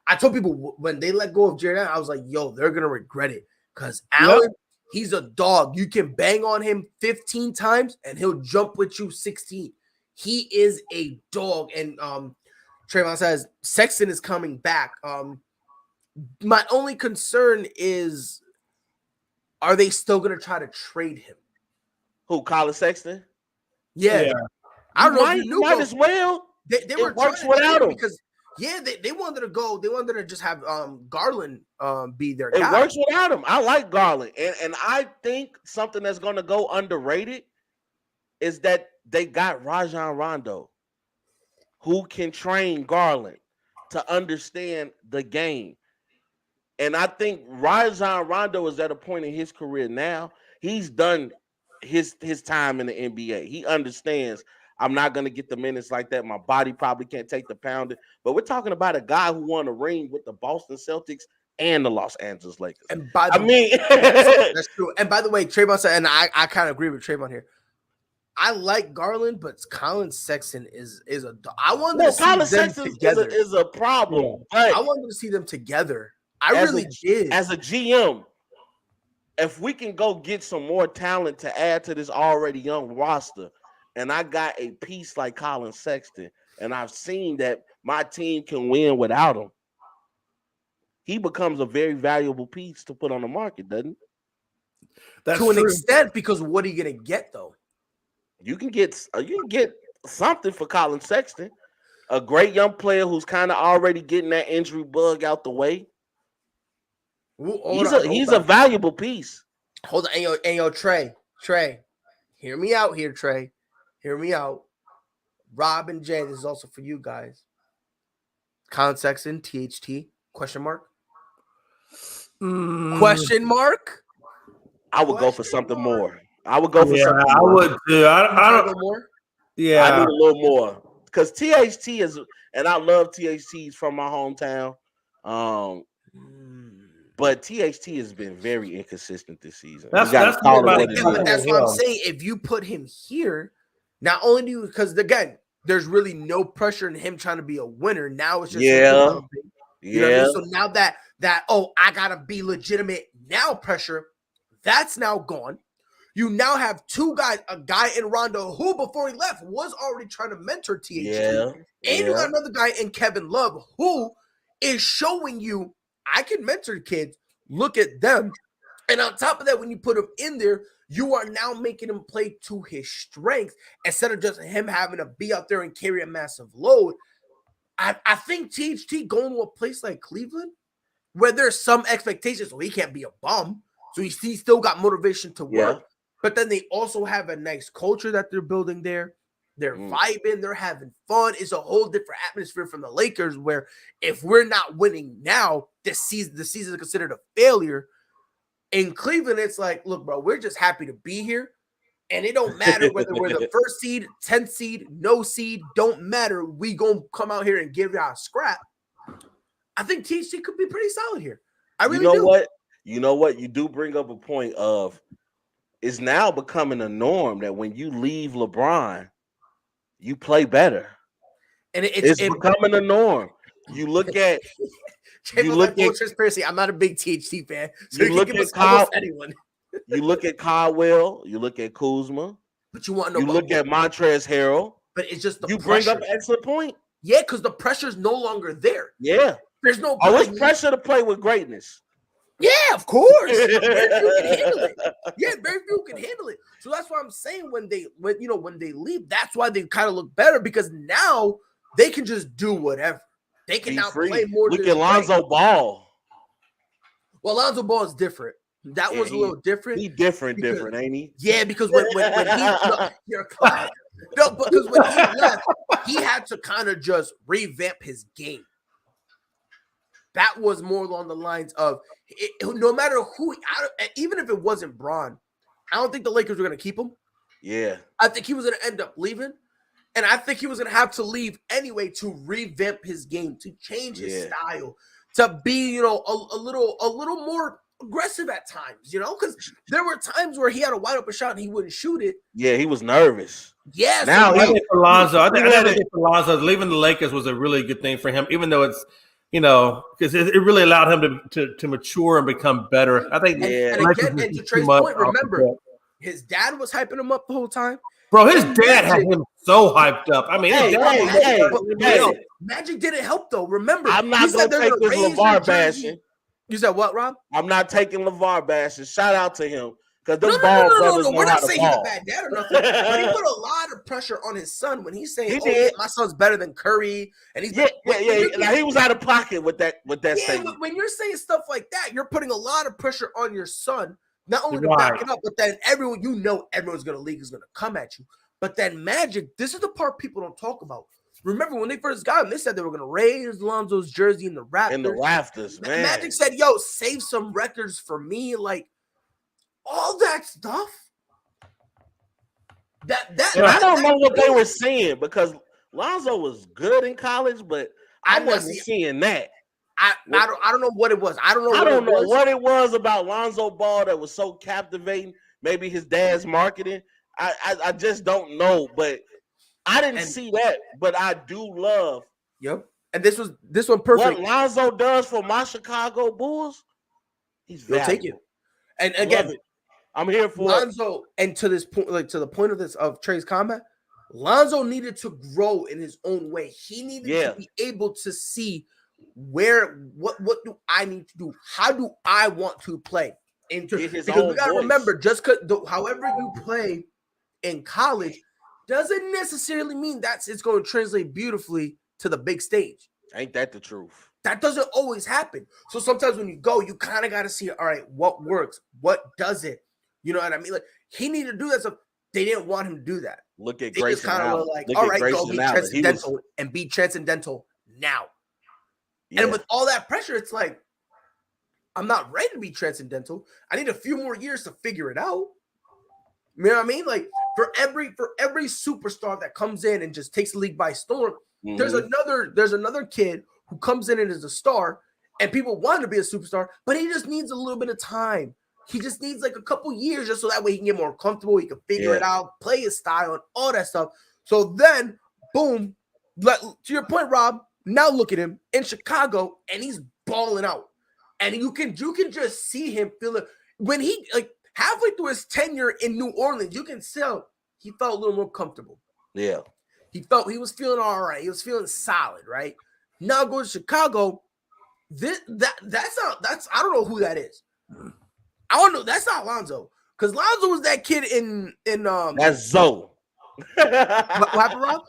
I told people when they let go of Jared Allen, I was like, yo, they're going to regret it. Because Allen, he's a dog. You can bang on him 15 times and he'll jump with you 16. He is a dog. And Trayvon says Sexton is coming back. My only concern is, are they still going to try to trade him? Who, Colin Sexton? Yeah. I don't know if you knew. Might as well. They were works without him. Because they wanted to go. They wanted to just have Garland be their guy. It works without him. I like Garland, and I think something that's going to go underrated is that they got Rajon Rondo, who can train Garland to understand the game. And I think Rajon Rondo is at a point in his career now. He's done his time in the NBA. He understands I'm not going to get the minutes like that. My body probably can't take the pounding. But we're talking about a guy who won a ring with the Boston Celtics and the Los Angeles Lakers. And that's true. And by the way, Trayvon said, and I kind of agree with Trayvon here. I like Garland, but Colin Sexton is a. I wanted No, to see Colin them Sexton together. is a problem. Yeah. But I wanted to see them together. I as really a, did. As a GM, if we can go get some more talent to add to this already young roster, and I got a piece like Colin Sexton, and I've seen that my team can win without him, he becomes a very valuable piece to put on the market, doesn't he? That's To an true. extent, because what are you gonna get though? You can get something for Colin Sexton, a great young player who's kind of already getting that injury bug out the way. He's a valuable piece. Hold on, and yo, Trey, hear me out here, Trey. Hear me out. Rob and Jay, this is also for you guys. Colin Sexton, THT? Question mark? Question mark? I would go for something more. I would go for something more. I would too. I don't go more. Yeah, I need a little more because THT is, and I love THTs from my hometown. But THT has been very inconsistent this season. That's what I'm saying. If you put him here, not only do you, because again, there's really no pressure in him trying to be a winner. Now it's just developing. You know what I mean? So now that I gotta be legitimate now pressure, that's now gone. You now have two guys, a guy in Rondo who before he left was already trying to mentor THT. And you got another guy in Kevin Love who is showing you I can mentor kids. Look at them. And on top of that, when you put him in there, you are now making him play to his strengths instead of just him having to be out there and carry a massive load. I think THT going to a place like Cleveland where there's some expectations, so he can't be a bum. So he still got motivation to work. Yeah. But then they also have a nice culture that they're building there. They're vibing. They're having fun. It's a whole different atmosphere from the Lakers where if we're not winning now, the season is considered a failure. In Cleveland, it's like, look, bro, we're just happy to be here. And it don't matter whether we're the first seed, 10th seed, no seed, don't matter. We going to come out here and give y'all a scrap. I think THC could be pretty solid here. I really do. You know what? You do bring up a point of it's now becoming a norm that when you leave LeBron, you play better. And it's becoming a norm. You look at transparency. I'm not a big THC fan. So you look at Kyle, anyone. You look at Caldwell, you look at Kuzma, but you look at Montrezl Harrell. But it's just you bring up an excellent point. Yeah, because the pressure's no longer there. Yeah. There's no it's pressure to play with greatness. Yeah, of course. Very few can handle it. Yeah, very few can handle it. So that's why I'm saying when they leave, that's why they kind of look better because now they can just do whatever. They can now play more. Look at Lonzo Ball. Well, Lonzo Ball is different. That was a little different. He different, ain't he? Yeah, because when you're cloud. No, because when he left, he had to kind of just revamp his game. That was more along the lines of no matter who, even if it wasn't Bron, I don't think the Lakers were going to keep him. Yeah. I think he was going to end up leaving. And I think he was going to have to leave anyway to revamp his game, to change his style, to be, a little more aggressive at times, because there were times where he had a wide open shot and he wouldn't shoot it. Yeah, he was nervous. Yeah. Now I think for Lonzo, leaving the Lakers was a really good thing for him, even though it's, because it really allowed him to mature and become better. I think. And to Trey's point, remember, his dad was hyping him up the whole time. Bro, his dad had him so hyped up. I mean, Magic didn't help though. Remember, I'm not going to take this LeVar bashing. You said what, Rob? I'm not taking LeVar bashing. Shout out to him. Because those brothers know we're not how to saying ball. he's a bad dad or nothing, but he put a lot of pressure on his son when he's saying, my son's better than Curry. And he's he was out of pocket with that statement. When you're saying stuff like that, you're putting a lot of pressure on your son, not only to back it up, but then everyone's going to league is going to come at you. But then Magic, this is the part people don't talk about. Remember when they first got him, they said they were going to raise Lonzo's jersey in the rafters. In the rafters, man. Magic said, yo, save some records for me. Like, all that stuff. I don't know what they were saying because Lonzo was good in college, but I wasn't seeing that. I don't know what it was. I don't know what it was about Lonzo Ball that was so captivating. Maybe his dad's marketing. I just don't know, but I didn't see that. But I do love. Yep. And this one perfect. What Lonzo does for my Chicago Bulls, he's You'll valuable. take it. And again, I'm here for Lonzo. And to this point, like to the point of this of Trey's comment, Lonzo needed to grow in his own way. He needed to be able to see what do I need to do? How do I want to play? Because we gotta remember, just however you play in college doesn't necessarily mean it's going to translate beautifully to the big stage. Ain't that the truth? That doesn't always happen. So sometimes when you go, you kind of got to see, all right, what works, what doesn't. You know what I mean? Like he needed to do that. So they didn't want him to do that. Look at Grayson Allen. Like, all right, go be transcendental and be transcendental now. Yeah. And with all that pressure, it's like, I'm not ready to be transcendental. I need a few more years to figure it out. You know what I mean? Like for every superstar that comes in and just takes the league by storm, there's another kid who comes in and is a star, and people want him to be a superstar, but he just needs a little bit of time. He just needs like a couple years just so that way he can get more comfortable. He can figure it out, play his style, and all that stuff. So then, boom, to your point, Rob. Now look at him in Chicago, and he's balling out, and you can just see him feel it when he like halfway through his tenure in New Orleans. You can tell he felt a little more comfortable. Yeah, he was feeling all right. He was feeling solid, right? Now go to Chicago. That's I don't know who that is. I don't know. That's not Lonzo, because Lonzo was that kid in that's Zoe. What happened, Rob?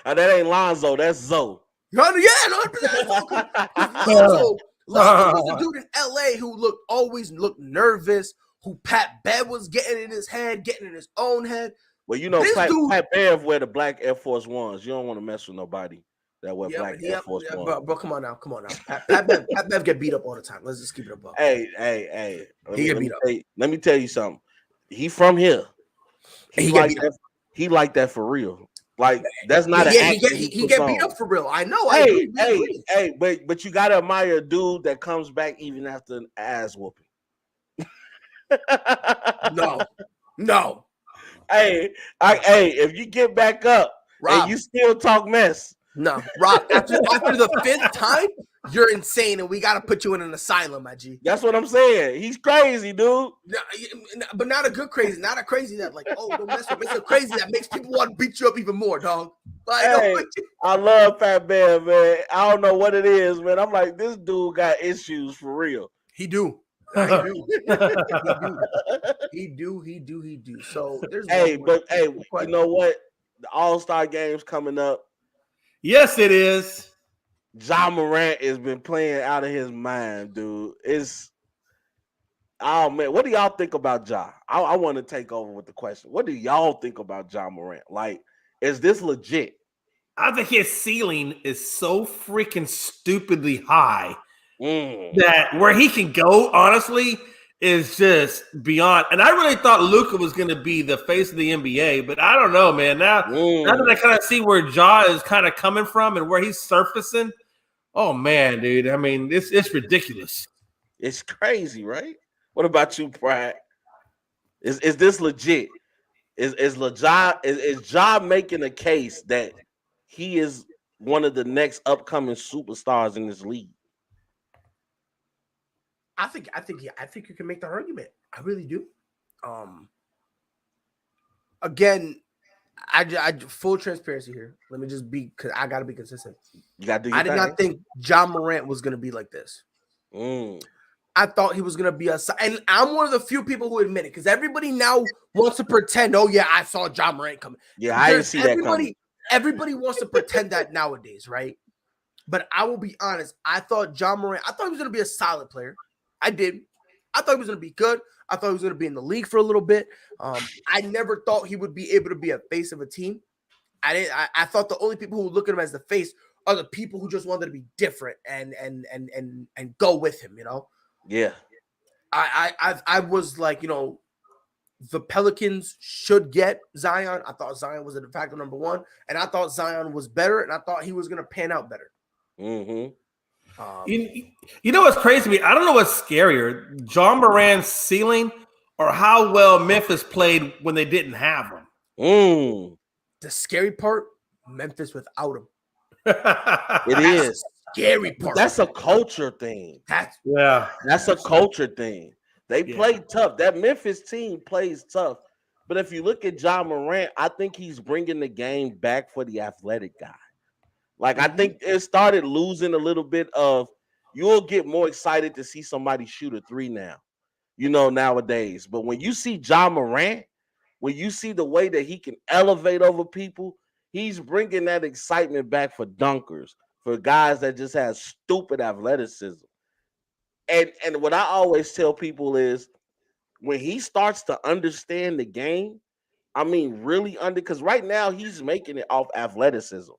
That ain't Lonzo. That's Zoe. Lonzo was a dude in LA who always looked nervous, who Pat Bev was getting in his head, getting in his own head. Well, you know, Pat Bev wear the black Air Force Ones. You don't want to mess with nobody that wear black Air Force Ones. Bro, come on now. Pat Bev get beat up all the time. Let's just keep it above. Hey. He get beat up. Let me tell you something. He from here. He like that for real. Like that's not an act. He get beat up for real. I know. Hey, but you gotta admire a dude that comes back even after an ass whooping. No. Hey, if you get back up, Rob, and you still talk mess. No, Rob, after the 5th time, you're insane, and we got to put you in an asylum, my G. That's what I'm saying. He's crazy, dude. No, but not a good crazy. Not a crazy that like, oh, don't mess with me. It's a crazy that makes people want to beat you up even more, dog. Like, I love Pat Bev, man. I don't know what it is, man. I'm like, this dude got issues for real. He do. He do. So there's you know what? The All-Star game's coming up. Yes, it is. Ja Morant has been playing out of his mind, dude. Man, what do y'all think about Ja? I want to take over with the question. What do y'all think about Ja Morant? Like, is this legit? I think his ceiling is so freaking stupidly high that where he can go, honestly, is just beyond. And I really thought Luka was going to be the face of the NBA, but I don't know, man. Now that I kind of see where Ja is kind of coming from and where he's surfacing, oh man, dude. I mean, it's ridiculous. It's crazy, right? What about you, Pratt? Is this legit? Is Ja making a case that he is one of the next upcoming superstars in this league? I think you can make the argument. I really do. Again, I full transparency here. Let me just be, because I got to be consistent. You got to. I did not think Ja Morant was going to be like this. I thought he was going to be and I'm one of the few people who admit it, because everybody now wants to pretend, oh yeah, I saw Ja Morant coming. Yeah, I didn't see that coming. Everybody wants to pretend that nowadays, right? But I will be honest. I thought Ja Morant, I thought he was going to be a solid player. I did. I thought he was going to be good. I thought he was going to be in the league for a little bit. I never thought he would be able to be a face of a team. I thought the only people who look at him as the face are the people who just wanted to be different and go with him. You know. Yeah. I was like, you know, the Pelicans should get Zion. I thought Zion was a de facto number one, and I thought Zion was better, and I thought he was going to pan out better. Mm-hmm. You know what's crazy to me? I don't know what's scarier, Ja Morant's ceiling or how well Memphis played when they didn't have him. Mm, The scary part, Memphis without him. it That's is. the scary part. That's a culture thing. That's That's a culture thing. They Yeah. play tough. That Memphis team plays tough. But if you look at John Morant, I think he's bringing the game back for the athletic guy. Like, I think it started losing a little bit of, you'll get more excited to see somebody shoot a three now, nowadays. But when you see John Morant, when you see the way that he can elevate over people, he's bringing that excitement back for dunkers, for guys that just have stupid athleticism. And what I always tell people is, when he starts to understand the game, I mean, really because right now he's making it off athleticism.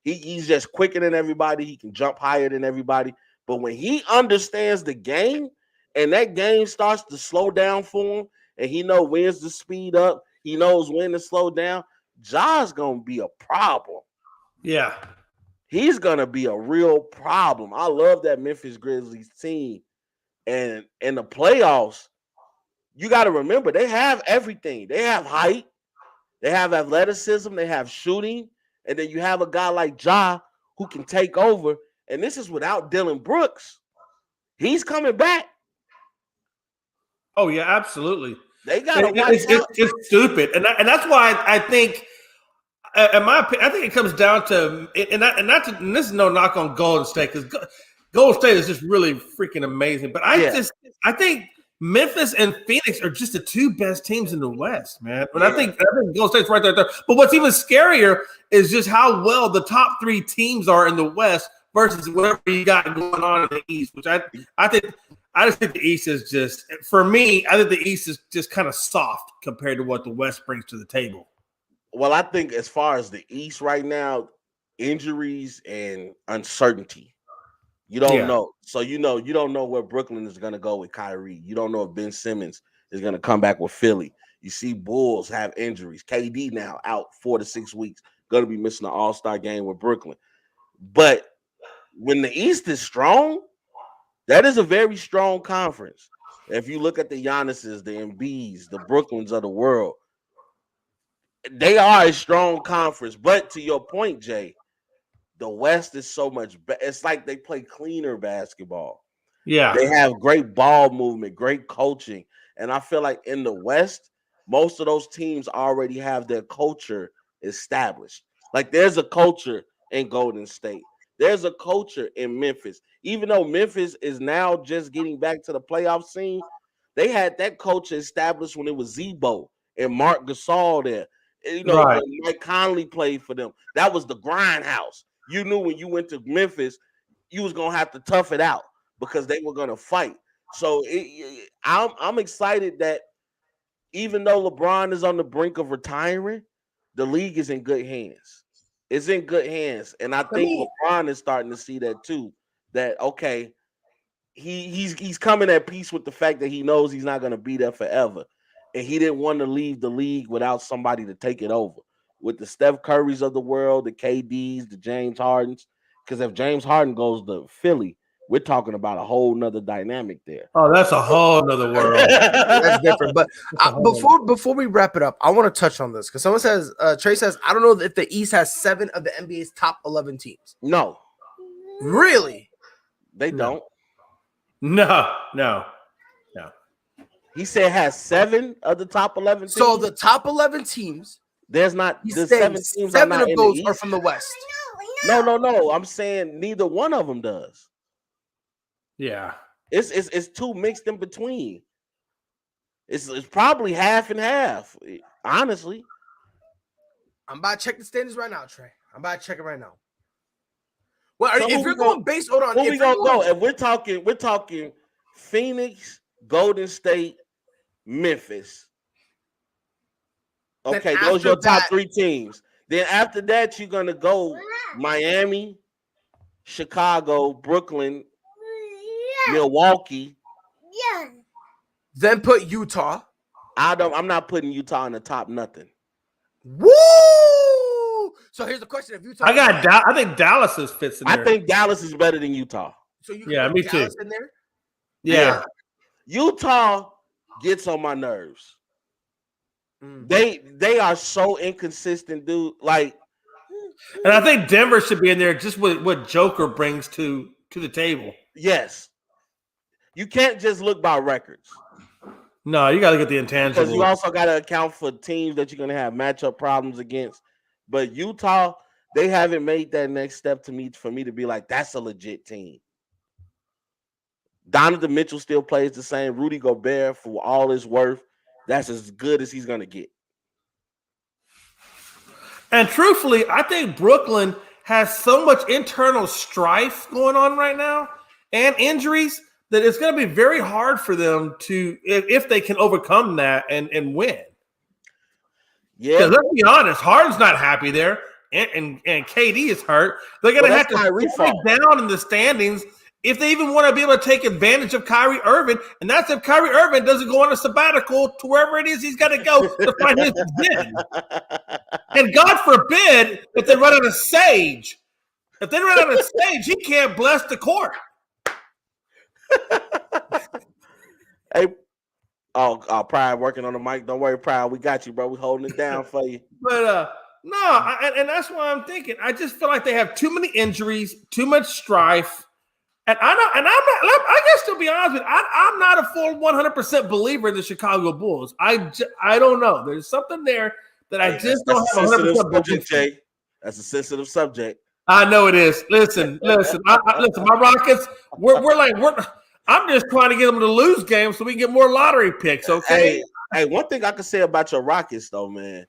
He's just quicker than everybody. He can jump higher than everybody. But when he understands the game and that game starts to slow down for him, and he knows when to speed up, he knows when to slow down, Ja's going to be a problem. Yeah. He's going to be a real problem. I love that Memphis Grizzlies team. And in the playoffs, you got to remember, they have everything. They have height. They have athleticism. They have shooting. And then you have a guy like Ja who can take over. And this is without Dillon Brooks. He's coming back. Oh, yeah, absolutely. They got to watch out. It's stupid. And that's why I think, in my opinion, I think it comes down to, and this is no knock on Golden State, because Golden State is just really freaking amazing. But I think Memphis and Phoenix are just the two best teams in the West, man. But I think Golden State's right there. But what's even scarier is just how well the top three teams are in the West versus whatever you got going on in the East, which I just think the East is just, for me, I think the East is just kind of soft compared to what the West brings to the table. Well, I think as far as the East right now, injuries and uncertainty. You don't know. So you don't know where Brooklyn is going to go with Kyrie. You don't know if Ben Simmons is going to come back with Philly. You see Bulls have injuries. KD now out 4 to 6 weeks. Going to be missing the All-Star game with Brooklyn. But when the East is strong, that is a very strong conference. If you look at the Giannis's, the Embiid's, the Brooklyns of the world, they are a strong conference. But to your point, Jay, the West is so much better. It's like they play cleaner basketball. Yeah. They have great ball movement, great coaching. And I feel like in the West, most of those teams already have their culture established. Like, there's a culture in Golden State. There's a culture in Memphis. Even though Memphis is now just getting back to the playoff scene, they had that culture established when it was Zebo and Mark Gasol there. Right. When Mike Conley played for them. That was the grind house. You knew when you went to Memphis, you was gonna have to tough it out because they were gonna fight. So I'm excited that even though LeBron is on the brink of retiring, the league is in good hands. It's in good hands, and I think LeBron is starting to see that too. That okay, he's coming at peace with the fact that he knows he's not gonna be there forever, and he didn't want to leave the league without somebody to take it over. With the Steph Currys of the world, the KDs, the James Hardens. Because if James Harden goes to Philly, we're talking about a whole nother dynamic there. Oh, that's a whole nother world. That's different. But before we wrap it up, I want to touch on this because someone says, Trey says, I don't know if the East has 7 of the NBA's top 11 teams. No. Really? They don't. No. He said has 7 of the top 11 teams. So the top 11 teams. There's not the 7 teams. 7 of those are from the West. No. I'm saying neither one of them does. Yeah. It's too mixed in between. It's probably half and half, honestly. I'm about to check the standings right now, Trey. I'm about to check it right now. Well, So if you're going based, hold on. Where we gonna go? If we're talking Phoenix, Golden State, Memphis. Okay, those are your top 3 teams. Then after that, you're gonna go Miami, Chicago, Brooklyn, Milwaukee. Then put Utah. I'm not putting Utah in the top nothing. Woo! So here's the question: if Utah, I think Dallas fits in there. I think Dallas is better than Utah. So you me Dallas too. In there? Yeah. Utah gets on my nerves. They are so inconsistent, dude. Like, and I think Denver should be in there just with what Joker brings to the table. Yes, you can't just look by records. No, you got to get the intangibles. Because you also got to account for teams that you're going to have matchup problems against. But Utah, they haven't made that next step for me to be like, that's a legit team. Donovan Mitchell still plays the same. Rudy Gobert, for all his worth, that's as good as he's going to get. And truthfully, I think Brooklyn has so much internal strife going on right now and injuries that it's going to be very hard for them to, if they can overcome that and win. Yeah. Because let's be honest, Harden's not happy there, and KD is hurt. They're going to have to stay down in the standings if they even want to be able to take advantage of Kyrie Irving. And that's if Kyrie Irving doesn't go on a sabbatical to wherever it is he's got to go to find his den. And God forbid if they run out of sage. If they run out of sage, he can't bless the court. Hey, Pride working on the mic. Don't worry, Pride. We got you, bro. We holding it down for you. But and that's why I'm thinking. I just feel like they have too many injuries, too much strife, and I'm not. I guess to be honest with you, I'm not a full 100% believer in the Chicago Bulls. I don't know. There's something there that I just don't have 100% belief in. That's a sensitive subject. I know it is. Listen. Listen. My Rockets. I'm just trying to get them to lose games so we can get more lottery picks. Okay. Hey, one thing I can say about your Rockets, though, man,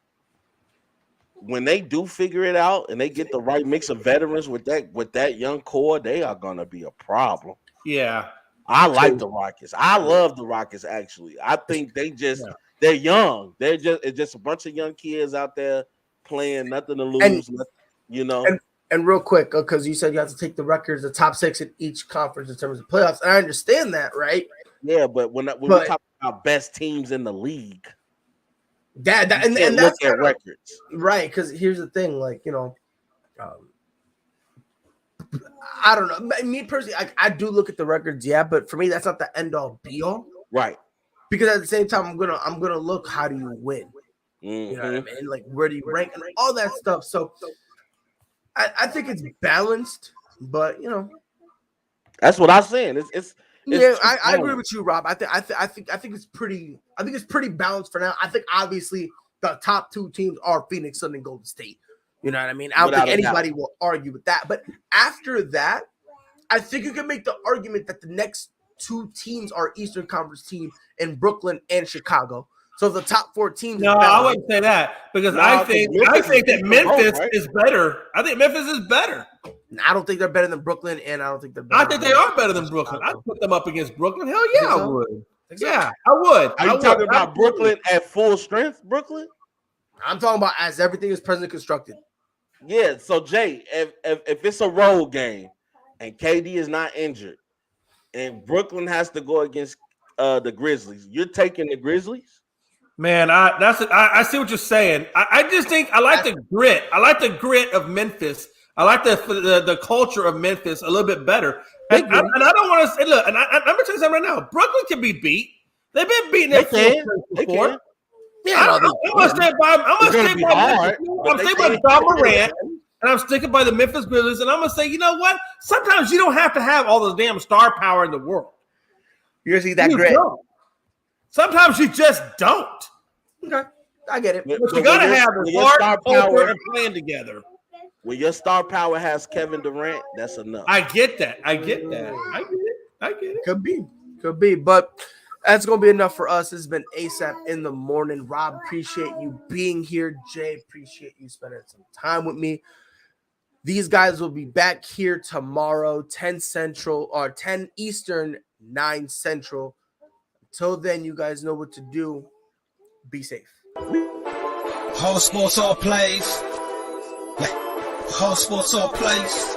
when they do figure it out and they get the right mix of veterans with that young core, they are gonna be a problem. Yeah, I like the Rockets. I love the Rockets. Actually, I think they're young. It's just a bunch of young kids out there playing, nothing to lose. And real quick, because you said you have to take the records, the top 6 in each conference in terms of playoffs, and I understand that, right? Yeah, but when we talk about best teams in the league, and that's look at records, right? Because here's the thing, I don't know. Me personally, I do look at the records, yeah, but for me, that's not the end all be all, right? Because at the same time, I'm gonna look, how do you win? Mm-hmm. You know what I mean? Like, where do you rank and all that stuff. So I think it's balanced, but that's what I'm saying. It's I agree with you, Rob. I think it's pretty balanced for now. I think obviously the top 2 teams are Phoenix Suns and Golden State. You know what I mean? I don't think anybody will argue with that. But after that, I think you can make the argument that the next 2 teams are Eastern Conference team in Brooklyn and Chicago. So the top 4 teams. No, I wouldn't say that because I think that Memphis is better. I think Memphis is better. I don't think they're better than Brooklyn, and I don't think they're better. I think they are better than Brooklyn. I'd put them up against Brooklyn. Hell yeah, I would. Yeah, I would. Are you talking about Brooklyn at full strength, Brooklyn? I'm talking about as everything is presently constructed. Yeah, so Jay, if it's a road game and KD is not injured and Brooklyn has to go against the Grizzlies, you're taking the Grizzlies? Man, I see what you're saying. I just think I like the grit. I like the grit of Memphis. I like the culture of Memphis a little bit better. And I don't want to say, look, and I'm going to tell you something right now. Brooklyn can be beat. They've been beaten They can. Yeah, I'm going to stand by John Morant, and I'm sticking by the Memphis Grizzlies, and I'm going to say, you know what? Sometimes you don't have to have all the damn star power in the world. You're going to see that grit. Sometimes you just don't. Okay, I get it. But you got to have the heart, culture, and playing together. When your star power has Kevin Durant, that's enough. I get that. I get it. Could be. But that's going to be enough for us. This has been ASAP in the morning. Rob, appreciate you being here. Jay, appreciate you spending some time with me. These guys will be back here tomorrow, 10 Central or 10 Eastern, 9 Central. Until then, you guys know what to do. Be safe. Whole sports all plays. Whole sports all plays.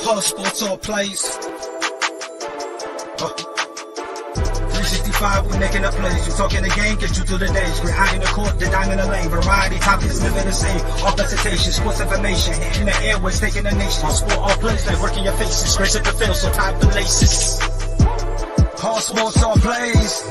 Whole sports all plays. 365, we making up plays. You talking the game, get you to the days. We're high in the court, the dime in the lane. Variety topics, living the same. All presentation, sports information. Hitting the airways, taking the nation. Sport all plays, like working your faces. Scratch at the field, so tie the laces. All sports all plays.